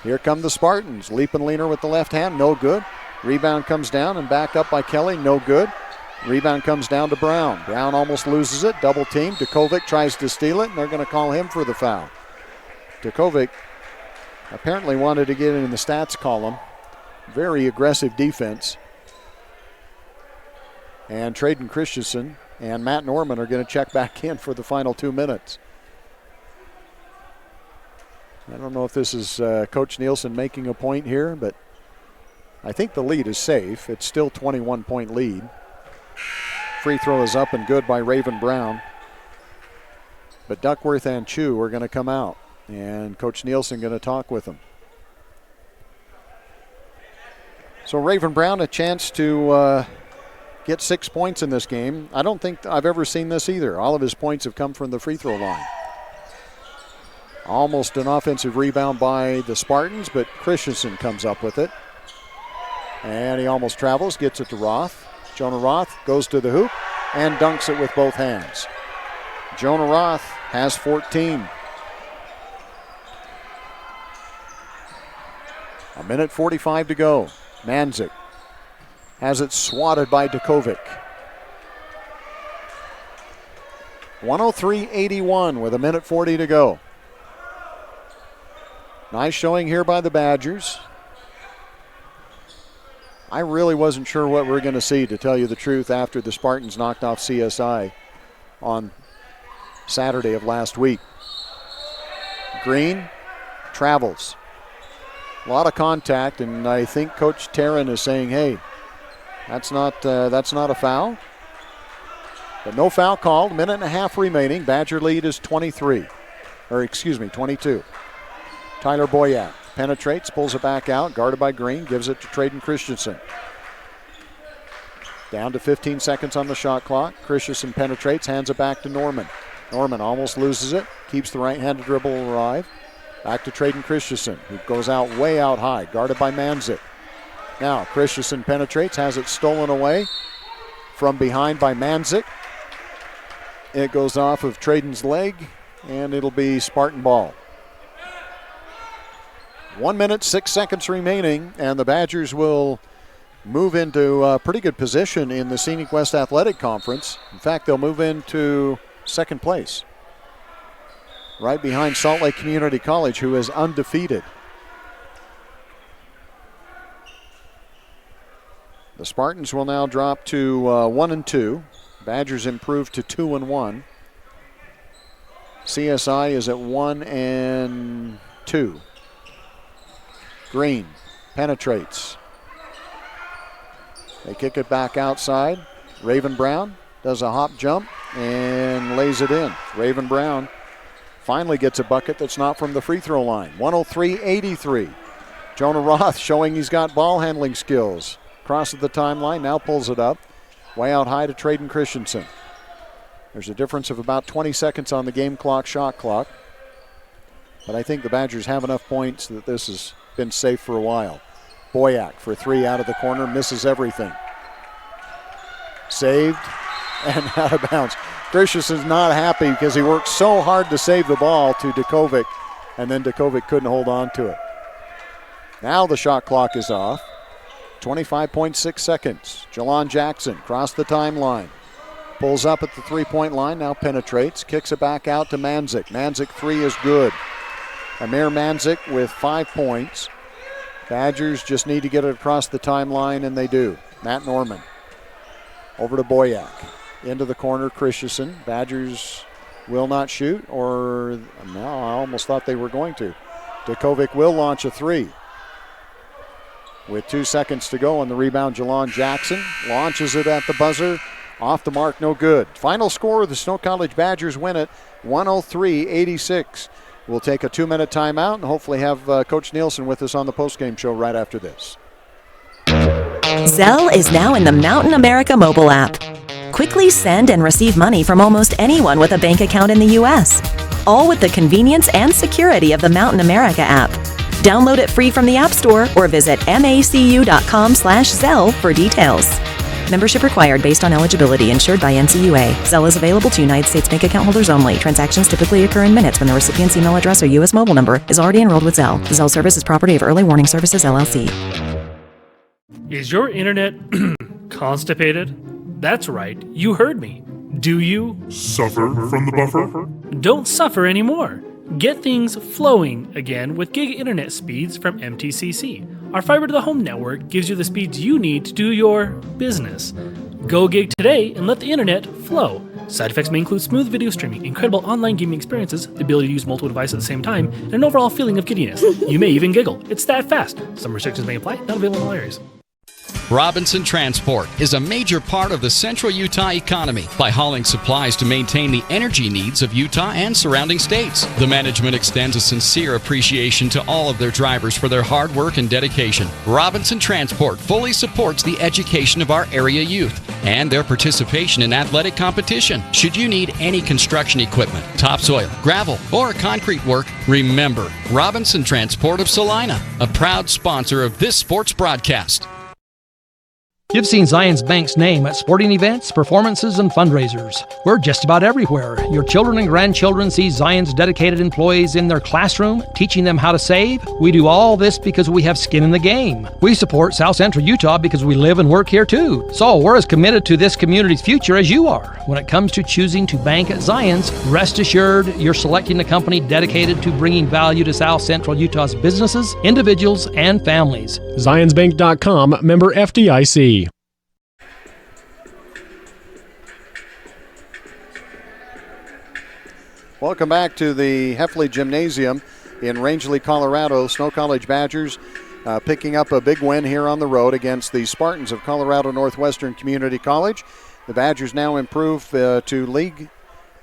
Here come the Spartans. Leap and leaner with the left hand, no good. Rebound comes down and back up by Kelly, no good. Rebound comes down to Brown. Brown almost loses it, double team. Djokovic tries to steal it, and they're going to call him for the foul. Djokovic apparently wanted to get in the stats column. Very aggressive defense. And Traden Christensen and Matt Norman are going to check back in for the final 2 minutes. I don't know if this is Coach Nielsen making a point here, but I think the lead is safe. It's still 21-point lead. Free throw is up and good by Raven Brown. But Duckworth and Chu are going to come out, and Coach Nielsen going to talk with them. So Raven Brown a chance to get 6 points in this game. I don't think I've ever seen this either. All of his points have come from the free throw line. Almost an offensive rebound by the Spartans, but Christensen comes up with it. And he almost travels, gets it to Roth. Jonah Roth goes to the hoop and dunks it with both hands. Jonah Roth has 14. 1:45 to go. Manzik has it swatted by Djokovic. 103-81 with 1:40 to go. Nice showing here by the Badgers. I really wasn't sure what we were going to see, to tell you the truth, after the Spartans knocked off CSI on Saturday of last week. Green travels. A lot of contact, and I think Coach Taryn is saying, hey, that's not a foul. But no foul called. 1.5 minutes remaining. Badger lead is 22. Tyler Boyack penetrates, pulls it back out, guarded by Green, gives it to Traden Christensen. Down to 15 seconds on the shot clock. Christensen penetrates, hands it back to Norman. Norman almost loses it, keeps the right-handed dribble alive. Back to Traden Christensen, who goes out way out high, guarded by Manzik. Now Christensen penetrates, has it stolen away from behind by Manzik. It goes off of Traden's leg, and it'll be Spartan ball. 1 minute, 6 seconds remaining, and the Badgers will move into pretty good position in the Scenic West Athletic Conference. In fact, they'll move into second place, right behind Salt Lake Community College, who is undefeated. The Spartans will now drop to 1-2. Badgers improve to 2-1. CSI is at 1-2. Green penetrates. They kick it back outside. Raven Brown does a hop jump and lays it in. Raven Brown finally gets a bucket that's not from the free throw line. 103-83. Jonah Roth showing he's got ball handling skills. Crosses the timeline, now pulls it up. Way out high to Traden Christensen. There's a difference of about 20 seconds on the game clock, shot clock. But I think the Badgers have enough points that this has been safe for a while. Boyack for 3 out of the corner, misses everything. Saved and out of bounds. Christensen's not happy because he worked so hard to save the ball to Djokovic, and then Djokovic couldn't hold on to it. Now the shot clock is off. 25.6 seconds. Jelon Jackson crossed the timeline. Pulls up at the three-point line, now penetrates, kicks it back out to Manzik. Manzik 3 is good. Amir Manzik with 5 points. Badgers just need to get it across the timeline, and they do. Matt Norman over to Boyack. Into the corner, Christensen. Badgers will not shoot, or no, I almost thought they were going to. Djokovic will launch a three. With 2 seconds to go on the rebound, Jelon Jackson launches it at the buzzer. Off the mark, no good. Final score, the Snow College Badgers win it 103-86. We'll take a 2-minute timeout and hopefully have Coach Nielsen with us on the postgame show right after this. Zelle is now in the Mountain America mobile app. Quickly send and receive money from almost anyone with a bank account in the U.S., all with the convenience and security of the Mountain America app. Download it free from the App Store or visit macu.com/Zelle for details. Membership required based on eligibility. Insured by NCUA. Zelle is available to United States bank account holders only. Transactions typically occur in minutes when the recipient's email address or U.S. mobile number is already enrolled with Zelle. The Zelle service is property of Early Warning Services, LLC. Is your internet constipated? That's right, you heard me. Do you suffer from the buffer? Don't suffer anymore. Get things flowing again with gig internet speeds from MTCC. Our fiber to the home network gives you the speeds you need to do your business. Go gig today and let the internet flow. Side effects may include smooth video streaming, incredible online gaming experiences, the ability to use multiple devices at the same time, and an overall feeling of giddiness. You may even giggle. It's that fast. Some restrictions may apply, not available in all areas. Robinson Transport is a major part of the central Utah economy by hauling supplies to maintain the energy needs of Utah and surrounding states. The management extends a sincere appreciation to all of their drivers for their hard work and dedication. Robinson Transport fully supports the education of our area youth and their participation in athletic competition. Should you need any construction equipment, topsoil, gravel, or concrete work, remember Robinson Transport of Salina, a proud sponsor of this sports broadcast. You've seen Zions Bank's name at sporting events, performances, and fundraisers. We're just about everywhere. Your children and grandchildren see Zions dedicated employees in their classroom, teaching them how to save. We do all this because we have skin in the game. We support South Central Utah because we live and work here too. So we're as committed to this community's future as you are. When it comes to choosing to bank at Zions, rest assured you're selecting a company dedicated to bringing value to South Central Utah's businesses, individuals, and families. ZionsBank.com, member FDIC. Welcome back to the Heffley Gymnasium in Rangeley, Colorado. Snow College Badgers picking up a big win here on the road against the Spartans of Colorado Northwestern Community College. The Badgers now improve to League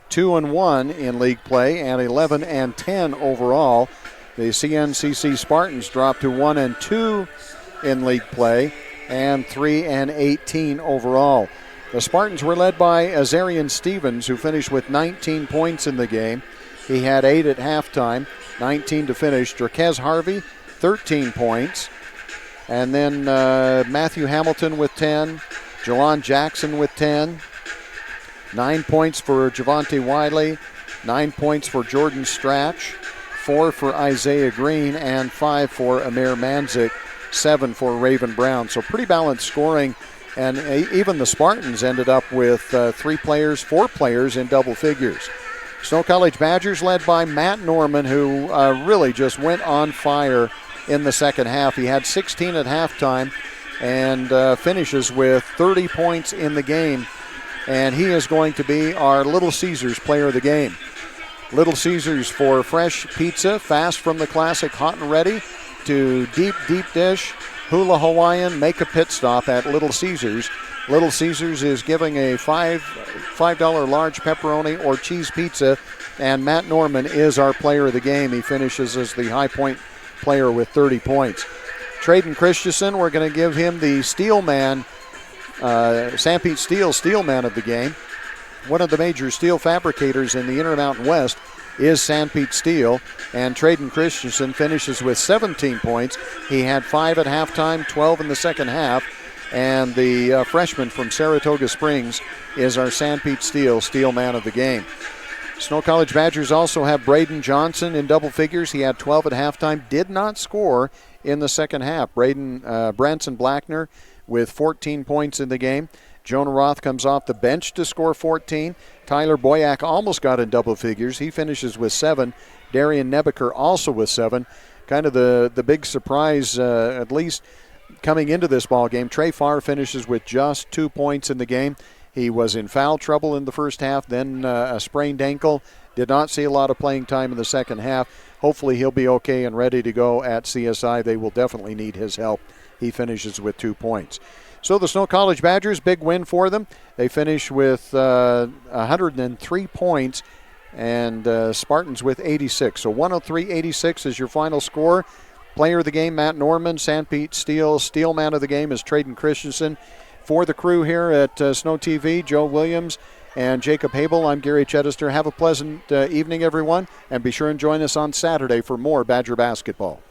2-1 in league play and 11-10 overall. The CNCC Spartans drop to 1-2 in league play and 3-18 overall. The Spartans were led by Azarian Stevens, who finished with 19 points in the game. He had 8 at halftime, 19 to finish. Jerkez Harvey, 13 points. And then Matthew Hamilton with 10. Jelon Jackson with 10. 9 points for Javante Wiley. 9 points for Jordan Stratch. 4 for Isaiah Green. And 5 for Amir Manzik. 7 for Raven Brown. So pretty balanced scoring. And even the Spartans ended up with 4 players in double figures. Snow College Badgers led by Matt Norman, who really just went on fire in the second half. He had 16 at halftime and finishes with 30 points in the game. And he is going to be our Little Caesars player of the game. Little Caesars for fresh pizza, fast from the classic hot and ready to deep dish. Hula Hawaiian, make a pit stop at Little Caesars. Little Caesars is giving a $5 large pepperoni or cheese pizza, and Matt Norman is our player of the game. He finishes as the high point player with 30 points. Traden Christensen, we're going to give him the Steel Man, San Pete Steel Man of the game. One of the major steel fabricators in the Intermountain West is San Pete Steel, and Traden Christensen finishes with 17 points. He had 5 at halftime, 12 in the second half, and the freshman from Saratoga Springs is our San Pete Steel Man of the game. Snow College Badgers also have Braden Johnson in double figures. He had 12 at halftime, did not score in the second half. Branson Blackner with 14 points in the game. Jonah Roth comes off the bench to score 14. Tyler Boyack almost got in double figures. He finishes with 7. Darian Nebeker also with 7. Kind of the big surprise, at least coming into this ball game. Trey Farr finishes with just 2 points in the game. He was in foul trouble in the first half, then a sprained ankle. Did not see a lot of playing time in the second half. Hopefully he'll be okay and ready to go at CSI. They will definitely need his help. He finishes with 2 points. So the Snow College Badgers, big win for them. They finish with 103 points, and Spartans with 86. So 103-86 is your final score. Player of the game, Matt Norman. San Pete Steel. Steel man of the game is Traden Christensen. For the crew here at Snow TV, Joe Williams and Jacob Habel, I'm Gary Chedester. Have a pleasant evening, everyone, and be sure and join us on Saturday for more Badger basketball.